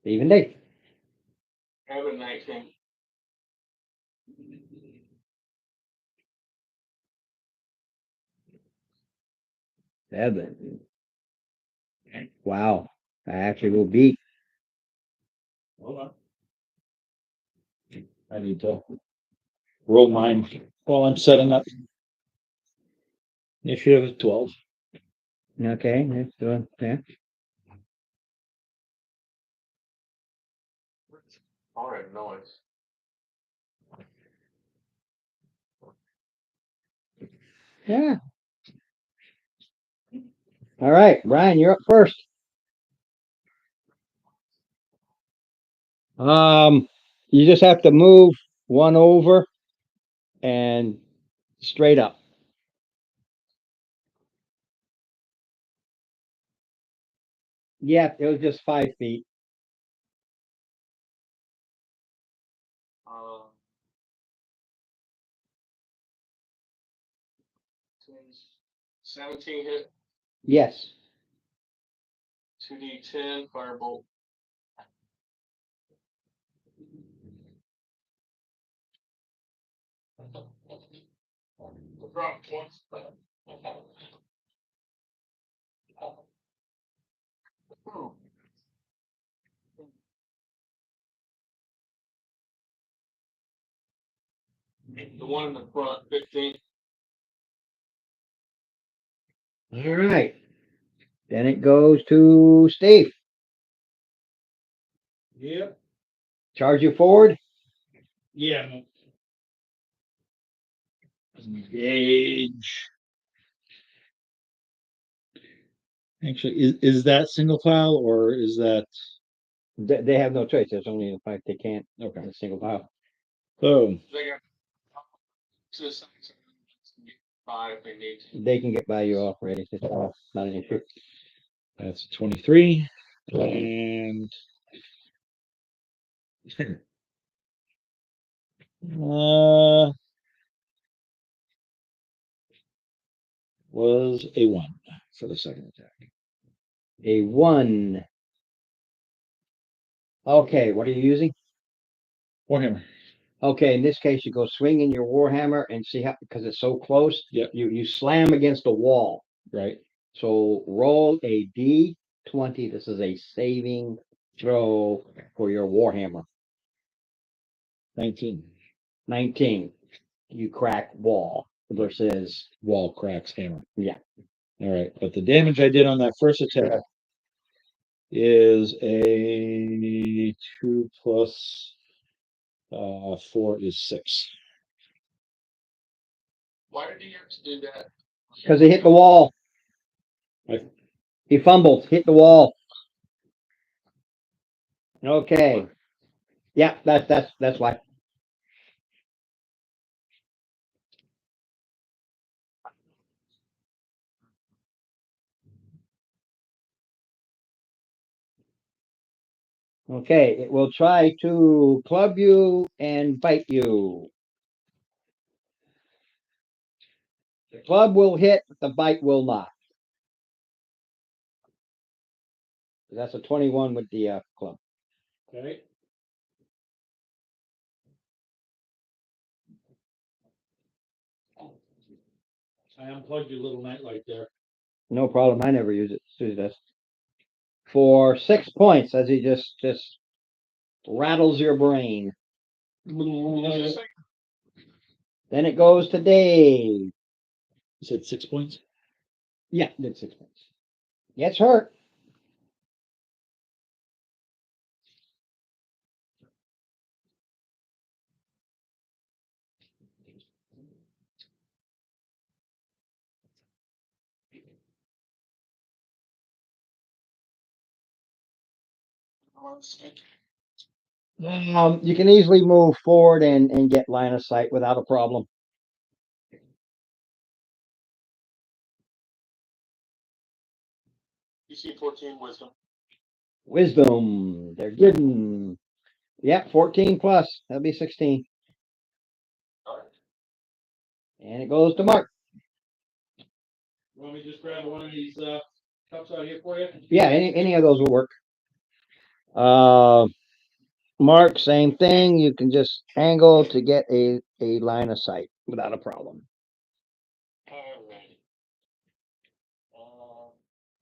Steve and Dave. Have a 19. Seven. Wow. I actually will beat. Hold on. I need to roll mine while I'm setting up. Initiative of 12. Okay, let's do it. Yeah. All right, noise. Yeah. All right, Brian, you're up first. You just have to move one over and straight up. Yeah, it was just 5 feet. Uh, 17 hit, Yes. 2d10, firebolt. Drop once. The one in the front, 15. All right. Then it goes to Steve. Yep. Charge you forward. Yeah. Engage. Actually, is that single file or is that They have no choice. There's only a 5 they can't. okay? A single file. Boom. They got to the side, so they get 5 if they need to. They can get by you already. It's not an issue. That's 23. And was a 1 for the second attack. A 1. Okay, what are you using? Warhammer. Okay, in this case, you go swinging your warhammer and see how, because it's so close. Yep. You slam against a wall. Right. So roll a d20. This is a saving throw for your warhammer. 19. 19. You crack wall versus Wall cracks hammer. Yeah. All right. But the damage I did on that first attack is a 2 plus 4 is 6. Why did he have to do that? because he hit the wall. Right. He fumbled, hit the wall. Okay. Yeah, that's why. Okay, it will try to club you and bite you. The club will hit, the bite will not. That's a 21 with the club. Okay. I unplugged your little nightlight there. No problem. I never use it. Susie does. For 6 points, as he just rattles your brain. Then it goes to Dave. You said 6 points? Yeah, did 6 points. Gets hurt. You can easily move forward and get line of sight without a problem. You see 14 wisdom. Wisdom, they're good. Yeah, 14 plus. That'll be 16. All right. And it goes to Mark. Want me to just grab one of these Cups out here for you? Yeah, any of those will work. Mark, same thing. You can just angle to get a line of sight without a problem. Alright.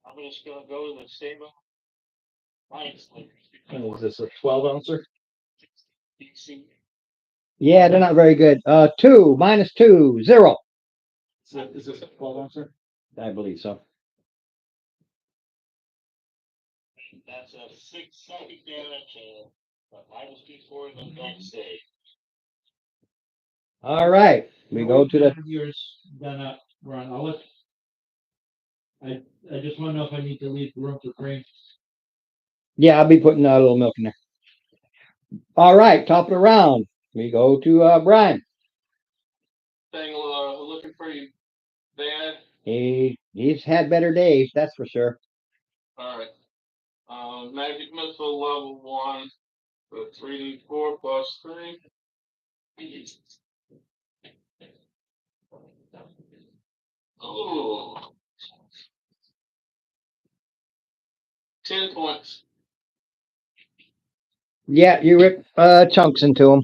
I'm just gonna go to the stable. Minus Oh, is this a 12 ouncer? DC. Yeah, they're not very good. 2 minus 2, 0. Is this a 12 ouncer? I believe so. That's a 6 psychic damage and minus P4 and then next save. All right, we go to the. Yours done up, Ron. I'll let. I just want to know if I need to leave room for cream. Yeah, I'll be putting a little milk in there. All right, top of the round. We go to Brian. Thing looking pretty bad. He's had better days, that's for sure. All right. Magic missile level 1. So 3d4 plus 3. Oh. 10 points. Yeah, you rip chunks into him.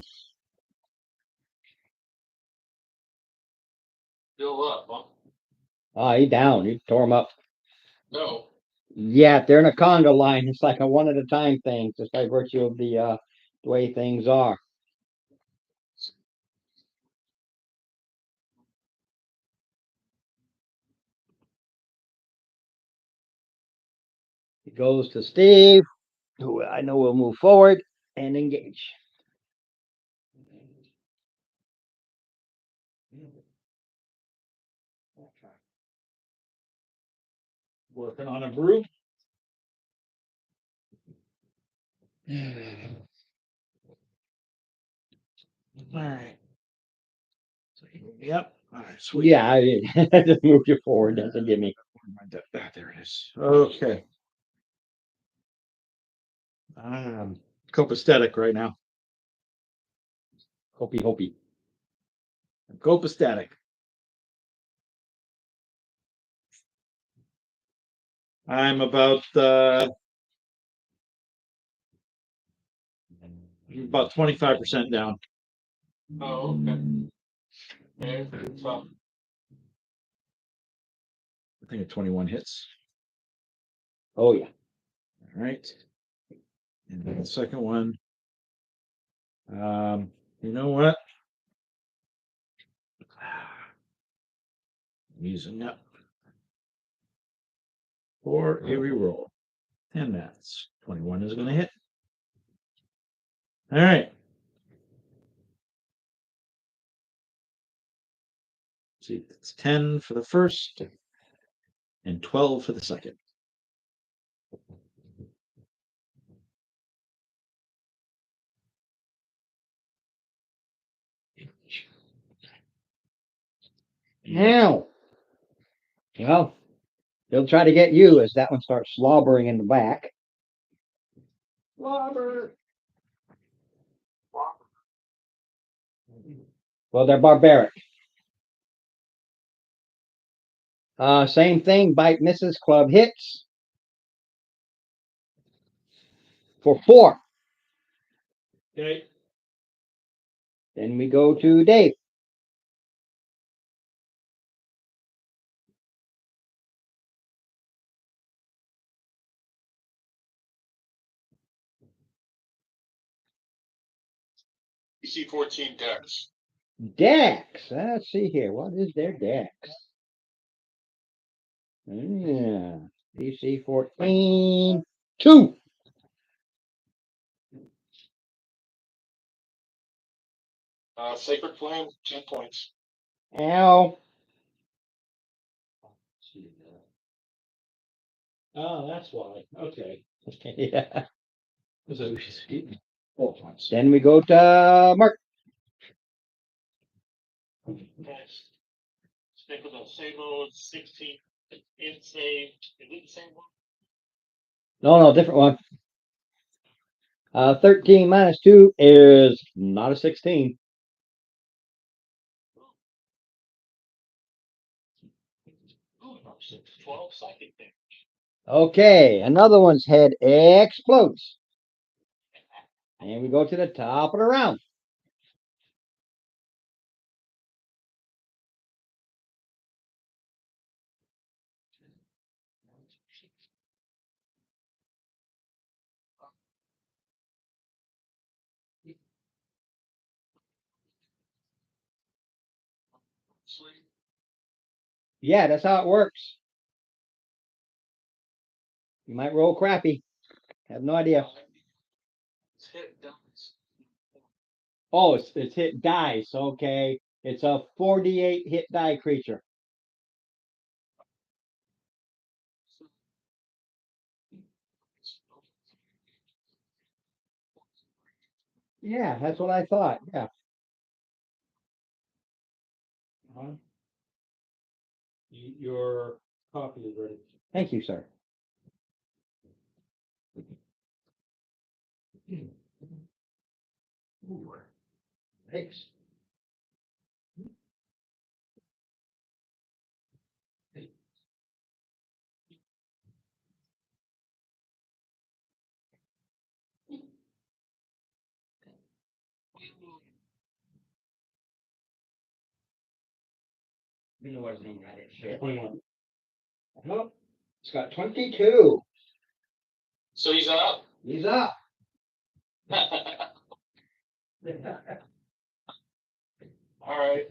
Still up, huh? He's down. You tore him up. No. Yeah, they're in a conga line. It's like a one at a time thing, just by virtue of the way things are. It goes to Steve, who I know will move forward and engage. Working on a brew. All right. Yep. All right. Sweet. Yeah, I just move you forward. That's a gimme. There it is. Okay. Copacetic right now. Hopey. Copacetic. I'm about 25% down. Oh, okay. Okay, so I think a 21 hits. Oh yeah. All right. And then the second one. You know what? I'm using up for a reroll. And that's 21 is going to hit. All right. See, it's 10 for the first and 12 for the second. Now. Well, he'll try to get you as that one starts slobbering in the back. Slobber. Well, they're barbaric. Same thing. Bite misses. Club hits. For 4. Okay. Then we go to Dave. DC 14 Dex. Dex. Let's see here. What is their Dex? Yeah. DC 14. 2. Sacred Flame, 10 points. Ow. Oh, that's why. Okay. Yeah. So she's eating 4 points. Then we go to Mark. Okay. Stick with the sable 16 in save. Is it the same one? No, different one. 13 minus 2 is not a 16. 12 psychic damage. Okay, another one's head explodes. And we go to the top of the round. Yeah, that's how it works. You might roll crappy. Have no idea. It's hit dice. Oh, it's hit dice. Okay. It's a 48 hit die creature. Yeah, that's what I thought. Yeah. Your coffee is ready. Thank you, sir. Thanks. You know what's in it. 21. Nope. It's got 22. So he's up. He's up. All right.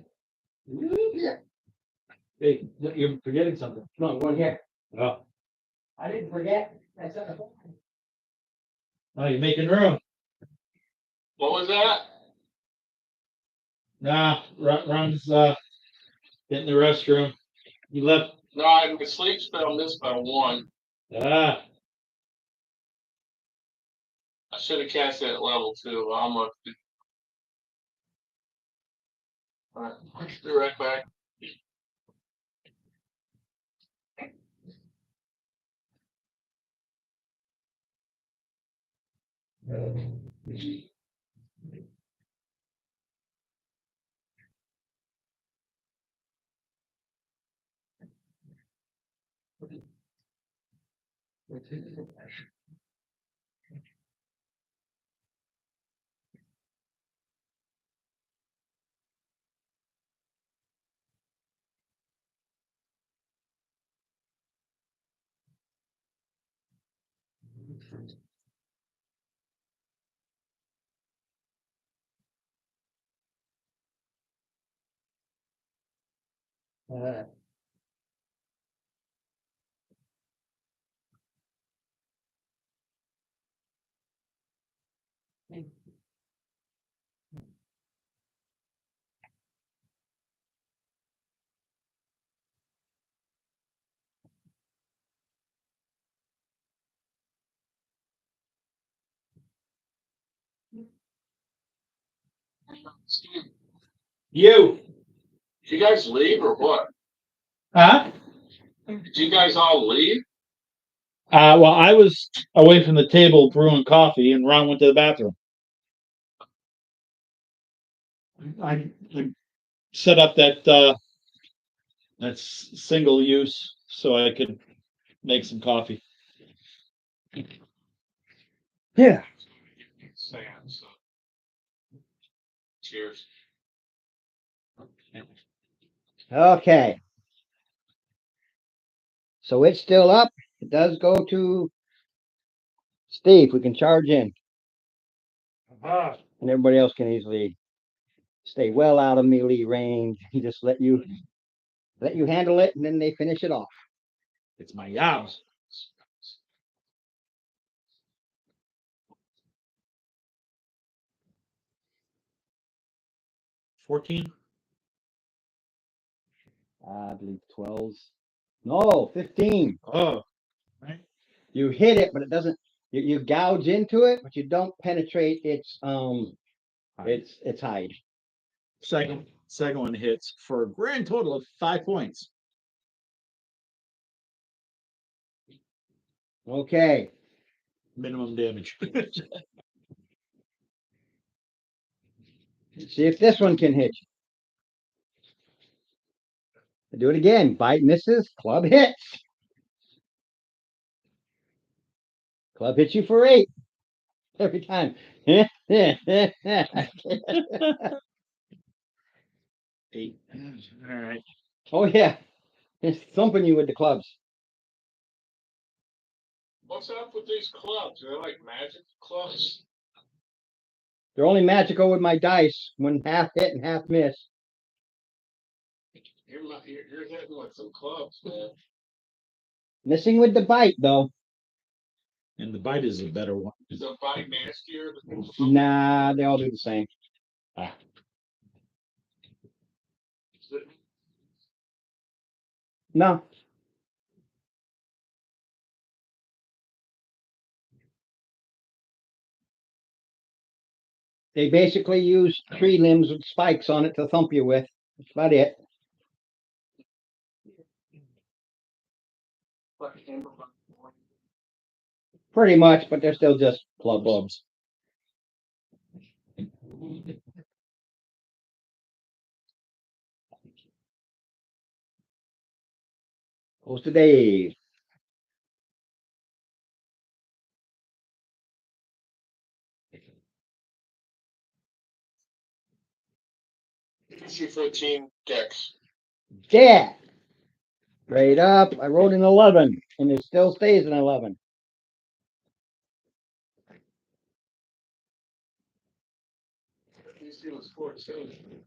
Yeah. Hey, you're forgetting something. No, one here. Oh, I didn't forget. That's a oh, you're making room. What was that? Nah, Ron's getting the restroom. He left. No, I my sleep spell missed by one. Ah, I should have cast it at level 2. I'm gonna. All right. Be right back. you. Did you guys leave or what? Huh? Did you guys all leave? Well, I was away from the table brewing coffee, and Ron went to the bathroom. I set up that's single use so I could make some coffee. Yeah. Sand, so. Cheers. Okay. So it's still up. It does go to Steve. We can charge in. And everybody else can easily stay well out of melee range and just let you handle it, and then they finish it off. It's my yams. 14. I believe 12s. No, 15. Oh, right. You hit it, but it doesn't. You gouge into it, but you don't penetrate its hide. Second one hits for a grand total of 5 points. Okay. Minimum damage. See if this one can hit you. Do it again. Bite misses. Club hits. Club hits you for 8 every time. Eight. All right. Oh yeah, it's thumping you with the clubs. What's up with these clubs? They're like magic clubs. They're only magical with my dice when half hit and half miss. You're hitting with some clubs, man. Missing with the bite though. And the bite is a better one. Is the bite nastier? Nah, they all do the same. No. They basically use tree limbs with spikes on it to thump you with. That's about it. Pretty much, but they're still just clubs. Goes to Dave. DC 14 Dex. Yeah. Straight up. I rolled an 11, and it still stays an 11. DC was 14.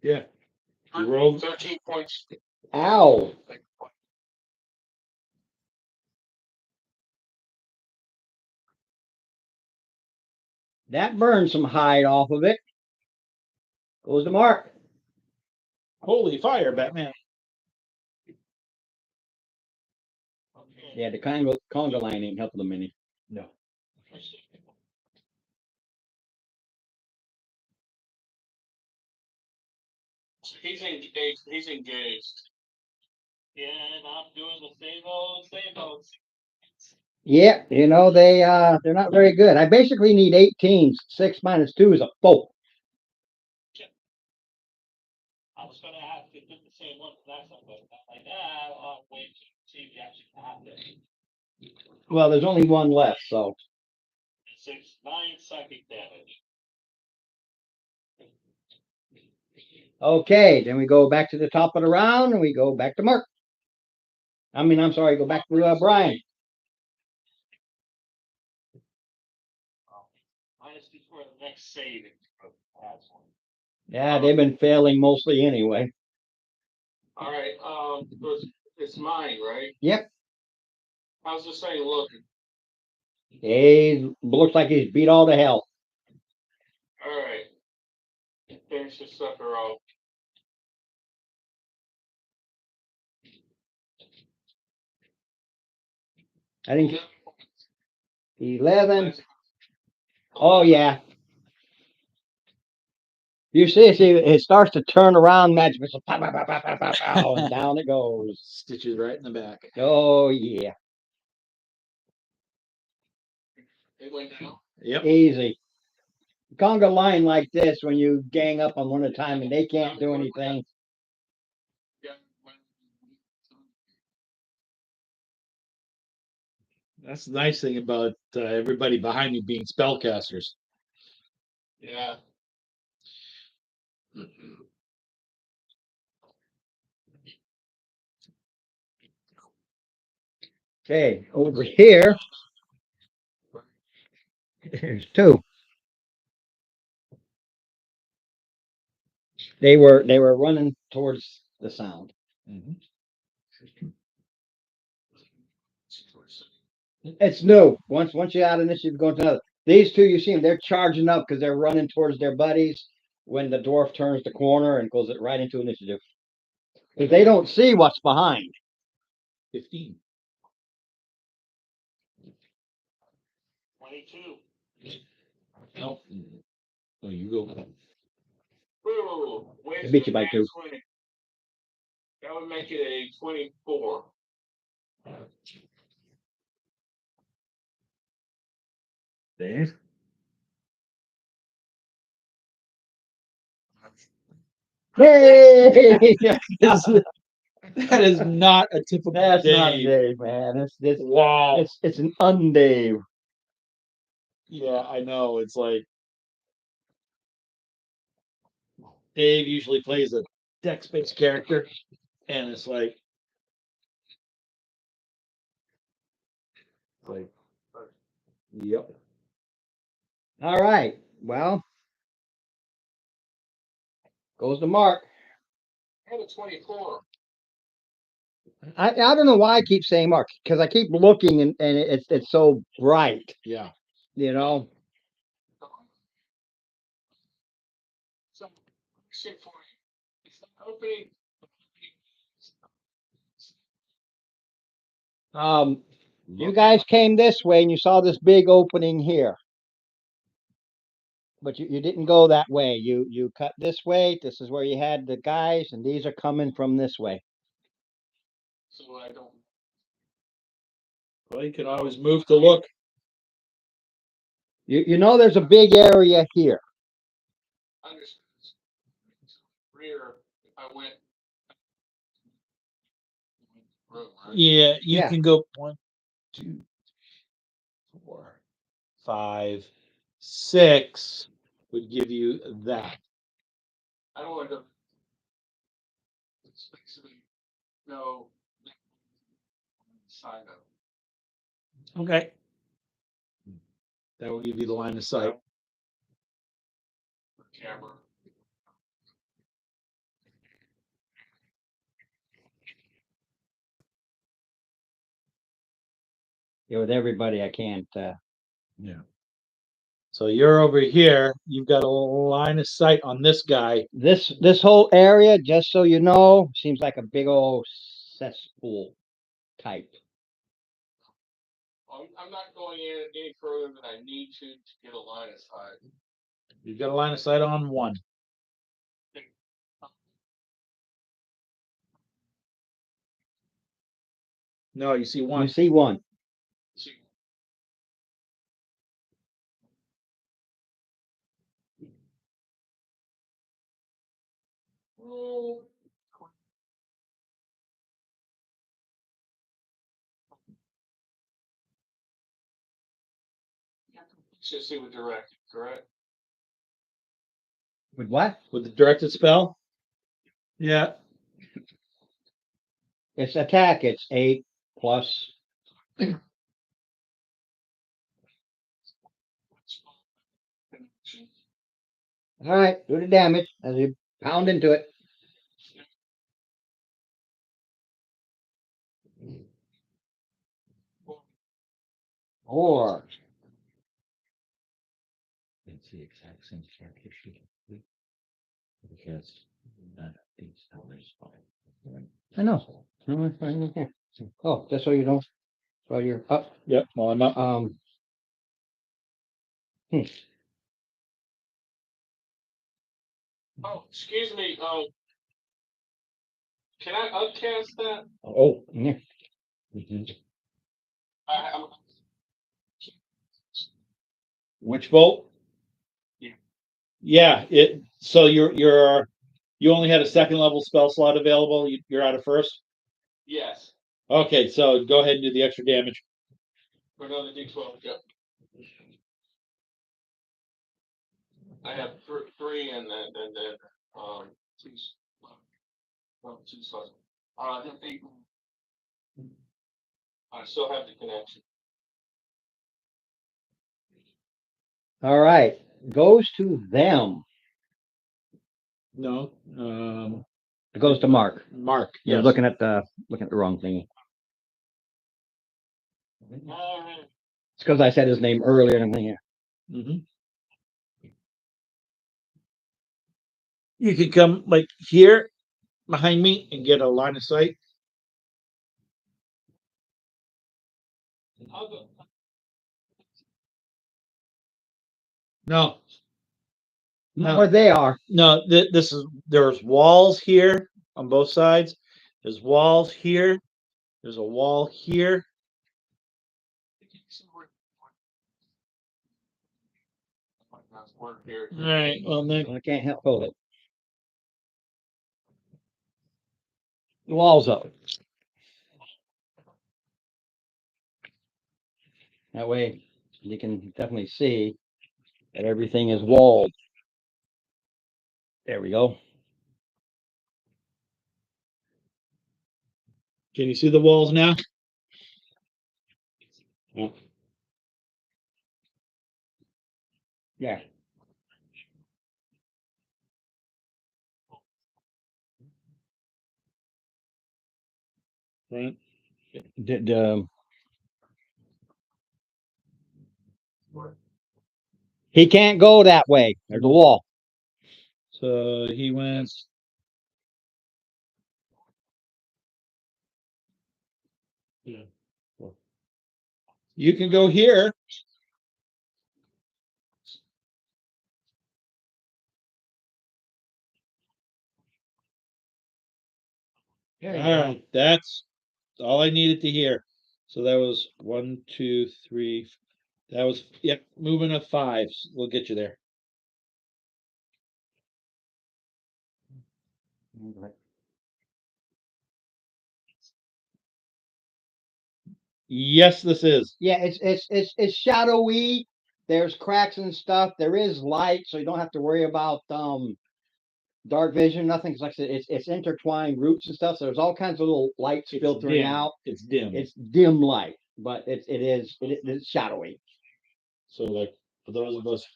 Yeah. You rolled 13 points. Ow. That burned some hide off of it. Goes to Mark. holy fire, Batman. Yeah, the conga line ain't helping them any. No. He's engaged. He's engaged. Yeah, and I'm doing the same old. Yeah, they're not very good. I basically need 18s. 6 minus 2 is a 4. I was gonna have to do the same one for that one, but I'm like, I'll wait to see if you actually have it. Well, there's only one left, so 9 psychic damage. okay. Then we go back to the top of the round, and we go back to Mark. I'm sorry, go back to Brian. -2 for the next saving. Yeah, they've been failing mostly anyway. All right. It's mine, right? Yep. How's this thing looking? He looks like he's beat all to hell. All right. Finish this sucker off. I think 11. Oh yeah. You see, it starts to turn around magic missile, pow, pow, pow, pow, pow, pow, pow, and down it goes. Stitches right in the back. Oh yeah. It went down. Yep. Easy. Conga line like this when you gang up on one at a time and they can't do anything. Yeah. That's the nice thing about everybody behind you being spellcasters. Yeah. Okay, over here, there's 2. They were running towards the sound. Mm-hmm. It's new. Once you add initiative, go to another. These 2, you see them, they're charging up because they're running towards their buddies when the dwarf turns the corner and goes right into initiative. Because they don't see what's behind. 15. 22. No. Oh, you go. Ooh, I beat you by 2. 20. That would make it a 24. Dave? Hey! That is not a typical That's not a Dave. Dave, man. Wow. It's an undave. Yeah, I know. It's like Dave usually plays a dex-based character, and it's like, yep. All right. Well, goes to Mark. I had a 24. I don't know why I keep saying Mark because I keep looking and it's so bright. Yeah. You know. So, question for you. Is the opening? You guys came this way and you saw this big opening here. But you didn't go that way. You cut this way. This is where you had the guys, and these are coming from this way. So I don't. Well, you can always move to look. You know there's a big area here. Understand. Rear, if I went. Room, right? Yeah, you Yeah. can go 1, 2, 4, 5, 6 would give you that. I don't want to. It's basically no side of Okay. That will give you the line of sight. the camera. Yeah, with everybody, I can't. Yeah. So you're over here. You've got a line of sight on this guy. This whole area, just so you know, seems like a big old cesspool type. I'm not going in any further than I need to get a line of sight. You've got a line of sight on 1. No, you see You 1. see one. See. Oh. Should see with direct, correct? With what? With the directed spell? Yeah. It's attack. It's 8 plus. All right, do the damage as you pound into it. Or It's the exact same character sheet because none of these numbers are. I know. No, it's fine, okay. Oh, just so you don't. While you're up. Yep. Well, I'm up. Oh, excuse me. Can I upcast that? Oh. Yeah. I'm Which bolt? Yeah. Yeah. So you only had a second level spell slot available. You're out of first. yes. Okay, so go ahead and do the extra damage. For another D12. Yep. I have three and then two. Well, two slots. I have 8. I still have the connection. All right. Goes to them. No. It goes to Mark. Mark. You're Yes. looking at the wrong thing. It's because I said his name earlier and I'm thinking, Mm-hmm. You could come like here behind me and get a line of sight. No. not No. where they are. No. There's walls here on both sides. There's walls here. There's a wall here. All right. Well, then I can't help hold it. The walls up. That way you can definitely see that everything is walled. There we go. Can you see the walls now? Yeah. Right. Did he can't go that way. There's a wall. So he went. You can go here. All right, that's all I needed to hear. So that was 1, 2, 3. That was moving of 5. We'll get you there. Yes, this is. Yeah, it's shadowy. There's cracks and stuff. There is light, so you don't have to worry about dark vision, nothing. 'Cause like I said, it's intertwined roots and stuff. So there's all kinds of little lights It's filtering dim. out. It's dim. It's dim light, but it's shadowy. So like for those of us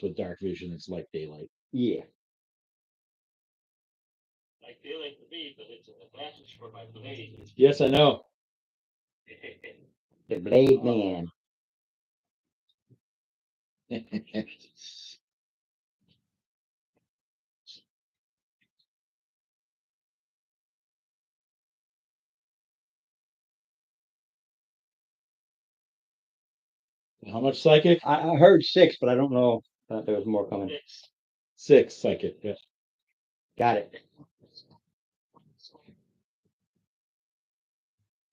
with dark vision, it's like daylight. Yeah. Like daylight to me, but it's an advantage for my blade. Yes, I know. The Blade Man. How much psychic? I heard 6, but I don't know. There was more coming. 6 psychic. Yeah. Got it.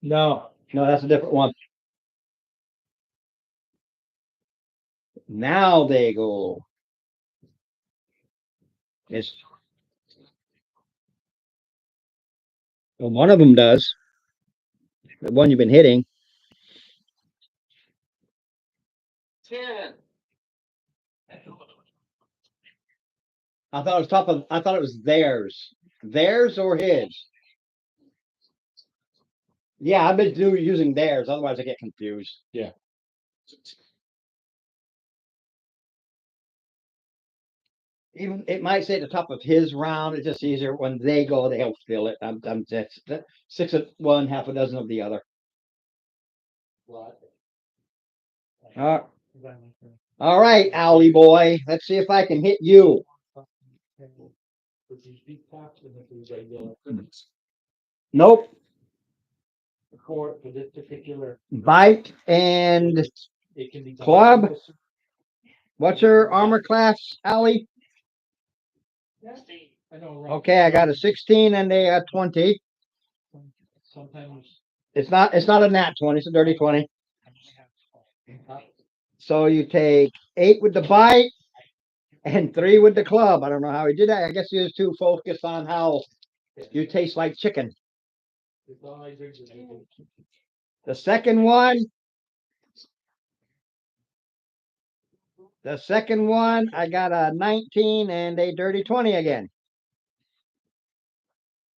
No. No, that's a different one. Now they go. It's well, one of them does. The one you've been hitting. 10. I thought it was top of. I thought it was theirs. Theirs or his. Yeah, I've been using theirs. Otherwise, I get confused. Yeah. Even it might say at the top of his round. It's just easier when they go. They'll feel it. I'm that's 6 of one, half a dozen of the other. All right, Owlie boy. Let's see if I can hit you. Nope. For this particular, Bite and it can be club. What's your armor class, Allie? I know. Okay, I got a 16 and a 20. Sometimes It's not a nat 20, it's a dirty 20. So you take 8 with the bite and 3 with the club. I don't know how he did that. I guess he was too focused on how you taste like chicken. The second one, I got a 19 and a dirty 20 again.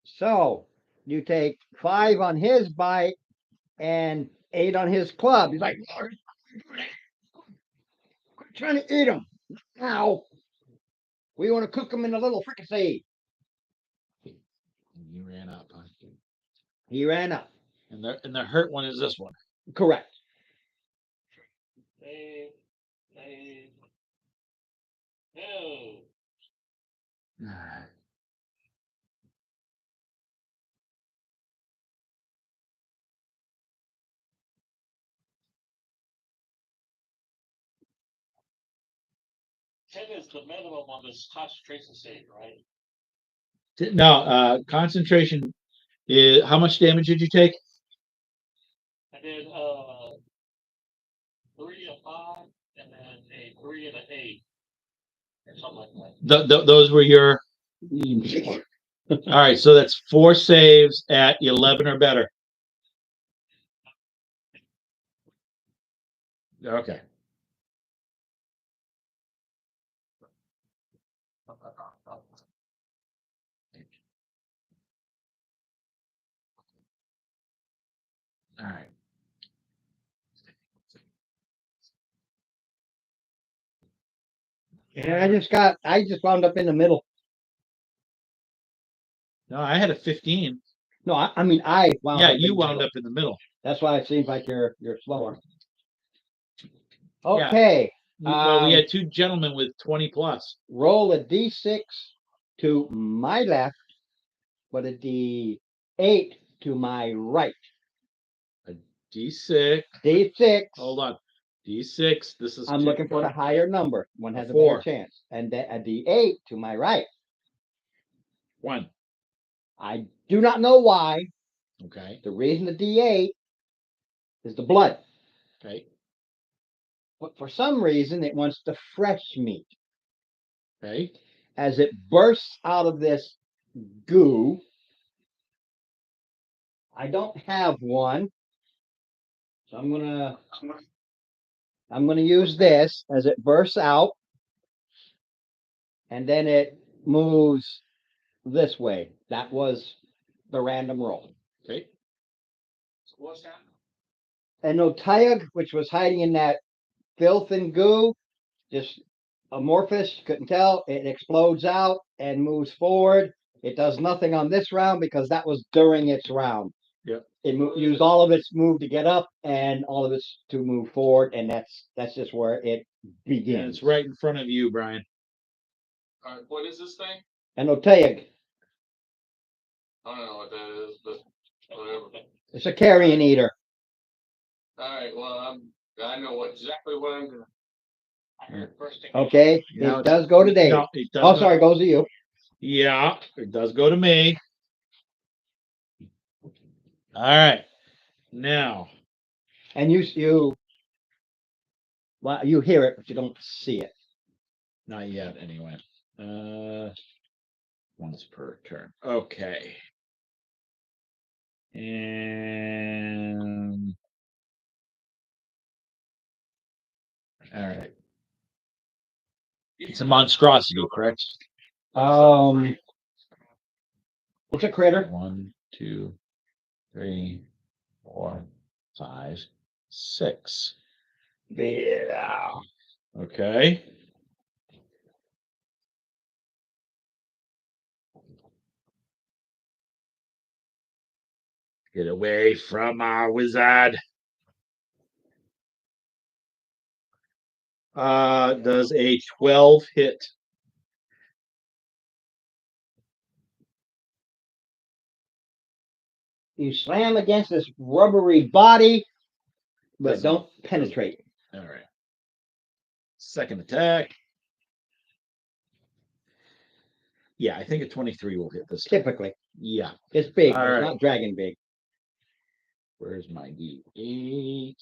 So you take 5 on his bite and 8 on his club. He's like, trying to eat him. Now we want to cook him in a little fricassee. You ran up. Huh? He ran up. And the hurt one is this one. Correct. No. Ten is the minimum on this concentration save, right? No, concentration is how much damage did you take? I did 3 and 5, and then a 3 and an 8. something like that. Those were your. All right, so that's 4 saves at 11 or better. Okay. All right. Yeah, I just wound up in the middle. No, I had a 15. No, I mean, I wound Yeah, up. you in the wound middle. up in the middle. That's why it seems like you're slower. Okay. Well, we had 2 gentlemen with 20 plus. Roll a d6 to my left, but a d8 to my right. D6. D6. Hold on. D6. This is. I'm looking for the higher number. One has a 4. better chance. And a d8 to my right. 1. I do not know why. Okay. The reason the d8 is the blood. Okay. But for some reason, it wants the fresh meat. Okay. As it bursts out of this goo, I don't have one. So I'm gonna use this as it bursts out, and then it moves this way. That was the random roll. Okay. So what's happening? And Otayag, which was hiding in that filth and goo, just amorphous, couldn't tell. It explodes out and moves forward. It does nothing on this round because that was during its round. Yep. It used all of its move to get up and all of its to move forward, and that's just where it And begins. it's right in front of you, Brian. All right, what is this thing? And Otayag, I don't know what that is, but whatever. it's a carrion eater. All right, well, I know exactly what I'm doing. I heard first thing. Okay, Now it it's- does go to Dave. No, it does Oh, not. sorry, goes to you. Yeah, it does go to me. All right. Now, And well, you hear it, but you don't see it. not yet, anyway. Once per turn. Okay. And all right. It's a monstrosity, correct? It's a critter. 1, 2, 3, 4, 5, 6. Yeah. Okay. Get away from our wizard. Does a 12 hit? You slam against this rubbery body, but Doesn't- don't penetrate. All right. Second attack. Yeah, I think a 23 will hit this time. Typically, Yeah. it's big, All but it's right. not dragon big. Where's my D8?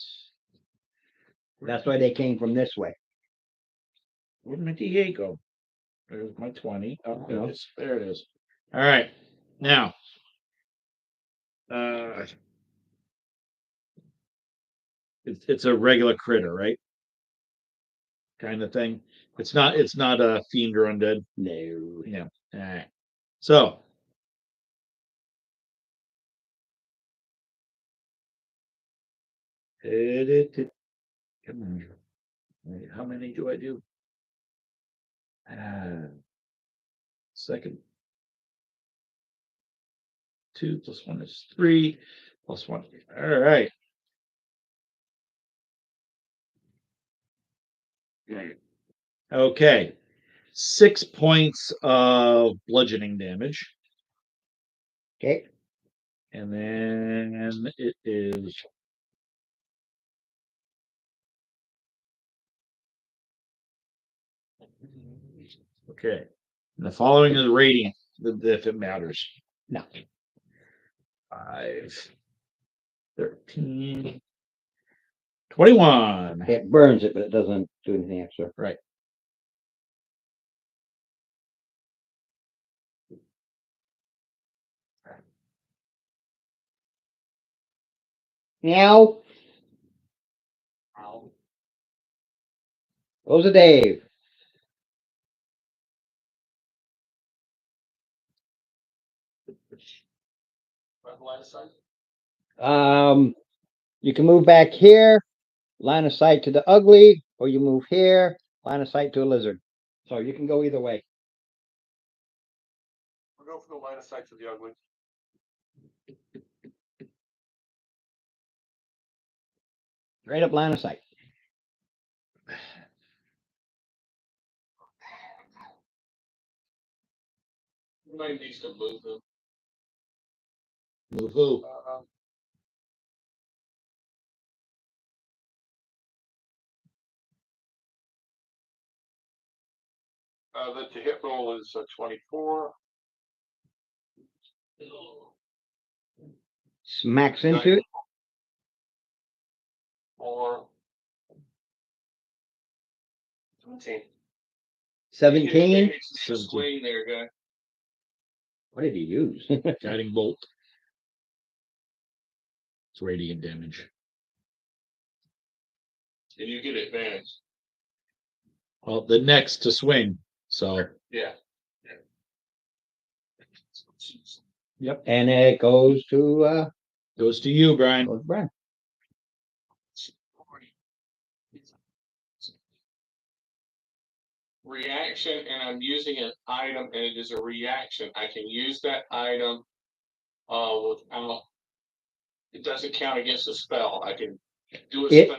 That's why they came from this way. Where'd my D8 go? There's my 20. Oh, there No. it is. There it is. All right. Now, it's a regular critter, right? Kind of thing. It's not a fiend or undead. No. Yeah. All right. So come on. Wait, how many do I do? Second. 2 plus 1 is 3 plus 1. All right. Okay. 6 points of bludgeoning damage. Okay. And then it is okay. And the following is radiant, if it matters. No. 5, 13, 21. It burns it, but it doesn't do anything extra. Right. Meow. Goes to Dave. You can move back here, line of sight to the ugly, or you move here, line of sight to a lizard. So you can go either way. I'll go for the line of sight to the ugly. Right up line of sight. Somebody needs to move them. Move who? The hit roll is 24. Smacks into it. Or 17. 17. Swing there, guy. What did he use? Guiding bolt. It's radiant damage. And you get advantage. Well, the next to swing. So Yeah. Yep. And it goes to goes to you, Brian. goes to Brian. Reaction, and I'm using an item, and it is a reaction. I can use that item without. It doesn't count against a spell. I can do a spell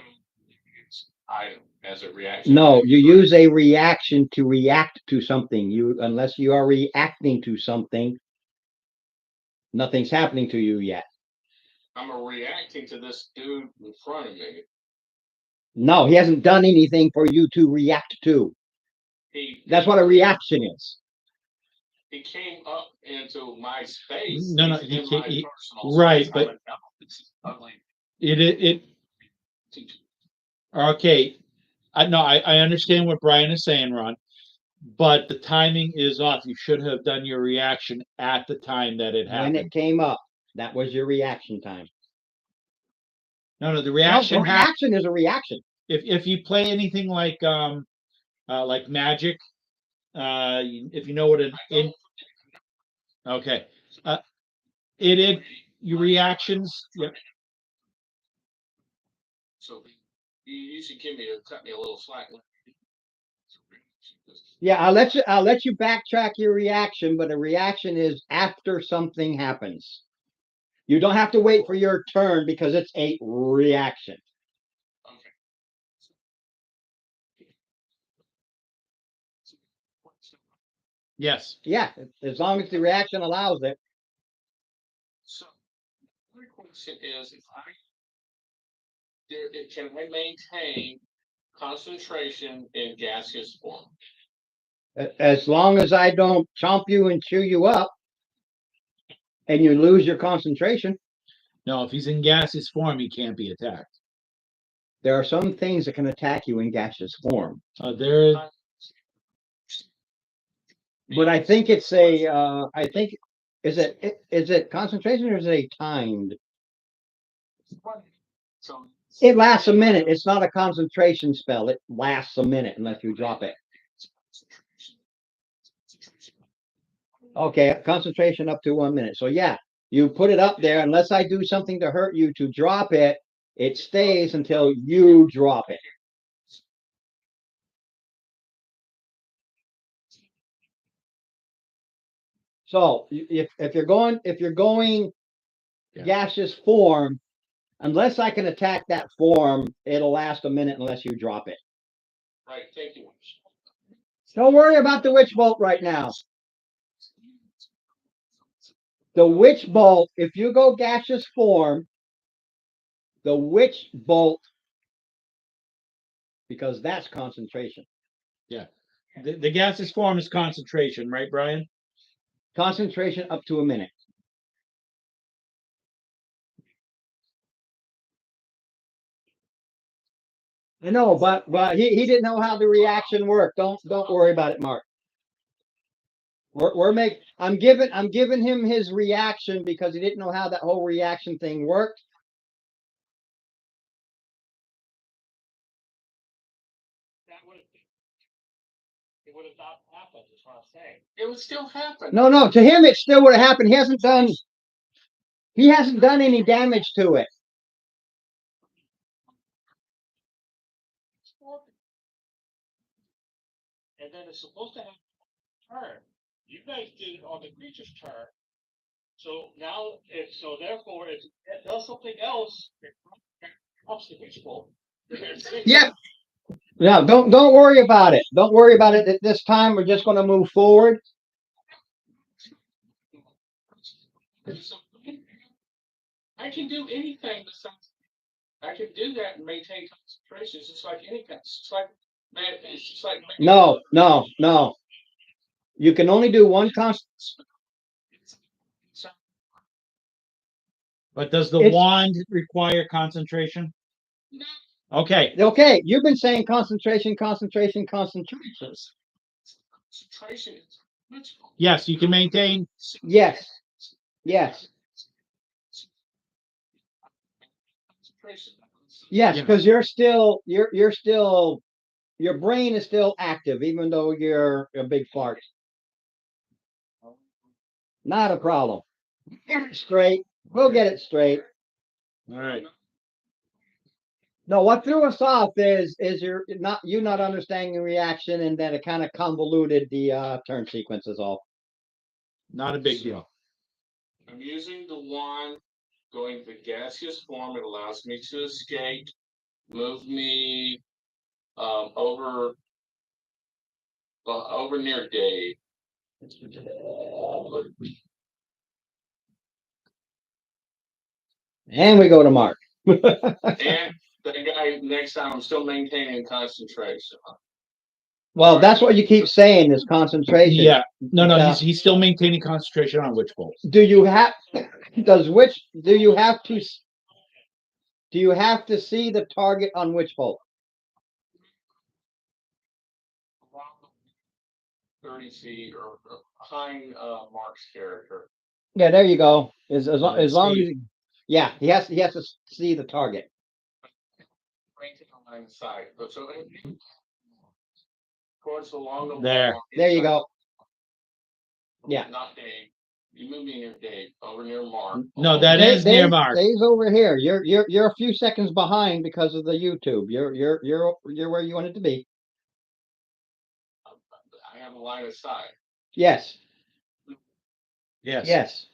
item as a reaction. No, you use a reaction to react to something. Unless you are reacting to something, nothing's happening to you yet. I'm reacting to this dude in front of me. No, he hasn't done anything for you to react to. That's what a reaction is. He came up into my space. No, He's in my personal right, space. but Ugly. Okay. I understand what Brian is saying, Ron, but the timing is off. You should have done your reaction at the time that it happened. When it came up, that was your reaction time. No, the reaction. No, reaction is a reaction. If you play anything like Magic, if you know what okay, your reactions. Yep. So you should cut me a little slack. Yeah, I'll let you backtrack your reaction, but a reaction is after something happens. You don't have to wait for your turn because it's a reaction. Okay. Yes. Yeah, as long as the reaction allows it. So my question is, can I maintain concentration in gaseous form? As long as I don't chomp you and chew you up and you lose your concentration. No, if he's in gaseous form, he can't be attacked. There are some things that can attack you in gaseous form. But I think it's is it concentration or is it a timed? So it lasts a minute. It's not a concentration spell. It lasts a minute unless you drop it. Okay, concentration up to 1 minute. So yeah, you put it up there. Unless I do something to hurt you to drop it, it stays until you drop it. So if you're going gaseous form, unless I can attack that form, it'll last a minute unless you drop it. Right, thank you. Don't worry about the witch bolt right now. The witch bolt, if you go gaseous form, the witch bolt, because that's concentration. Yeah. The gaseous form is concentration, right, Brian? Concentration up to a minute. I know, but he didn't know how the reaction worked. Don't worry about it, Mark. I'm giving him his reaction because he didn't know how that whole reaction thing worked. It would have not happened, is what I'm saying. It would still happen. No, to him it still would have happened. He hasn't done any damage to it. And then it's supposed to have a turn. You guys did it on the creature's turn. So now, therefore, if it does something else, it helps the visual. Yeah. Now, don't worry about it. Don't worry about it at this time. We're just going to move forward. I can do anything besides. I can do that and maintain concentration. It's just like anything. It's just like man. It's just like No. You can only do one constant. But does the It's- wand require concentration? No. Okay. Okay, you've been saying concentration. Concentration is Yes, you can maintain. Yes. concentration. Yes, Yeah. because you're still your brain is still active, even though you're a big fart. Not a problem. Get it straight. We'll get it straight. All right. No, what threw us off is you not understanding the reaction, and then it kind of convoluted the turn sequence is all. Not a big deal. I'm using the wand, going to gaseous form. It allows me to escape, move me over near Dave. And we go to Mark. And the guy next time, I'm still maintaining concentration. Well, that's what you keep saying is concentration. Yeah. No. He's still maintaining concentration on Witch Bolt. Do you have to see the target on Witch Bolt? 30 feet or behind Mark's character. Yeah, there you go. As long as escape. he has to see the target. Painting on line of sight. But so towards along the There. wall. There you inside- go. Yeah. Not Dave. You move me near Dave, over near Mark. No, that is near Mark. Dave's over here. You're a few seconds behind because of the YouTube. You're where you wanted to be. I have a line of sight. Yes. Yes.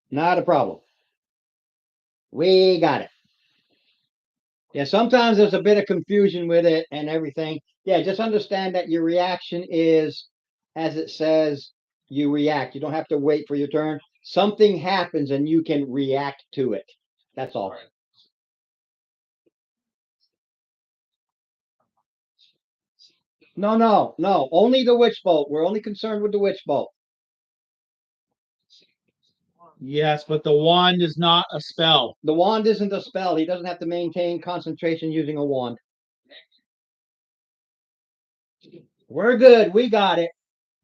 Not a problem. We got it. Yeah, sometimes there's a bit of confusion with it and everything. Yeah, just understand that your reaction is, as it says, you react. You don't have to wait for your turn. Something happens and you can react to it. That's all. Right. No. Only the Witch Bolt. We're only concerned with the Witch Bolt. Yes, but the wand is not a spell. The wand isn't a spell. He doesn't have to maintain concentration using a wand. We're good. We got it.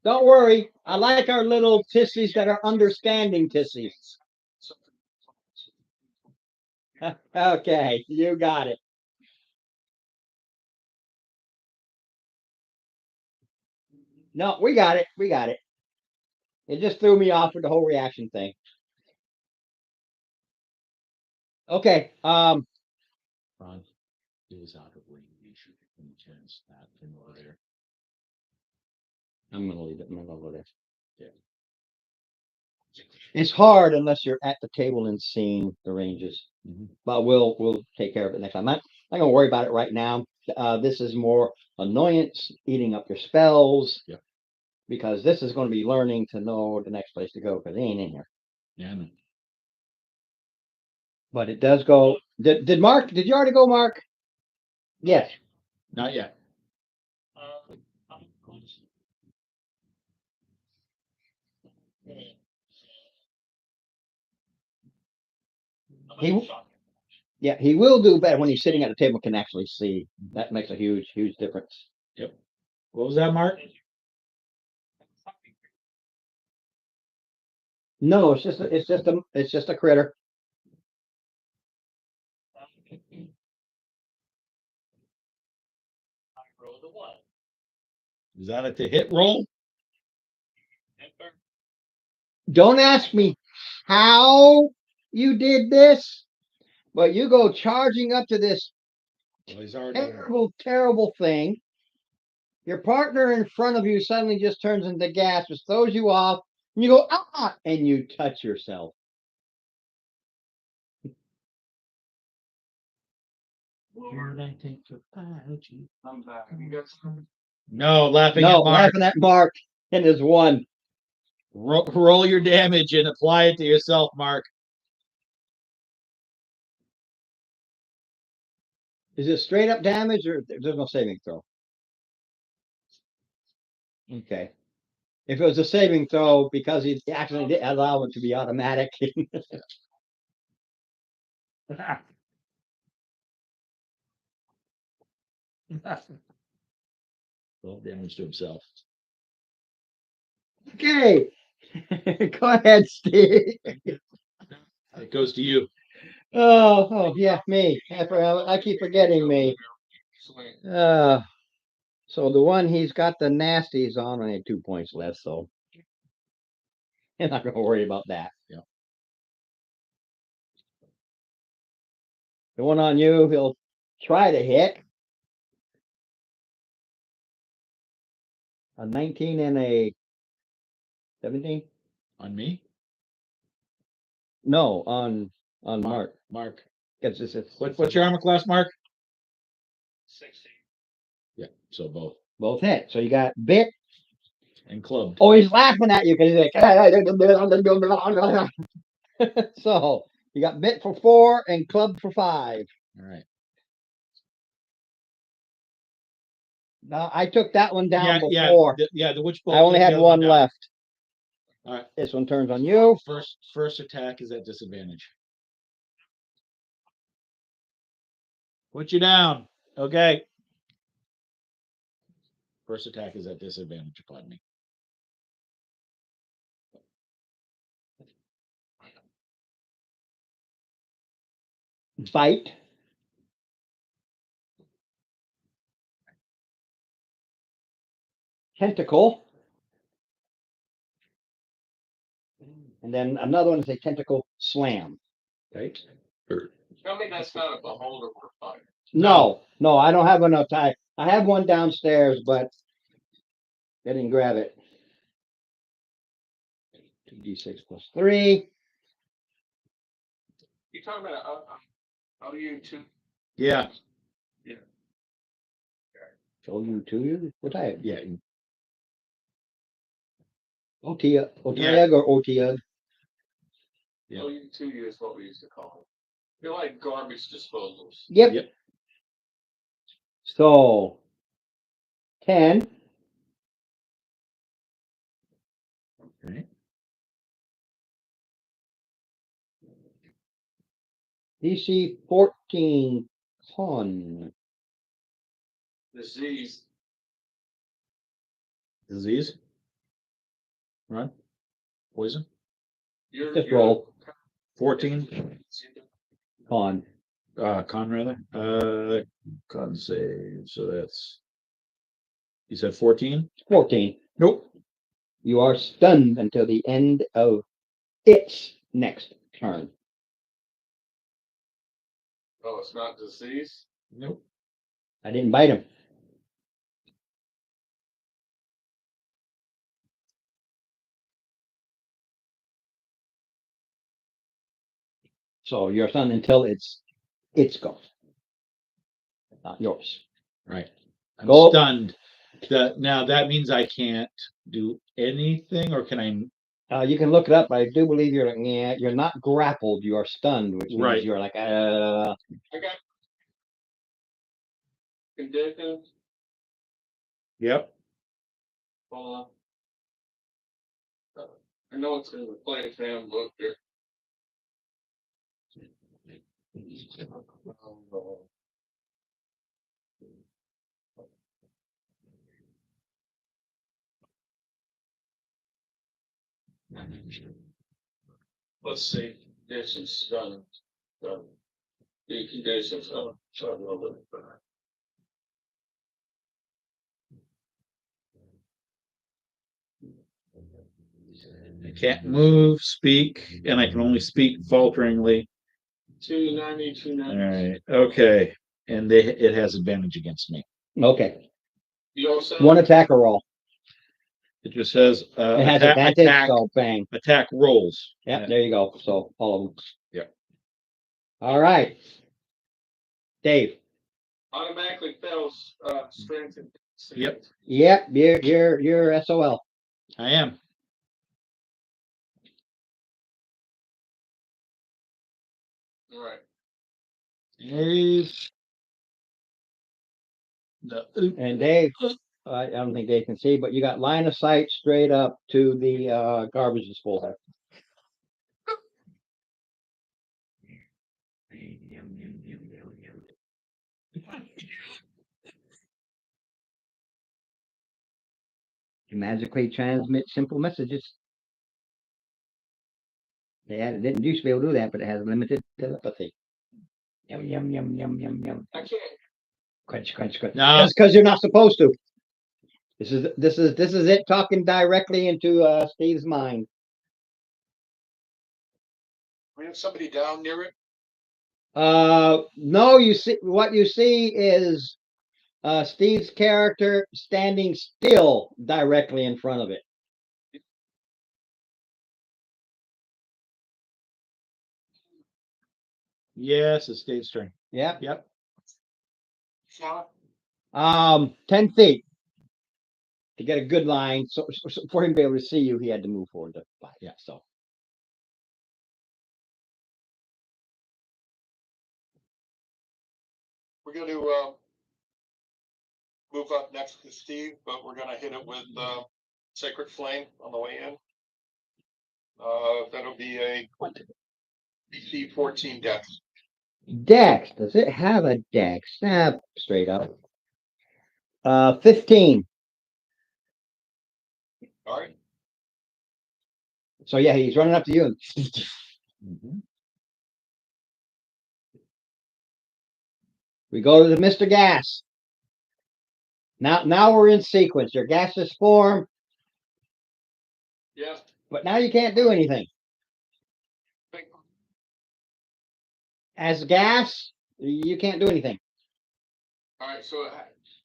Don't worry. I like our little tissies that are understanding tissies. Okay, you got it. No, we got it. It just threw me off with the whole reaction thing. Okay. Ron is out of range. That thing over there. I'm gonna leave it. I'm gonna go there. Yeah. It's hard unless you're at the table and seeing the ranges. But we'll take care of it next time. I'm not gonna worry about it right now. This is more annoyance, eating up your spells. Yep. Because this is going to be learning to know the next place to go because he ain't in here. Yeah. No. But it does go. Did Mark? Did you already go, Mark? Yes. Not yet. He will do better when he's sitting at the table, can actually see. That makes a huge difference. Yep. What was that, Mark? No, it's just a critter. I rolled a 1. Is that at the hit roll? Don't ask me how you did this, but you go charging up to this Well, he's already. terrible, terrible thing. Your partner in front of you suddenly just turns into gas, just throws you off, and you go, ah, and you touch yourself. I'm back. You got some? No, laughing No, at Mark. laughing at Mark and his one. Roll your damage and apply it to yourself, Mark. Is it straight up damage or there's no saving throw? Okay. If it was a saving throw, because he actually did allow it to be automatic. Roll damage to himself. Okay. Go ahead, Steve. It goes to you. Oh, yeah, me. I keep forgetting me. So the one he's got the nasties on, I have 2 points left, so I'm not gonna worry about that. Yeah. The one on you, he'll try to hit. A 19 and a 17? On me? No, on Mark. Mark. It's What's your armor class, Mark? 16. Yeah, so both. both hit. So you got bit. And clubbed. Oh, he's laughing at you because he's like, so you got bit for 4 and clubbed for 5. All right. Now I took that one down Yeah, before. the witch bolt. I only had one left. All right. This one turns on you. First attack is at disadvantage. Put you down. Okay. First attack is at disadvantage upon me. Bite. Tentacle. And then another one is a tentacle slam. Okay. Tell me that's not a beholder we're fighting. No, I don't have enough time. I have one downstairs, but I didn't grab it. 2d6 plus 3. You talking about OU2? Yeah. Show you to you. What I have? Yeah. Otiug or Otiug? Yeah. OU2 is what we used to call them. They're like garbage disposals. Yep. So 10. Okay. DC 14 con. Disease. Disease. Run. Poison. Just roll. 14. Con. Con rather. Con save. So that's. You said 14? 14. Nope. You are stunned until the end of its next turn. Oh, it's not disease? Nope. I didn't bite him. So you're stunned until it's gone. Not yours. Right. I'm Go. stunned. Now that means I can't do anything, or can I? You can look it up, but I do believe you're like, yeah, you're not grappled, you are stunned, which means Right. you're like, I got conditions. Yep. Hold on. I know it's in the player's handbook here. Let's see. Conditions done. The conditions. Try a little bit better. I can't move, speak, and I can only speak falteringly. 290, 290. All right. Okay. And it has advantage against me. Okay. You also One attacker roll. It just says It has advantage, so bang. attack rolls. Yeah, there you go. So all of them. Yep. All right. Dave. automatically fails strength and Yep. Yep, you're SOL. I am. All right. Dave. And Dave, I don't think Dave can see, but you got line of sight straight up to the garbage disposal. You magically transmit simple messages. Yeah, it didn't used to be able to do that, but it has limited telepathy. Yum yum yum yum yum yum. I can't. Crunch crunch crunch. No. That's because you're not supposed to. This is it talking directly into Steve's mind. We have somebody down near it. No, you see what you see is Steve's character standing still directly in front of it. Yes, it's Dave's turn. Yeah. Yep. Shot. 10 feet to get a good line. So for him to be able to see you, he had to move forward to 5. Yeah. So We're going to move up next to Steve, but we're going to hit it with Sacred Flame on the way in. That'll be a DC 14 dex. Dex. Does it have a Dex? Snap straight up. 15. All right. So yeah, he's running up to you. And we go to the Mr. Gas. Now we're in sequence. Your gaseous form, Yeah. but now you can't do anything. As gas, you can't do anything. All right. So it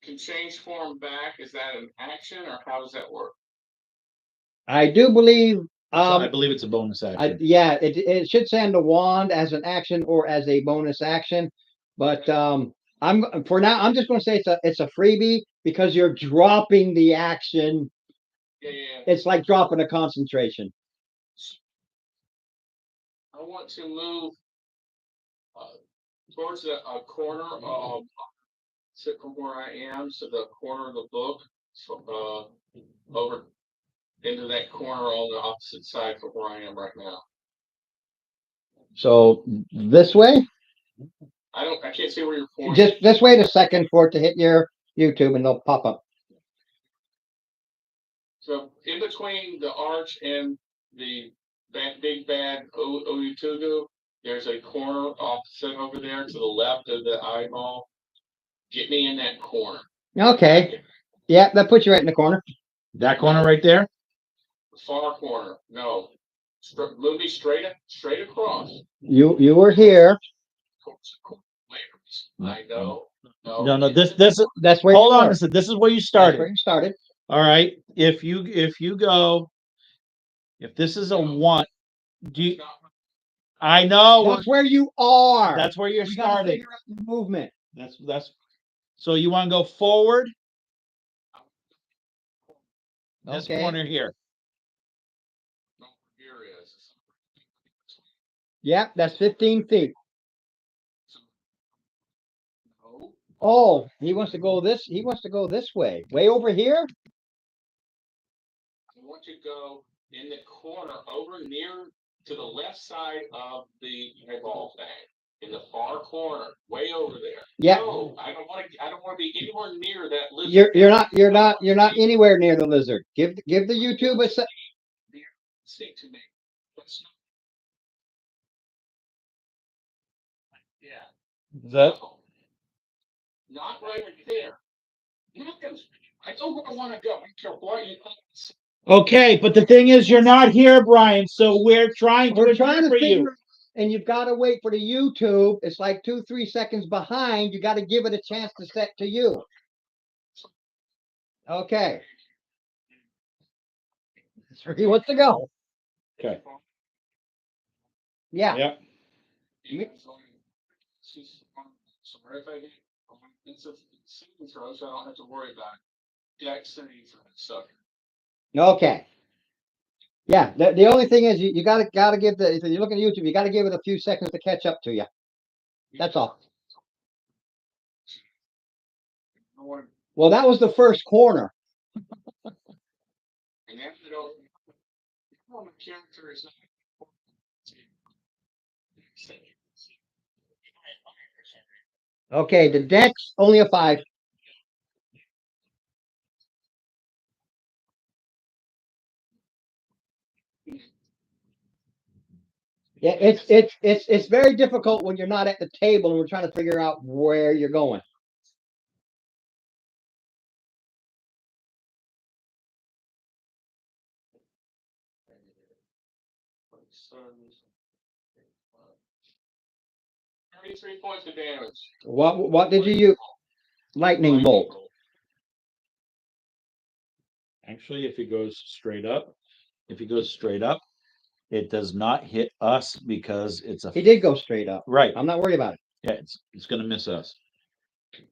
can change form back. Is that an action or how does that work? I do believe. I believe it's a bonus action. Yeah, it should send a wand as an action or as a bonus action, but I'm for now. I'm just going to say it's a freebie because you're dropping the action. Yeah. It's like dropping a concentration. I want to move towards a corner of from where I am, so the corner of the book, so over into that corner on the opposite side from where I am right now. So this way. I can't see where you're pointing. Just wait a second for it to hit your YouTube, and they'll pop up. So in between the arch and the big bad Oyutugu, there's a corner opposite over there to the left of the eyeball. Get me in that corner. Okay. Yeah, that puts you right in the corner. That corner right there? Far corner. No. Move me straight across. You were here. I know. No. That's where. Hold on a second. This is where you started. That's where you started. All right. If you go, if this is a 1, do you? I know. That's where you are. That's where you're starting. Movement. That's. So you want to go forward? This corner here. Yeah, that's 15 feet. Oh, he wants to go this. He wants to go this way. Way over here. I want to go in the corner over near to the left side of the eyeball thing. In the far corner, way over there. Yeah. No, I don't want to be anywhere near that lizard. You're not anywhere near the lizard. Give the YouTube a sec. Stick to me. Yeah. That. Not right there. I know where I want to go. I don't care what you Okay, but the thing is, you're not here, Brian. So we're trying to We're trying to for you. figure, and you've got to wait for the YouTube. It's like 2-3 seconds behind. You got to give it a chance to set to you. Okay. So he wants to go. Okay. Yeah. Yep. So if I get it's a saving throw, so I don't have to worry about it. Deck saving throw stuff. Okay. Yeah. The only thing is you gotta give the if you're looking at YouTube, you gotta give it a few seconds to catch up to you. That's all. Well, that was the first corner. And then my character is not Okay, the deck's only a 5. Yeah, it's very difficult when you're not at the table and we're trying to figure out where you're going. So, 33 points of damage. What did you use? Lightning bolt. Actually, if he goes straight up, it does not hit us because it's a He did go straight up. right. I'm not worried about it. Yeah, it's gonna miss us. You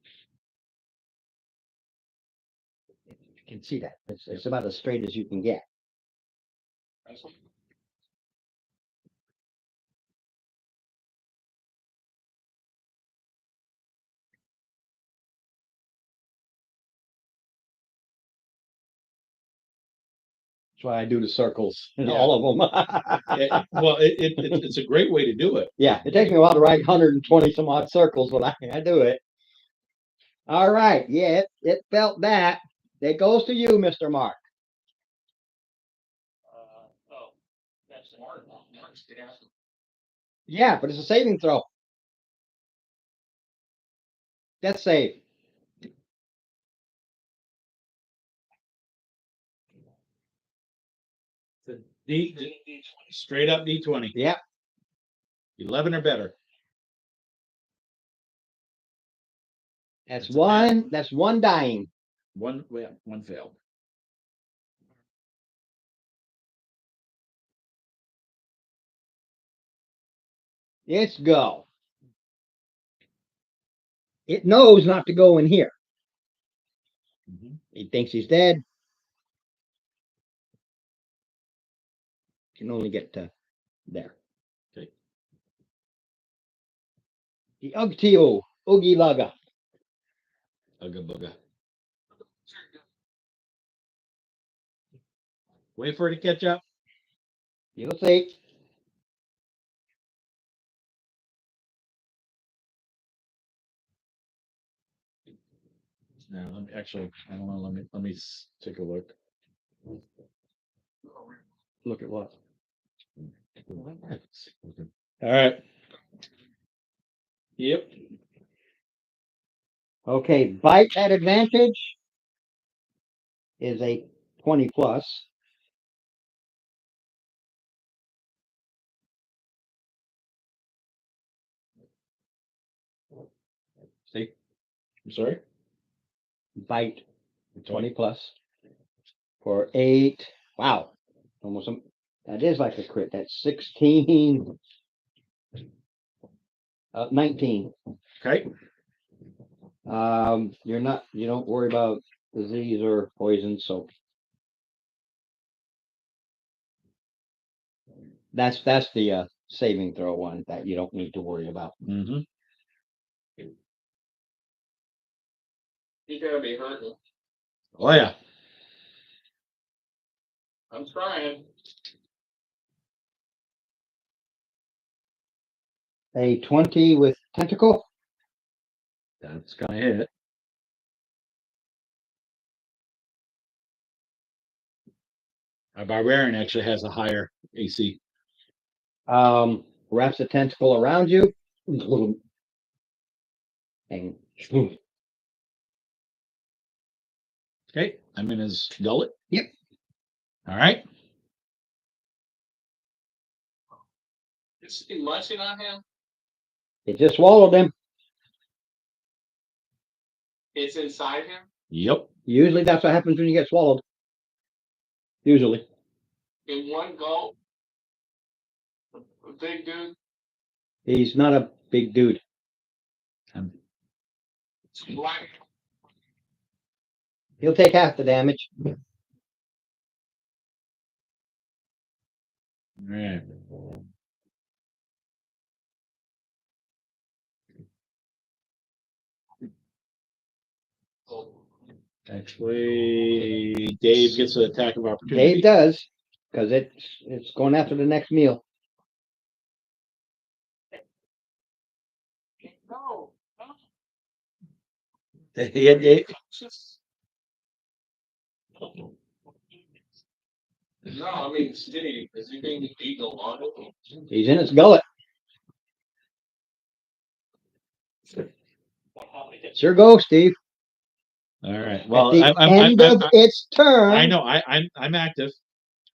can see that. It's about as straight as you can get. That's what That's why I do the circles in Yeah. all of them. Well, it's a great way to do it. Yeah, it takes me a while to write 120 some odd circles, but I do it. All right. Yeah, it felt that. It goes to you, Mr. Mark. Oh, that's hard. Mark's dead. Yeah, but it's a saving throw. Death save. Straight up D20. Yeah. 11 or better. That's That's a one. That's one dying. One failed. It's go. It knows not to go in here. Mhm. He thinks he's dead. Can only get to there. Okay. The Ugtio, Oogie Laga. Ugga bugga. Wait for it to catch up. You'll see. Now, actually, I don't know. Let me take a look. Look at what? All right. Yep. Okay, bite at advantage is a 20 plus. See? I'm sorry. Bite 20 plus for 8. Wow. Almost that is like a crit. That's 16. 19. Okay. You don't worry about disease or poison, so that's the saving throw one that you don't need to worry about. Mm-hmm. you gotta be hurting. Oh yeah. I'm trying. A 20 with tentacle. That's gonna hit. Our barbarian actually has a higher AC. Wraps a tentacle around you. And Okay. I'm in his gullet. Yep. All right. Is he munching on him? It just swallowed him. It's inside him? Yep. Usually that's what happens when you get swallowed. Usually. In one gulp? A big dude? He's not a big dude. It's black. He'll take half the damage. All right. Actually, Dave gets an attack of opportunity. Dave does, because it's going after the next meal. No. Yeah, Dave. No, I mean Steve. Is he being eaten alive? He's in its gullet. Sure go, Steve. All right. Well, at the end of its turn. I know. I'm active.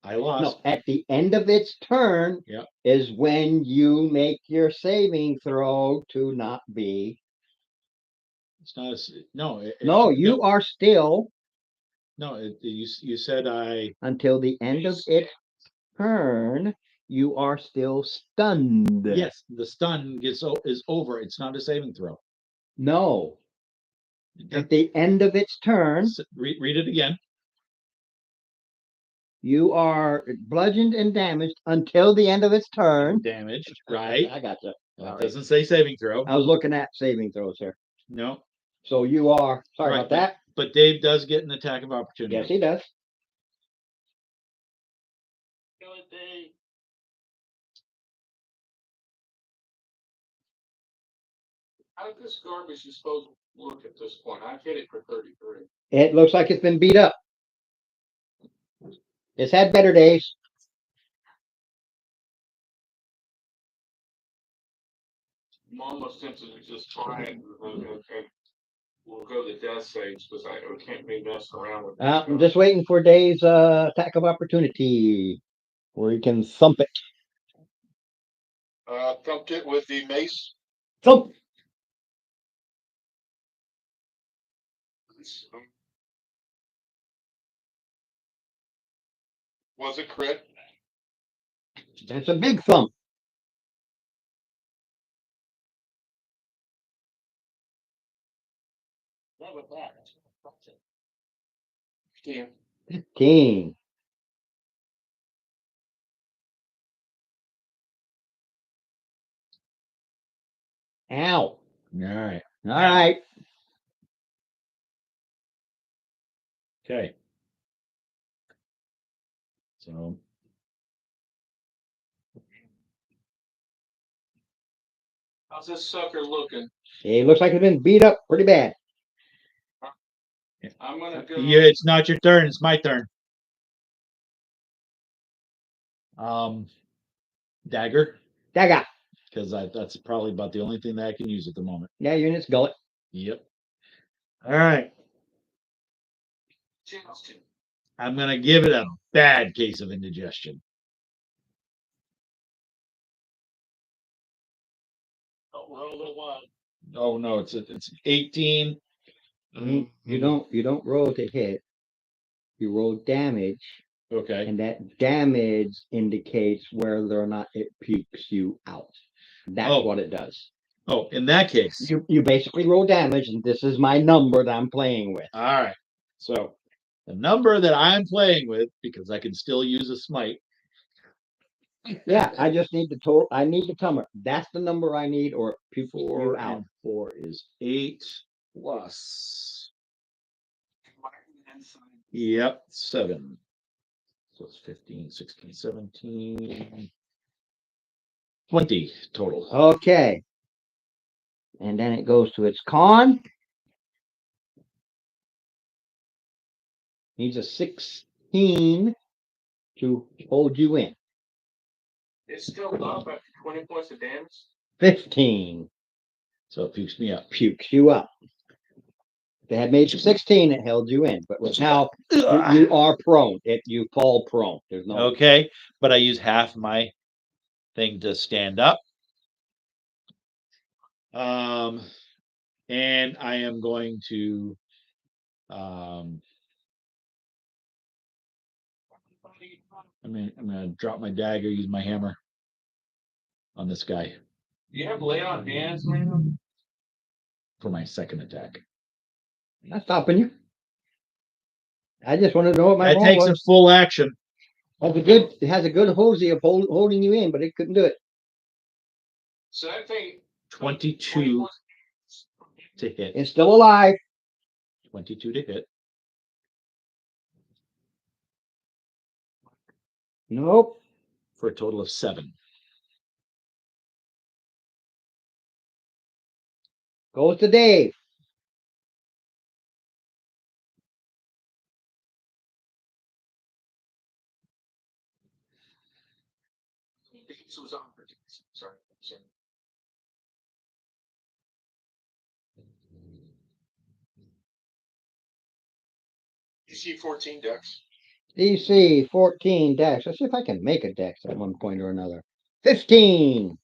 I lost. No, at the end of its turn Yep. is when you make your saving throw to not be. It's not. No. No, you are still. No. You said I. Until the end of its turn, you are still stunned. Yes, the stun is over. It's not a saving throw. No. At the end of its turn, read it again. You are bludgeoned and damaged until the end of its turn. Damaged, right? I got you. It doesn't say saving throw. I was looking at saving throws here. No. So you are sorry Right, about that. But Dave does get an attack of opportunity. Yes, he does. How does this garbage you supposed to look at this point? I've hit it for 33. It looks like it's been beat up. It's had better days. I'm almost tempted to just try it and we'll go to death saves because I can't be messing around with this. I'm just waiting for Dave's attack of opportunity where he can thump it. Thumped it with the mace. Thump. Was it crit? That's a big thump. Yeah. 15. Ow. All right. All right. Okay. So. How's this sucker looking? He looks like it's been beat up pretty bad. I'm gonna go. Yeah, it's not your turn. It's my turn. Dagger. Dagger. Because that's probably about the only thing that I can use at the moment. Yeah, you're in its gullet. Yep. All right. I'm gonna give it a bad case of indigestion. Oh no, it's 18. You don't roll to hit. You roll damage. Okay. And that damage indicates whether or not it pukes you out. That's what it does. Oh, in that case. You basically roll damage, and this is my number that I'm playing with. All right. So the number that I'm playing with, because I can still use a smite. Yeah, I just need the total. I need the number. That's the number I need, or pukes you out. 4 is 8 plus. Yep, 7. So it's 15, 16, 17, 20 total. Okay. And then it goes to its con. Needs a 16 to hold you in. It's still up after 20 points of damage. 15. So it pukes me up. Pukes you up. If they had made you 16, it held you in, but now you are prone. You fall prone. There's no. Okay, but I use half my thing to stand up. And I am going to I'm gonna drop my dagger, use my hammer on this guy You have lay on hands, man. for my second attack. I'm not stopping you. I just want to know what my That roll takes a was. full action. It has a good hosey of holding you in, but it couldn't do it. So that thing 22 to hit. It's still alive. 22 to hit. Nope. For a total of 7. Goes to Dave. Sorry. DC 14 decks. DC 14 dex. Let's see if I can make a dex at one point or another. 15.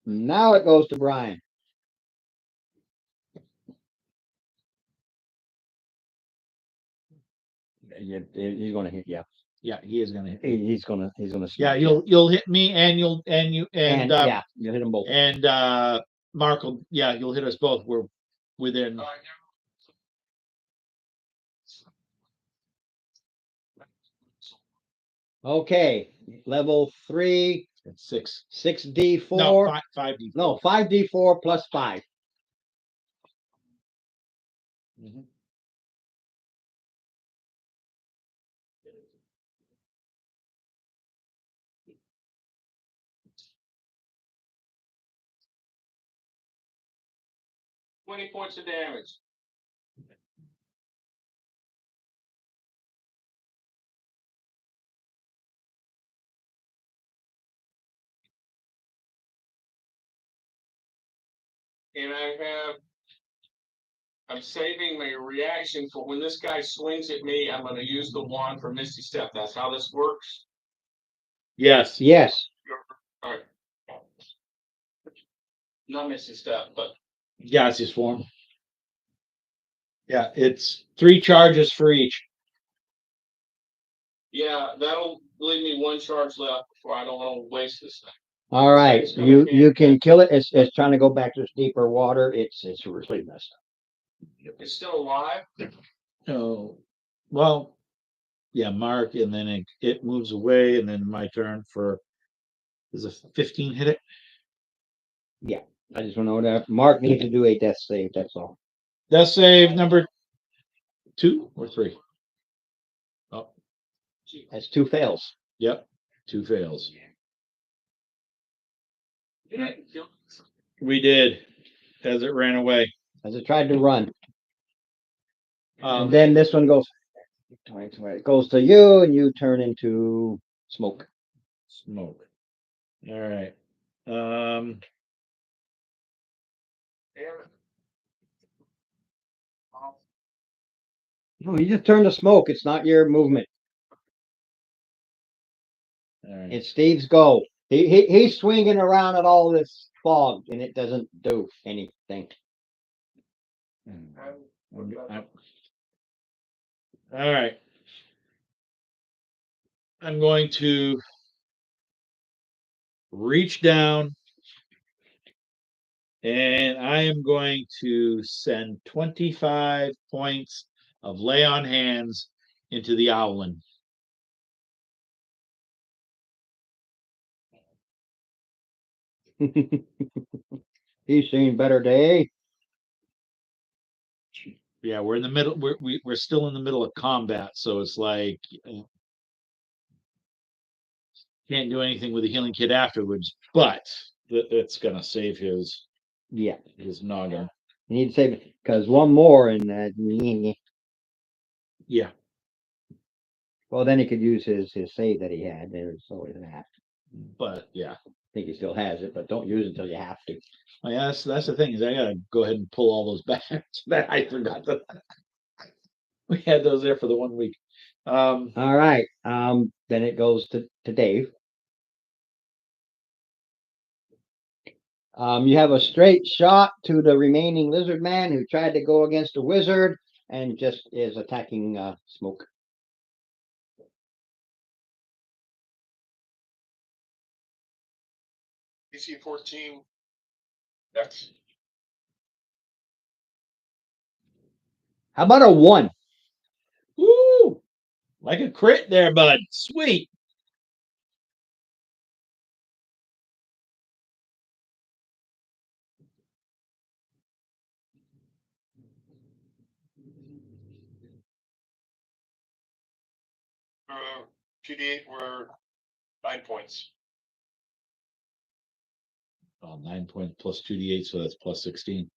Now it goes to Brian. He's going to hit you. Yeah, he is gonna hit. He's going to. Yeah, you'll hit me, and you'll you'll hit them both. And Mark will, you'll hit us both. We're within. Okay, level 3. It's 6. 6d4. No, 5d4. No, 5d4 plus 5. Mm-hmm. $20 points of damage. And I'm saving my reaction for when this guy swings at me. I'm going to use the wand for Misty Step. That's how this works. Yes. Yes. All right. Not Misty Step, but Gaseous form. Yeah, it's 3 charges for each. yeah, that'll leave me 1 charge left before I don't want to waste this thing. All right, you can kill it. It's trying to go back to this deeper water. It's really messed up. It's still alive. Oh, well, yeah, Mark, and then it moves away, and then my turn for. Does a 15 hit it? Yeah, I just want to know that Mark needs to do a death save. That's all. Death save number 2 or 3. Oh, That's 2 fails. yep, 2 fails. We did, as it ran away. As it tried to run. And then this one goes. It goes to you, and you turn into smoke. Smoke. All right. No, you just turn to smoke. It's not your movement. All right. It's Steve's go. He's swinging around at all this fog, and it doesn't do anything. All right. I'm going to reach down, and I am going to send 25 points of lay on hands into the owlin. He's seen better day. Yeah, we're in the middle. We're still in the middle of combat, so it's like can't do anything with the healing kit afterwards. But it's gonna save his noggin. You need to save it because one more and yeah. Well, then he could use his save that he had. There's always that. But yeah. think he still has it, but don't use it until you have to. Oh, yeah, that's the thing is I gotta go ahead and pull all those back. That I forgot that we had those there for the 1 week. All right. Then it goes to Dave. You have a straight shot to the remaining lizard man who tried to go against the wizard and just is attacking Smoke. DC 14. Next. How about a 1? Woo! Like a crit there, bud. Sweet. PD8 were 9 points. Oh, 9 points plus 2d8, so that's plus 16.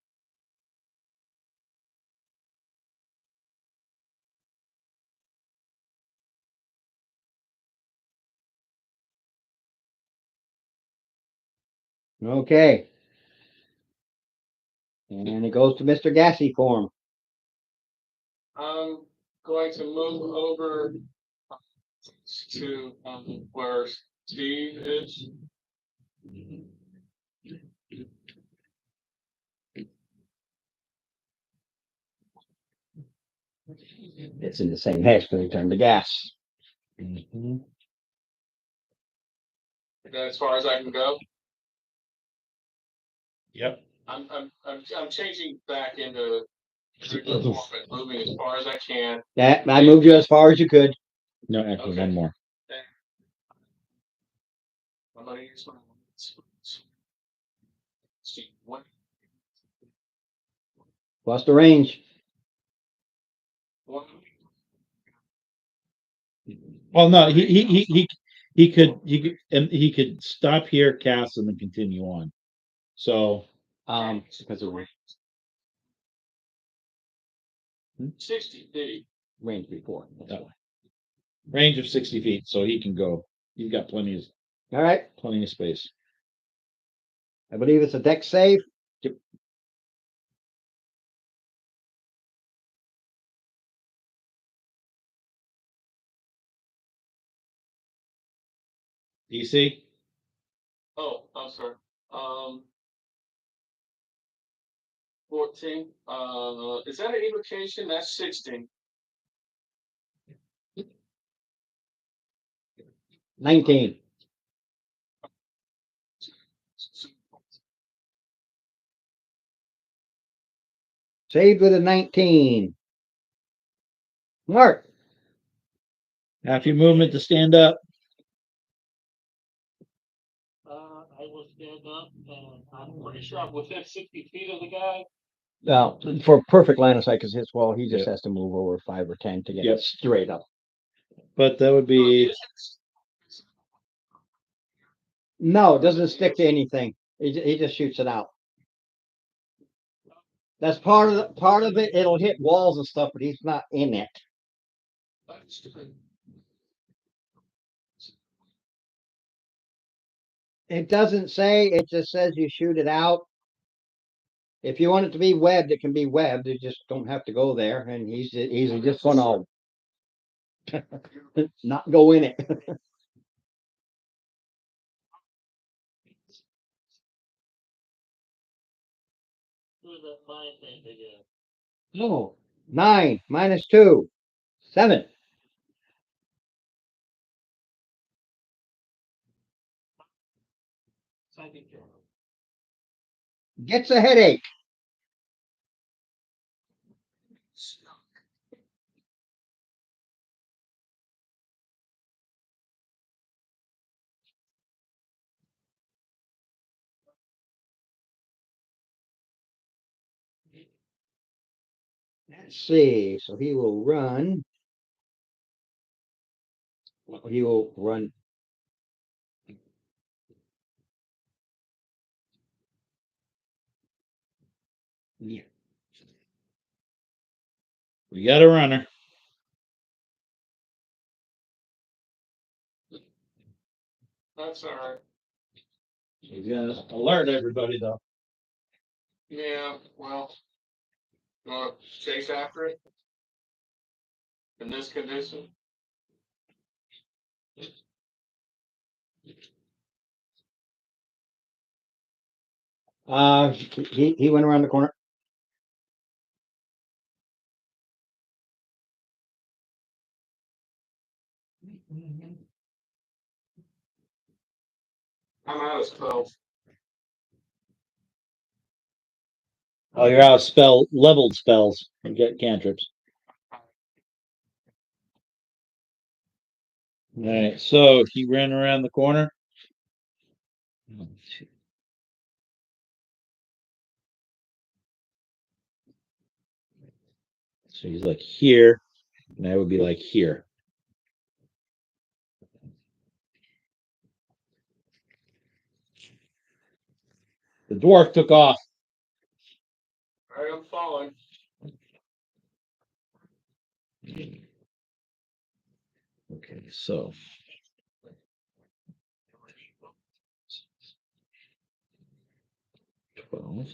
Okay. And it goes to Mr. Gassy form. I'm going to move over to where Steve is. It's in the same hex because he turned to gas. Mm-hmm. As far as I can go. Yep. I'm changing back into regular form and moving as far as I can. That I moved you as far as you could. No, actually, Okay. one more. I'm gonna use my Steve, what? Plus the range. One. Well, no, he could stop here, cast, and then continue on. So Because of 60 feet. range before. That's Yeah. why. range of 60 feet, so he can go. He's got plenty All right. of space. I believe it's a deck save. DC? Oh, I'm sorry. 14. Is that an evocation? That's 16. 19. Saved with a 19. Mark. Half your movement to stand up. I will stand up, and I'm pretty sure I'm within 60 feet of the guy. Now, for perfect line of sight, because he just Yeah. has to move over 5 or 10 to get Yep. it straight up. But that would be No, it doesn't stick to anything. He just shoots it out. That's part of it. It'll hit walls and stuff, but he's not in it. It doesn't say. It just says you shoot it out. If you want it to be webbed, it can be webbed. You just don't have to go there. And he's just gonna not go in it. Do that mind thing again. No. 9 minus 2. 7. Psychic terror. Gets a headache. Let's see. So he will run. He will run. Yeah. we got a runner. That's all right. He's gonna alert everybody though. Yeah, well, you wanna chase after it? In this condition? He went around the corner. I'm out of spells. Oh, you're out of leveled spells and get cantrips. All right, so he ran around the corner. So he's like here, and I would be like here. The dwarf took off. All right, I'm following. Okay, so 12.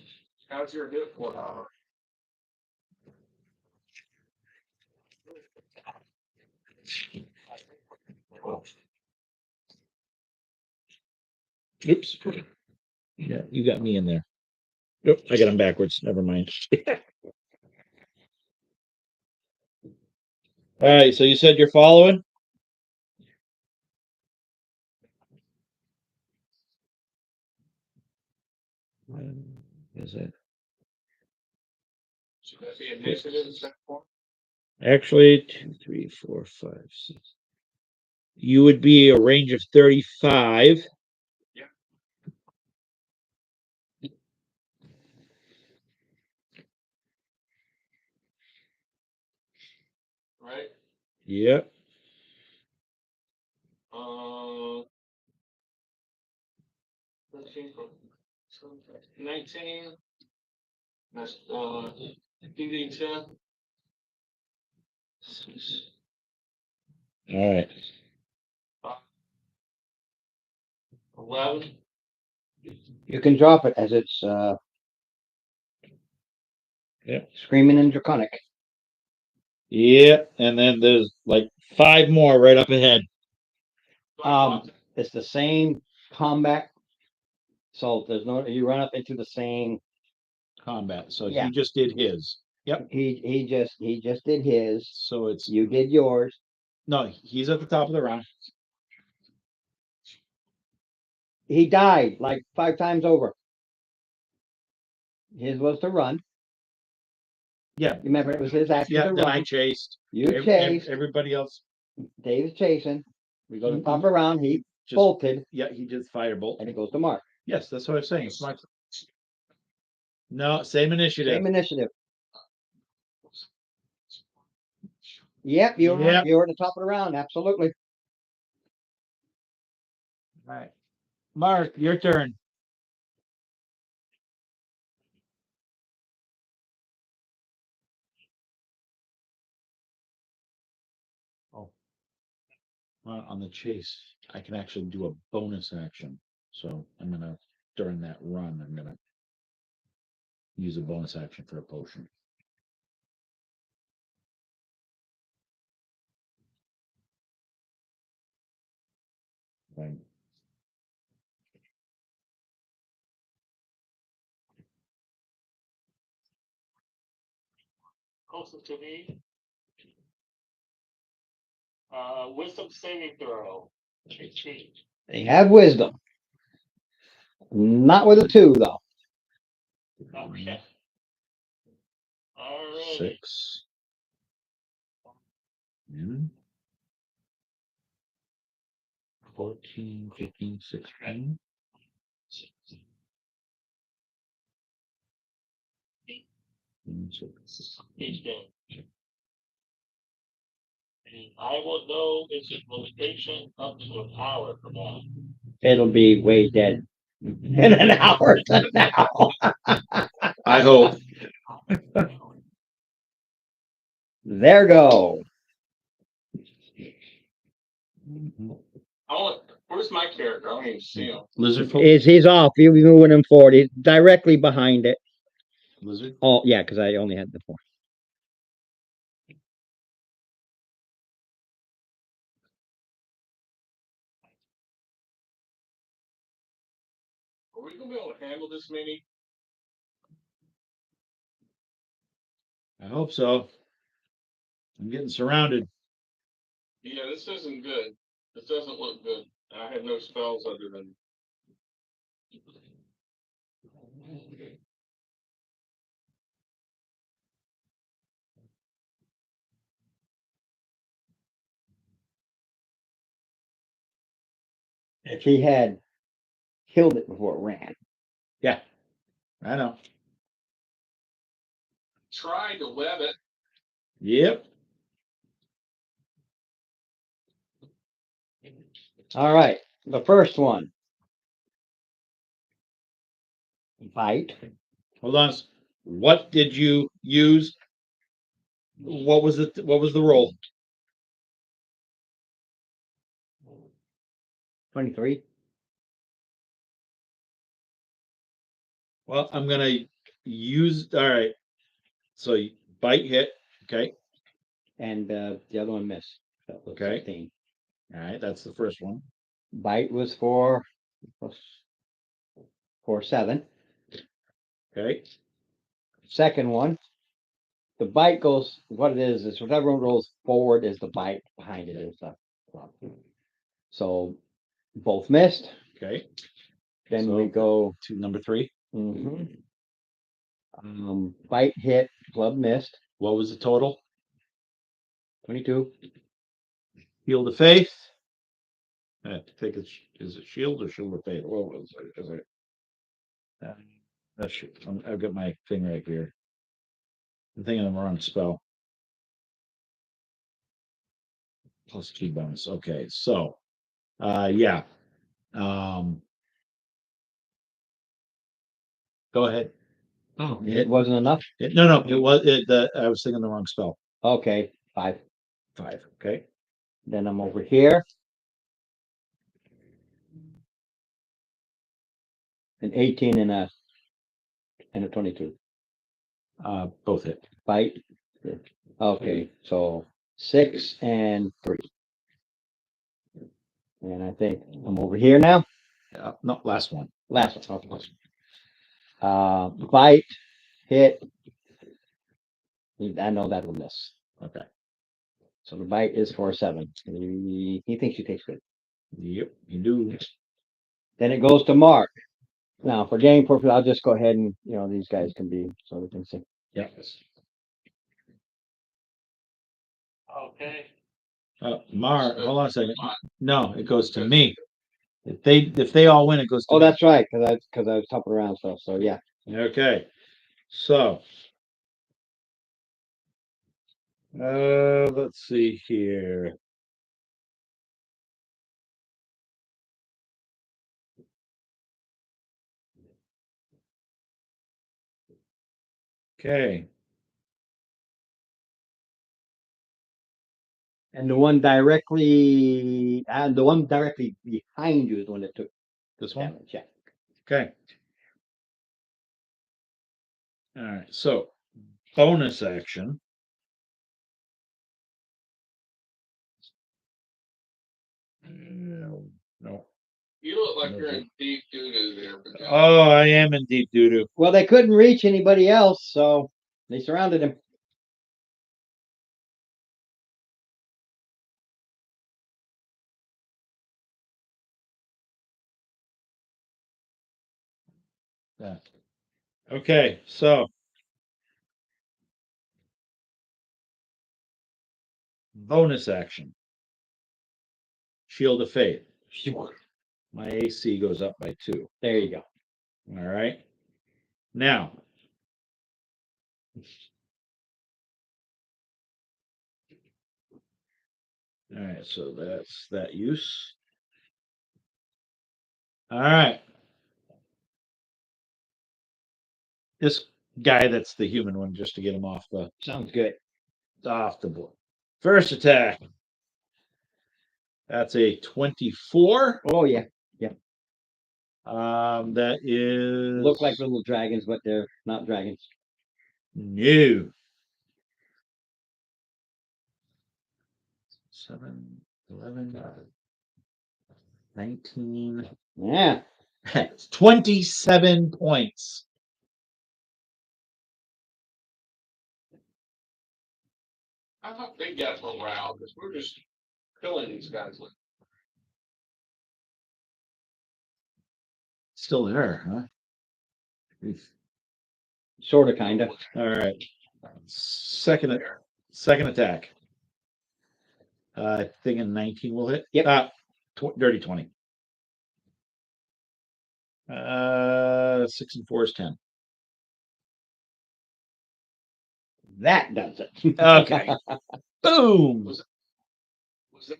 How's your hit for hour? Oops. Yeah, you got me in there. Nope, I got him backwards. Never mind. All right, so you said you're following? Is it? Should that be initiative in second point? Actually, 2, 3, 4, 5, 6. You would be a range of 35. Yeah. Right? Yep. 13, 19. That's PD 10. All right. 11. You can drop it as it's Yeah. screaming in Draconic. Yep. And then there's like 5 more right up ahead. It's the same combat. So there's no, you run up into the same Combat. So Yeah. he just did his. Yep. He just did his. So it's You did yours. no, he's at the top of the round. He died like 5 times over. His was to run. Yeah. Remember, it was his action Yeah, to then run. I chased. You chased. Everybody else. Dave's chasing. We go to the top of the round. He Just, bolted, yeah, he did firebolt. and it goes to Mark. Yes, that's what I'm saying. It's my no, same initiative. Same initiative. Yep, you're Yep. at the top of the round. Absolutely. All right. Mark, your turn. Oh. Well, on the chase, I can actually do a bonus action. So I'm gonna during that run, I'm gonna use a bonus action for a potion. Right. Closest to me. Wisdom saving throw. 18. They have wisdom. Not with a 2, though. Okay. All right. 6. And 14, 15, 16. And 6. Each game. And I will know its location up to an hour from now. It'll be way dead in an hour from now. I hope. There go. I want Where's my character? I don't even see him. Lizard folk? He's off. You'll be moving him forward. He's directly behind it. Lizard? Oh, yeah, because I only had the 4. Are we gonna be able to handle this mini? I hope so. I'm getting surrounded. Yeah, this isn't good. This doesn't look good. I have no spells other than. If he had killed it before it ran. Yeah, I know. Try to web it. Yep. All right. The first one. Bite. Hold on. What did you use? What was it? What was the roll? 23. Well, I'm gonna use. All right. So bite hit. Okay. And the other one missed. That was Okay. 16. All right. That's the first one. Bite was for 7. Okay. Second one. The bite goes, what it is whatever one rolls forward is the bite, behind it is the club. So both missed. Okay. Then So we go to number 3. mhm. Bite hit, club missed. What was the total? 22. Shield of Faith. I think it's is it Shield or Shield of Faith? What was it? Is it? That's I've got my thing right here. I'm thinking of the wrong spell. Plus 2 bonus. Okay, so yeah. Go ahead. Oh, it wasn't enough. No, it was it. I was thinking the wrong spell. Okay, 5. 5. Okay. Then I'm over here. An 18 and a 22. Both hit. Bite. Okay, so 6 and 3. And I think I'm over here now. No, last one. Last one. Okay. Bite, hit. I know that will miss. Okay. So the bite is for 7. He thinks he takes good. Yep, you do. Then it goes to Mark. Now for game purposes, I'll just go ahead and these guys can be so we can see. Yeah. Okay. Hold on a second. No, it goes to me. If they all win, it goes to Oh, me. that's right, because I was hopping around stuff. So yeah. Okay. So let's see here. Okay. And the one directly behind you is the one that took This one? damage. Yeah. Okay. All right. So bonus action. No. You look like you're in deep doo doo there. Virginia. Oh, I am in deep doo doo. Well, they couldn't reach anybody else, so they surrounded him. Yeah. Okay, so bonus action. Shield of Faith. My AC goes up by 2. There you go. All right. Now, all right, so that's that use. All right. This guy that's the human one, just to get him off the Sounds good. board. First attack. That's a 24. Oh yeah, That is look like little dragons, but they're not dragons. no. 7, 11, 19. Yeah, That's 27 points. I thought they got morale because we're just killing these guys. Still there, huh? sort of, kind of. All right. Second attack. I think a 19 will hit. Yep. Dirty 20. 6 and 4 is 10. That does it. Okay. Boom. Was it?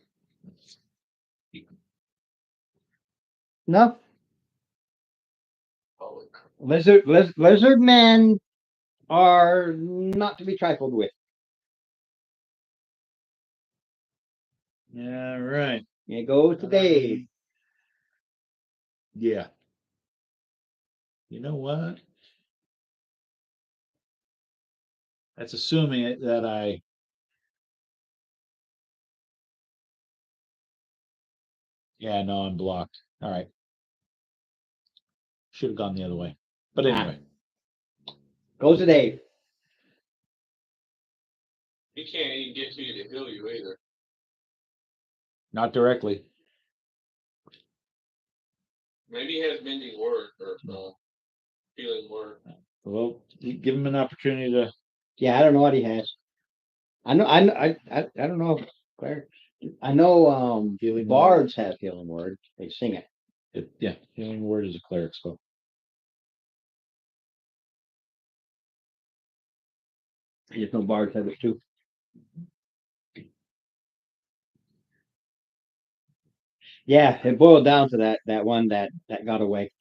No, Holy crap. lizard men are not to be trifled with. Yeah, right. It goes to Dave. Yeah. You know what? That's assuming that I. Yeah, no, I'm blocked. All right. Should have gone the other way. But anyway. Goes to Dave. He can't even get to you to heal you either. Not directly. Maybe he has mending word or healing word. Well, give him an opportunity to. Yeah, I don't know what he has. I don't know. Claire. I know Healing bards have healing word. They sing it. Yeah, healing word is a cleric spell. I just know bards have it too. Yeah, it boiled down to that one that got away.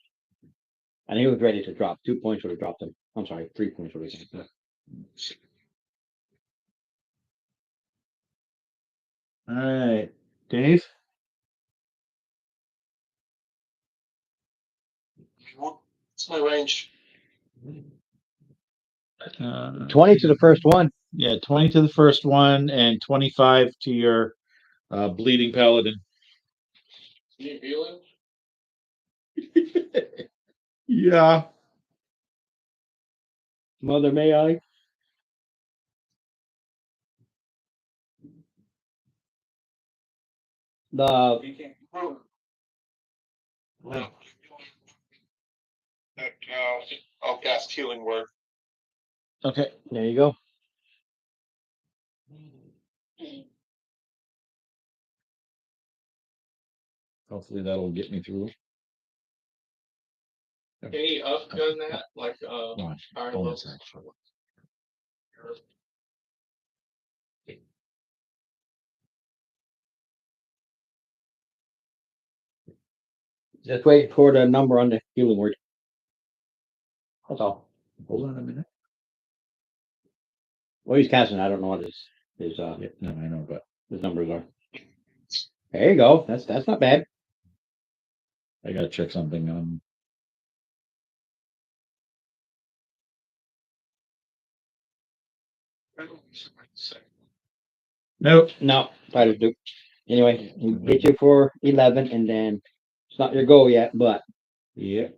And he was ready to drop. 2 points would have dropped him. I'm sorry, 3 points would have dropped him. All right, Dave. What's my range? 20 to the first one. Yeah, 20 to the first one and 25 to your bleeding paladin. Can you heal him? Yeah. Mother, may I? The He can't prove. No. I'll cast healing word. Okay. there you go. Hopefully that'll get me through. Can he upgun that? Like Watch. higher Bonus levels? action. Just wait for the number on the healing word. That's all. Hold on a minute. Well, he's casting. I don't know what his Yeah, no, I know, but his numbers are. There you go. That's not bad. I gotta check something on. Nope. No, try to do. Anyway, he hit you for 11, and then it's not your goal yet, but Yeah.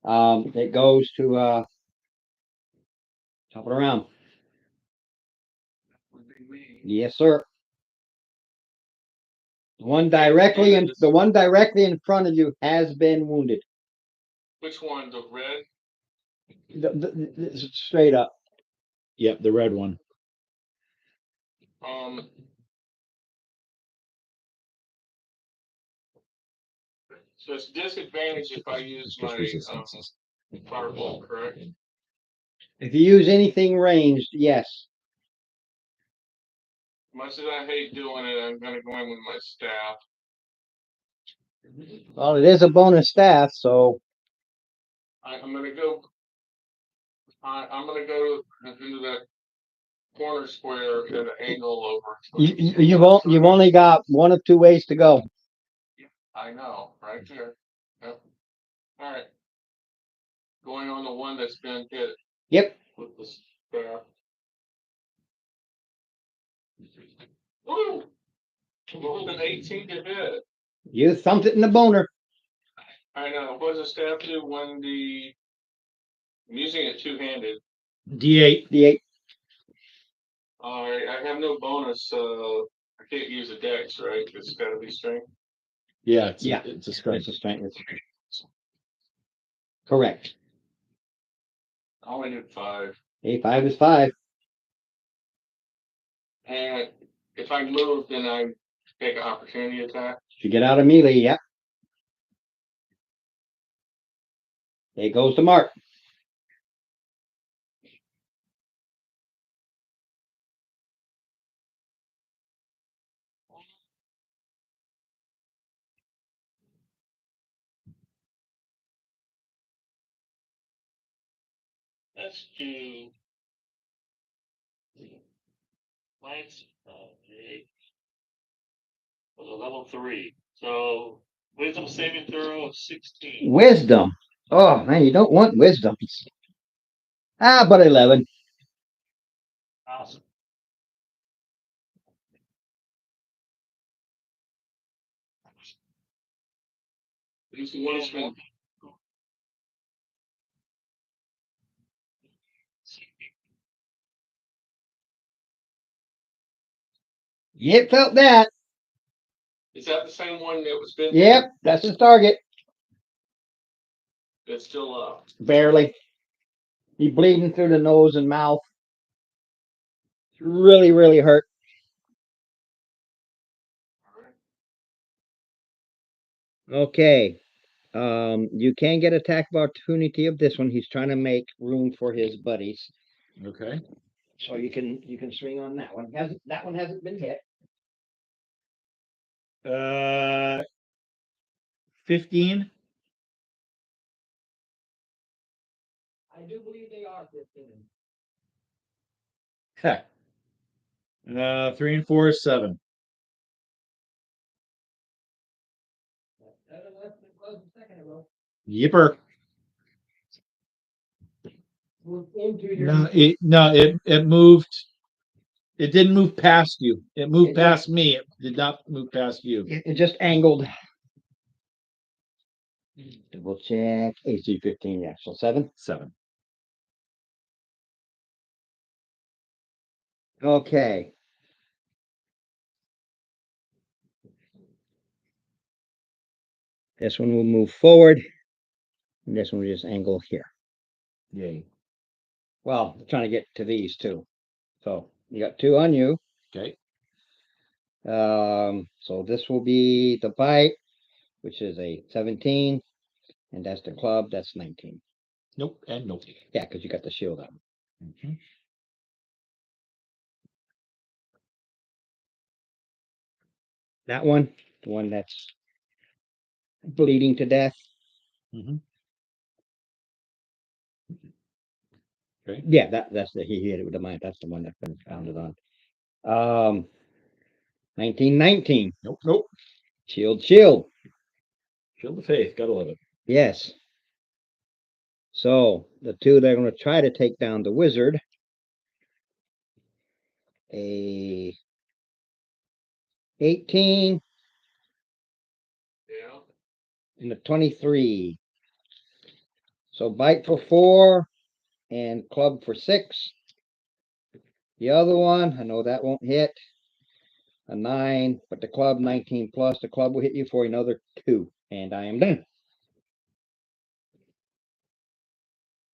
it goes to top it around. Yes, sir. The one directly in front of you has been wounded. Which one? The red? Straight up. Yep, the red one. So it's disadvantage if I use my fireball, correct? If you use anything ranged, yes. Much as I hate doing it, I'm gonna go in with my staff. Well, it is a bonus staff, so I'm gonna go. I'm gonna go into that corner square at an angle over. You've only got one of two ways to go. I know, right there. Yep. All right. Going on the one that's been hit Yep. with the square. Woo! With an 18 to hit. You thumped it in the boner. I know. What does the staff do when I'm using it two-handed? D8. D8. All right. I have no bonus, so I can't use a dex, right? It's got to be strength. Yeah, It's a strength. It's a strength. Correct. I only did 5. A5 is 5. And if I move, then I take an opportunity attack. If you get out of melee, yep. It goes to Mark. Let's do Lance Jake was a level 3. So wisdom saving throw of 16. Wisdom. Oh man, you don't want wisdom. But 11. Awesome. Use the one. Yep, felt that. Is that the same one that was been? Yep, that's his target. It's still up. Barely. He's bleeding through the nose and mouth. Really, really hurt. Okay. You can get attack of opportunity of this one. He's trying to make room for his buddies. Okay. So you can swing on that one. That one hasn't been hit. 15. I do believe they are 15. Heck. 3 and 4 is 7. Yipper. It moved. It didn't move past you. It moved past me. It did not move past you. It just angled. Double check. AC 15, yeah. So 7? 7. Okay. This one will move forward. And this one will just angle here. Yay. Well, I'm trying to get to these two. So you got 2 on you. Okay. So this will be the bite, which is a 17. And that's the club, that's 19. Nope. And nope. Yeah, because you got the shield up. Mm-hmm. That one, the one that's bleeding to death. Mm-hmm. Okay. Yeah, that's he hit it with the mine. That's the one that's been pounded on. 1919. Nope. Nope. Shield. Shield of Faith. Gotta love it. Yes. So the two they're going to try to take down the wizard. A 18 Yeah. and a 23. So bite for 4 and club for 6. The other one, I know that won't hit. A 9, but the club 19 plus. The club will hit you for another 2. And I am done.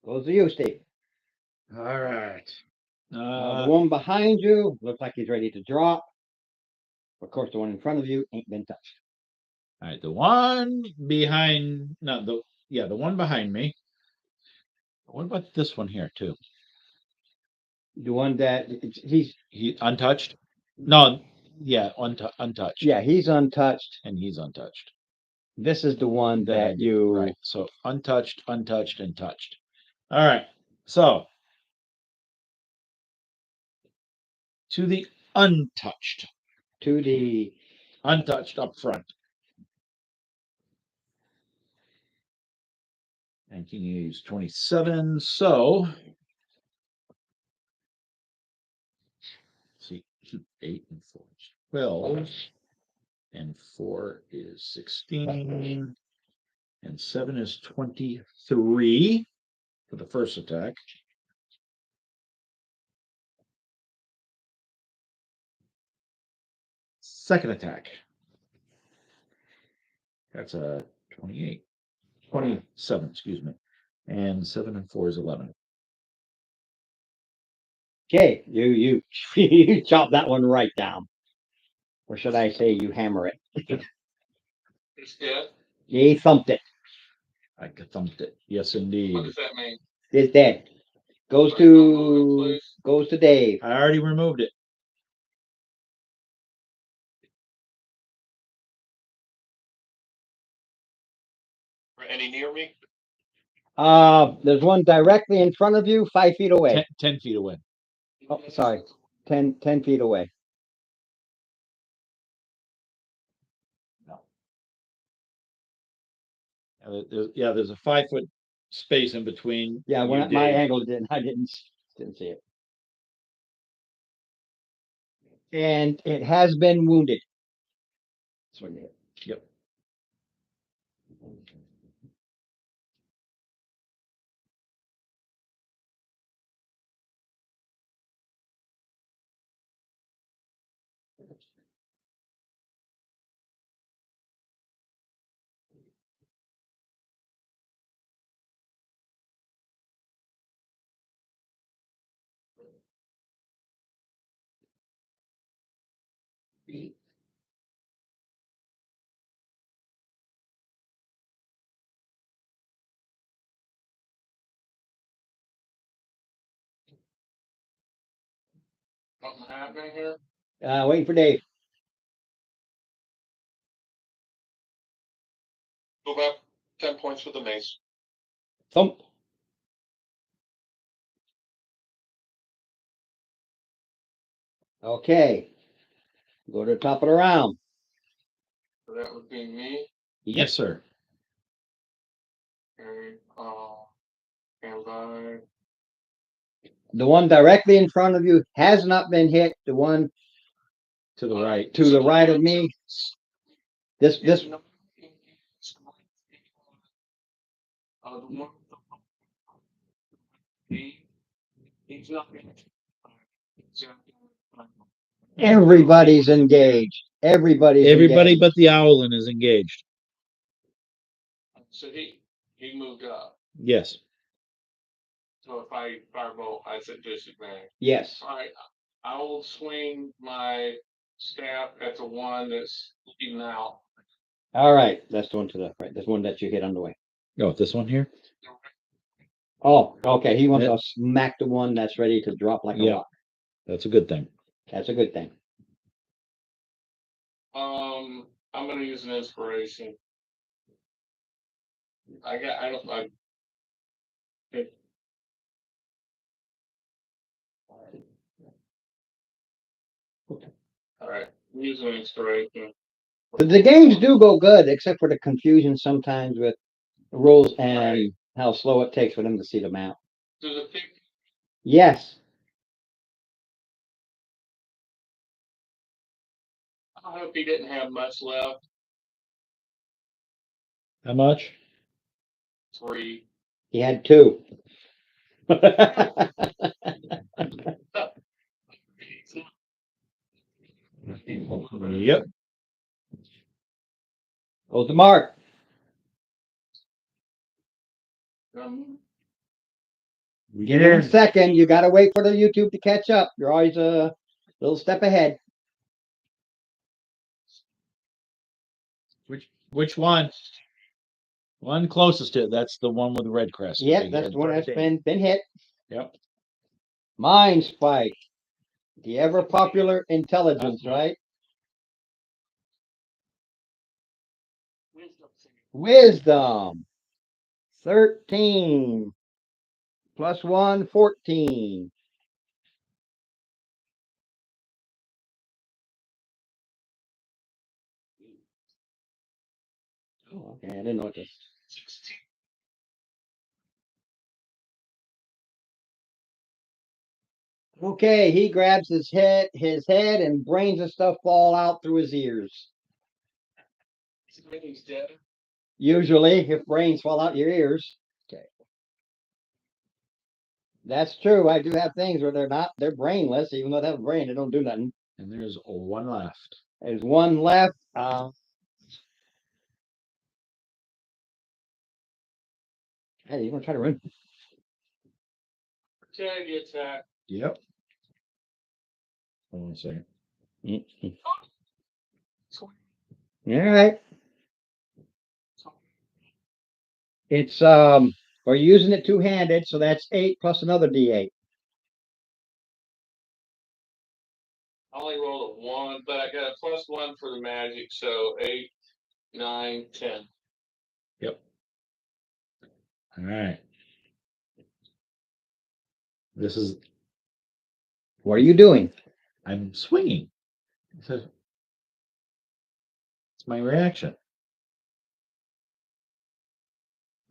Goes to you, Steve. All right. The one behind you looks like he's ready to drop. Of course, the one in front of you ain't been touched. All right. The one behind. No. The one behind me. What about this one here too? The one that He untouched. No. Yeah. Untouched. Yeah, he's untouched. And he's untouched. This is the one that you right. So untouched, and touched. All right. So to the untouched. To the Untouched up front. And he used 27. So, let's see, 8 and 4 is 12. And 4 is 16. And 7 is 23 for the first attack. Second attack. That's a 28. 27, excuse me. And 7 and 4 is 11. okay, you you chop that one right down. Or should I say you hammer it? It's dead. You thumped it. I thumped it. Yes, What indeed. does that mean? It's dead. Goes Right, don't move it, to please. goes to Dave. I already removed it. Any near me? There's one directly in front of you, 5 feet away. 10 feet away. Oh, sorry. 10 feet away. There's a 5-foot space in between. Yeah, you, when at my Dave. angle I didn't see it. And it has been wounded. Yep. Something happening here? Waiting for Dave. Move up 10 points with the mace. Thump. Okay. Go to the top of the round. So that would be me. Yes, sir. And stand by. The one directly in front of you has not been hit. The one To the right. to the right of me. This The one. He's not gonna. everybody's engaged. Everybody's Everybody engaged. but the owlin is engaged. So he moved up. Yes. So if I firebolt, I said disadvantage. Yes. All right, I will swing my staff at the one that's looking out. All right. That's the one to the right. That's one that you hit on the way. Oh, this one here? Oh, okay. He wants Yeah. to smack the one that's ready to drop like a Yeah. rock. That's a good thing. That's a good thing. I'm gonna use an inspiration. I don't. All right, I'm using an inspiration. The games do go good, except for the confusion sometimes with the rules and how slow it takes for them to see the map. Does it pick? Yes. I hope he didn't have much left. How much? 3. He had 2. Yep. Goes to Mark. Give it a second. You got to wait for the YouTube to catch up. You're always a little step ahead. Which one? One closest to it. That's the one with the red crest. Yep, Right that's here, the one that's 13. been hit. Yep. Mind Spike. The ever popular intelligence, right? Wisdom. 13. Plus 1, 14. Oh, okay, I didn't know what this. 16. Okay, he grabs his head, and brains and stuff fall out through his ears. He's dead. Usually, if brains fall out your ears. Okay. That's true. I do have things where they're brainless, even though they have a brain, they don't do nothing. And there's one left. There's one left. Hey, you want to try to run? Opportunity attack. Yep. Hold on a second. All right. It's we're using it two-handed, so that's 8 plus another D8. I only rolled a 1, but I got a +1 for the magic, so 8, 9, 10. Yep. All right. This is. What are you doing? I'm swinging. It's my reaction.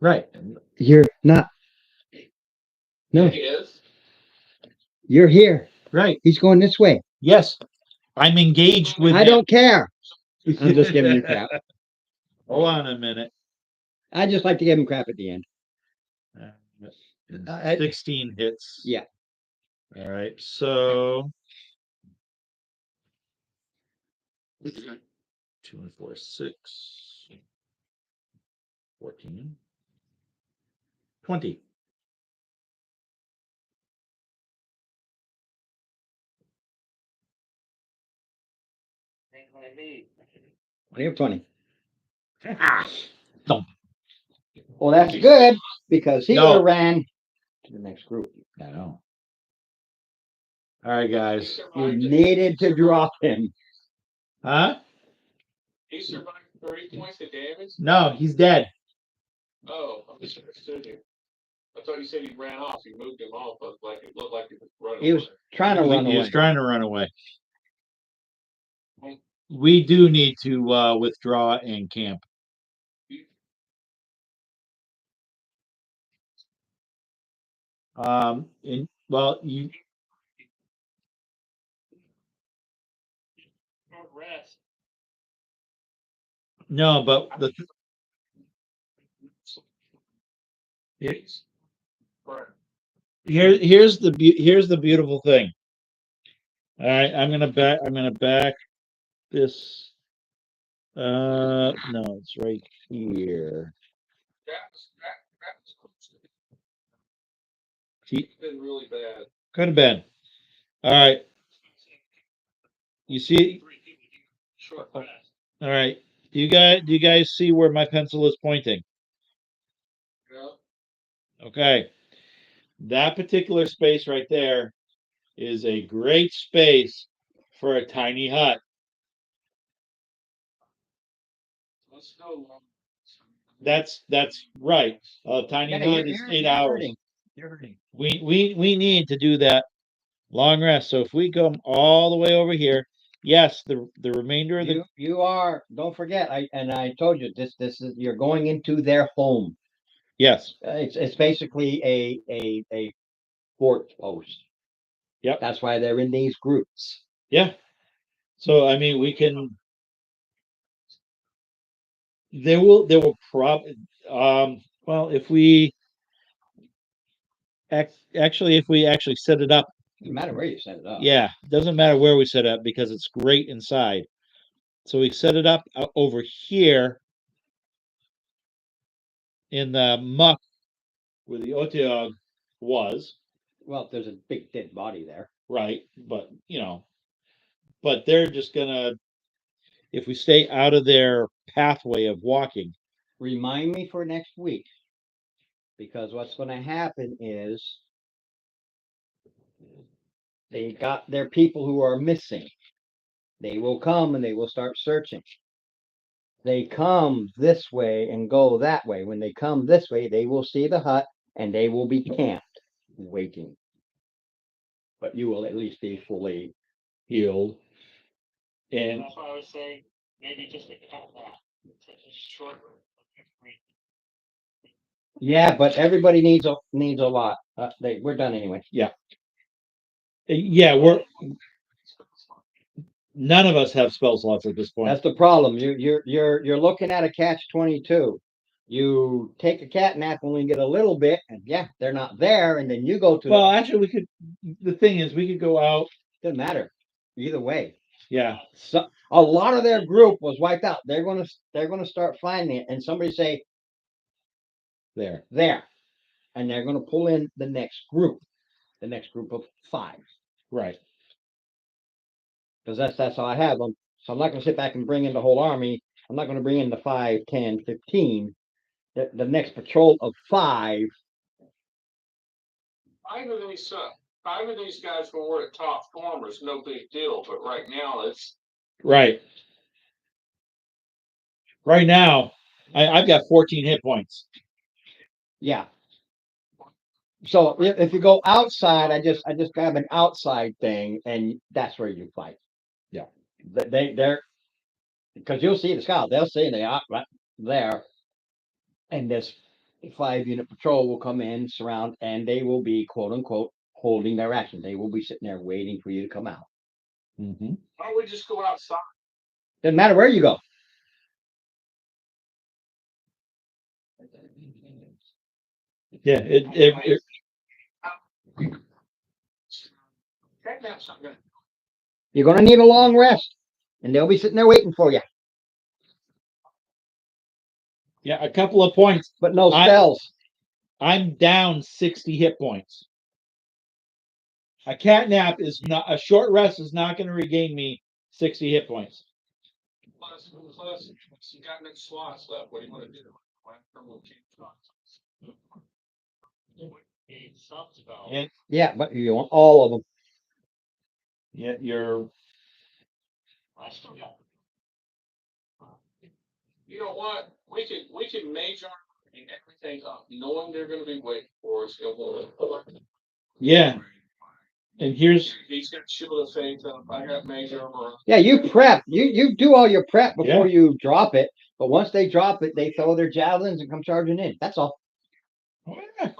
Right. You're not. No, He is. you're here. Right. He's going this way. Yes. I'm engaged with I him. don't care. I'm just giving you crap. Hold on a minute. I just like to give him crap at the end. 16 hits. Yeah. All right. So 2 and 4, 6, 14, 20. What are you funny? Thump. Well, that's good because he No. would have ran to the next group. I know. All right, guys. You needed to drop him. Huh? He survived 30 points of damage? No, he's dead. Oh, I misunderstood you. I thought you said he ran off. You moved him off, but like it looked like he was running He was away. trying to run He away. was trying to run away. We do need to withdraw and camp. Well, you Short rest. no, but the here's the beautiful thing. All right, I'm gonna back this. No, it's right here. It's been really bad. Could have been. All right. You see? Short rest. All right. Do you guys see where my pencil is pointing? Yeah. Okay. That particular space right there is a great space for a tiny hut. Let's go. That's right. A tiny hut is 8 hours. You're hurting. We need to do that long rest. So if we come all the way over here, yes, the remainder of the You are. Don't forget. I told you this is you're going into their home. yes. It's basically a fort post. Yep. That's why they're in these groups. Yeah. So I mean we can there will probably well if we if we actually set it up. No matter where you set it up. Yeah, doesn't matter where we set it up because it's great inside. So we set it up over here in the muck where the Oteog was. Well, there's a big dead body there. Right, but but they're just gonna if we stay out of their pathway of walking. Remind me for next week. Because what's going to happen is they got their people who are missing. They will come and they will start searching. They come this way and go that way. When they come this way, they will see the hut and they will be camped, waiting. But you will at least be fully Healed. And That's why I was saying maybe just a couple short Yeah, but everybody needs a lot. We're done anyway. Yeah, none of us have spell slots at this point. That's the problem. You're looking at a catch-22. You take a cat nap when you get a little bit, and yeah, they're not there, and then you go to. Well, actually, we could. The thing is, we could go out. Doesn't matter either way. Yeah. So a lot of their group was wiped out. They're gonna start finding it, and somebody say there, and they're gonna pull in the next group of 5. Right. Because that's how I have them. So I'm not going to sit back and bring in the whole army. I'm not going to bring in the 5, 10, 15. The next patrol of 5. Five of these guys when we're at top form is no big deal, but right now it's right. Right now, I've got 14 hit points. Yeah. So if you go outside, I just grab an outside thing, and that's where you fight. Yeah. They're because you'll see the scout. They'll see they are right there, and this 5-unit patrol will come in, surround, and they will be quote unquote holding their action. They will be sitting there waiting for you to come out. Mm-hmm. why don't we just go outside? Doesn't matter where you go. Yeah. You're going to need a long rest, and they'll be sitting there waiting for you. Yeah, a couple of points, but no spells. I'm down 60 hit points. A cat nap is not a short rest is not going to regain me 60 hit points. Plus, you got no slots left. What do you want to do? Yeah, but you want all of them. Yeah, you're. You know what? We could major everything up, knowing they're going to be waiting for us. Yeah. And he's got shield of faith up. I got major armor. Yeah, you prep. You do all your prep before you drop it. But once they drop it, they throw their javelins and come charging in. That's all. Oh, yeah.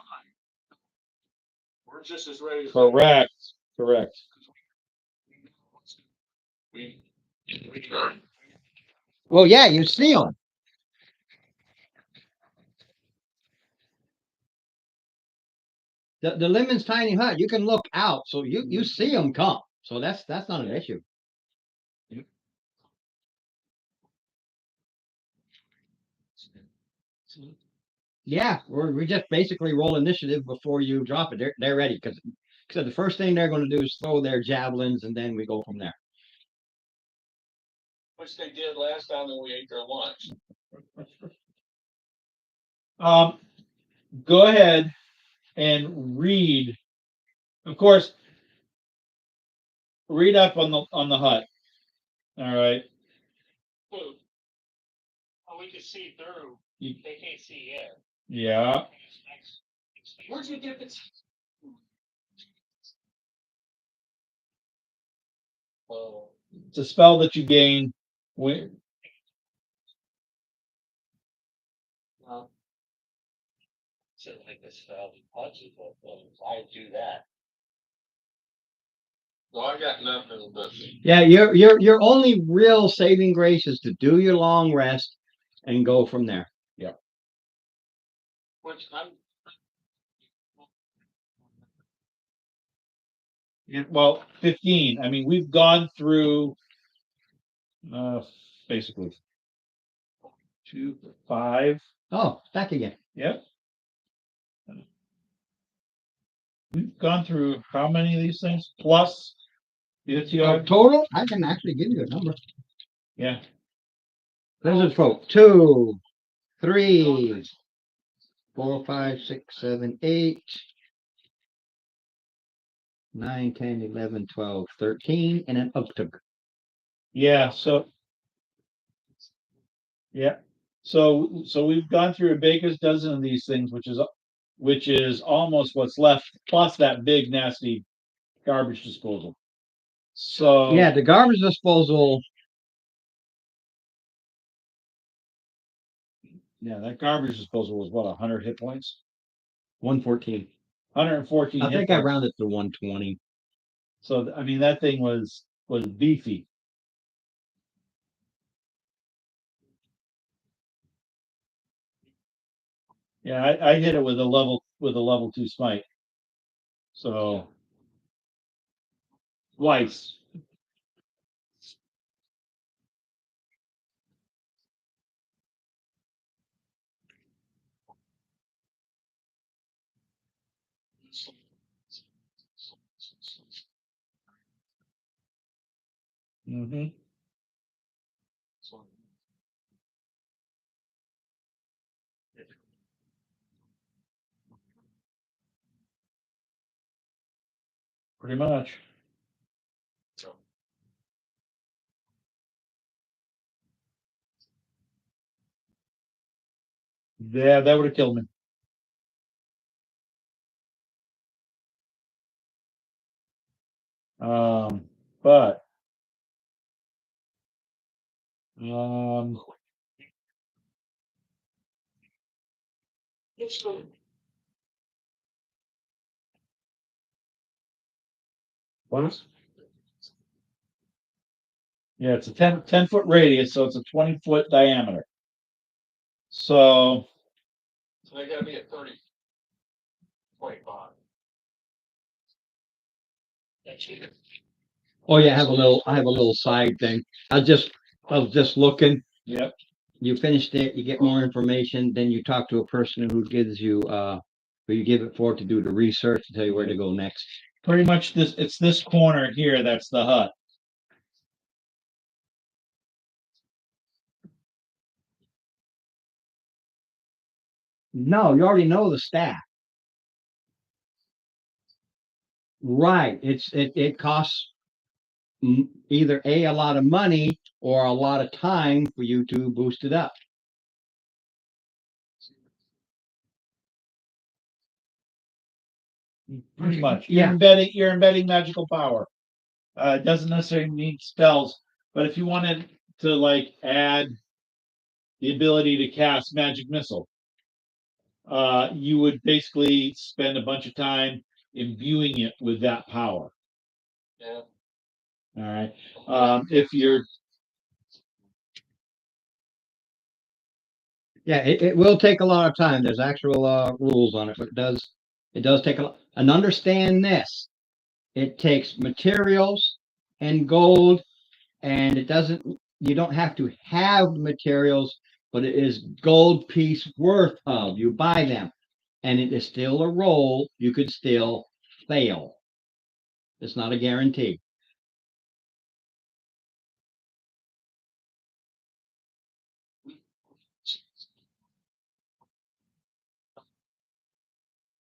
We're just as ready. Correct. Well, yeah, you see them. The Lemon's tiny hut, you can look out, so you see them come. So that's not an issue. Yeah, we just basically roll initiative before you drop it. They're ready because the first thing they're going to do is throw their javelins, and then we go from there. Which they did last time when we ate their lunch. Go ahead and read. Of course, read up on the hut. All right. Oh, we can see through. They can't see air. Yeah. Where'd you get this? It's a spell that you gain when. So like this spell punches I do that. Well, I got nothing but. Yeah, your only real saving grace is to do your long rest and go from there. Yeah. Which I'm. Well, 15. I mean, we've gone through basically 2, 5. Oh, back again. Yep. We've gone through how many of these things? Plus total? I can actually give you a number. Yeah. There's a quote. 2, 3, 4, 5, 6, 7, 8, 9, 10, 11, 12, 13, and an uptug. Yeah. So we've gone through a baker's dozen of these things, which is almost what's left, plus that big nasty garbage disposal. So yeah, the garbage disposal. Yeah, that garbage disposal was what, 100 hit points? 114. 114 I hit think I points. rounded to 120. So I mean, that thing was beefy. Yeah, I hit it with a level 2 smite. So twice. Mm-hmm. Pretty much. Yeah, that would have killed me. But um, what? Yeah, it's a 10 foot radius, so it's a 20-foot diameter. So So they gotta be at 30.5. Oh yeah, I have a little side thing. I was just looking. yep, You finished it, you get more information, then you talk to a person who gives you who you give it for to do the research to tell you where to go next. pretty much it's this corner here that's the hut. No, you already know the staff. Right. It costs either a lot of money or a lot of time for you to boost it up. Pretty much. Yeah. You're embedding magical power. It doesn't necessarily need spells, but if you wanted to like add the ability to cast magic missile, you would basically spend a bunch of time imbuing it with that power. Yeah. All right. If you're Yeah, it will take a lot of time. There's actual rules on it, but it does take a lot. And understand this, it takes materials and gold, and it doesn't. You don't have to have materials, but it is gold piece worth of. You buy them, and it is still a roll. You could still fail. It's not a guarantee.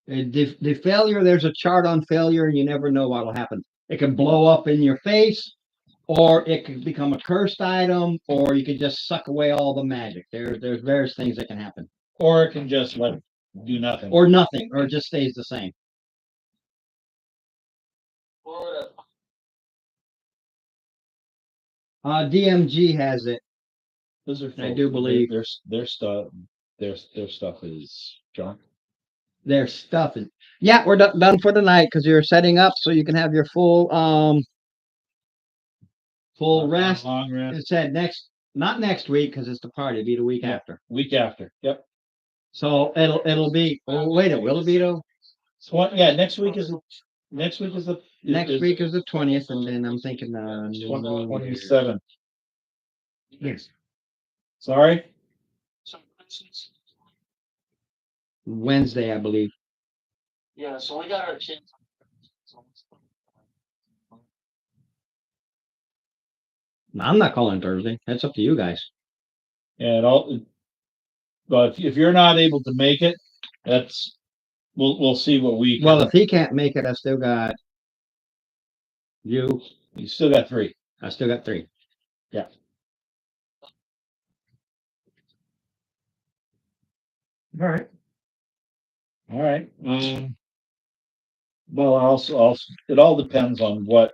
The failure, there's a chart on failure, and you never know what'll happen. It can blow up in your face, or it could become a cursed item, or you could just suck away all the magic. There's various things that can happen, or it can just like do nothing. or nothing, or it just stays the same. Florida. DMG has it. Those are I do believe their stuff. Their stuff is junk. their stuff is. Yeah, we're done for the night because you're setting up so you can have your full rest. Long It rest. said not next week because it's the party. It'll be the week Yeah. after. Week after. Yep. So it'll be. Oh wait, will it be though? So yeah, next week is the Next week is the 20th, and then I'm thinking 27th. Yes. Sorry. Wednesday, I believe. Yeah, so we got our chance. I'm not calling Thursday. That's up to you guys. And all, but if you're not able to make it, that's we'll see what we. Well, if he can't make it, I still got you. You still got 3. I still got 3. Yeah. All right. All right. Well, also, it all depends on what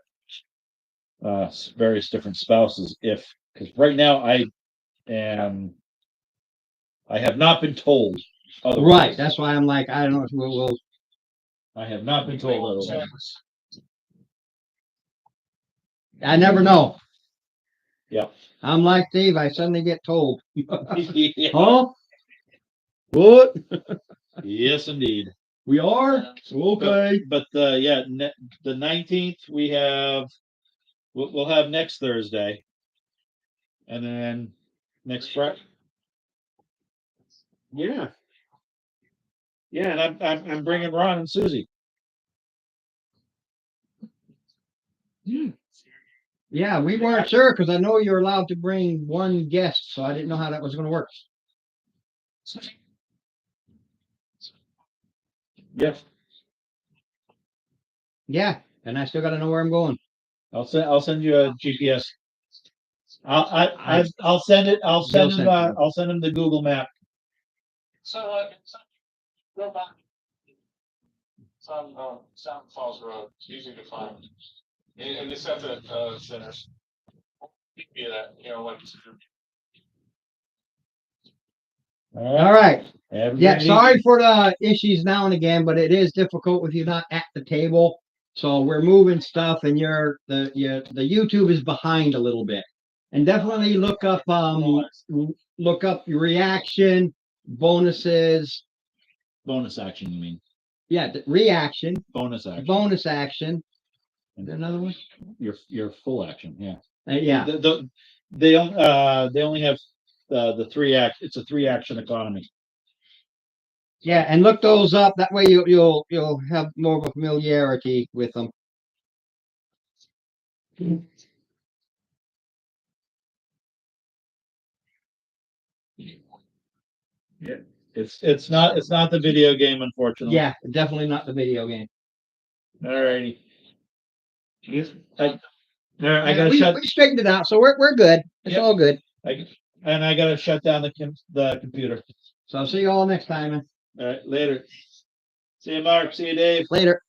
various different spouses. If because right now I am I have not been told. otherwise. Right, that's why I'm like, I don't know if we'll I have not been told otherwise. I never know. Yep. I'm like Steve, I suddenly get told. Yeah. Huh? What? Yes, indeed. We are? Okay. But the 19th we'll have next Thursday, and then next Friday. Yeah. Yeah, and I'm bringing Ron and Susie. Yeah, we weren't sure because I know you're allowed to bring one guest, so I didn't know how that was gonna work. Yes. Yeah, and I still gotta know where I'm going. I'll send you a GPS. I'll send it. I'll send him. I'll send him the Google map. So, go back. It's on, Sound Falls Road, it's easy to find. And it's at the, centers. Be that, what. All right. Have a Yeah, great sorry evening. for the issues now and again, but it is difficult with you not at the table. So we're moving stuff and the YouTube is behind a little bit. And definitely look up your reaction, bonuses. Bonus action, you mean? Yeah, the reaction, Bonus action. bonus action. Is there another one? Your full action, yeah. Yeah. They only have the 3 act. It's a 3 action economy. Yeah, and look those up. That way you'll have more of a familiarity with them. Yeah. It's not the video game, unfortunately. Yeah, definitely not the video game. All righty. I Yeah, gotta we shut. we straightened it out, so we're good. It's Yep. all good. I gotta shut down the computer. So I'll see you all next time. All right, later. See you, Mark. See you, Dave. Later.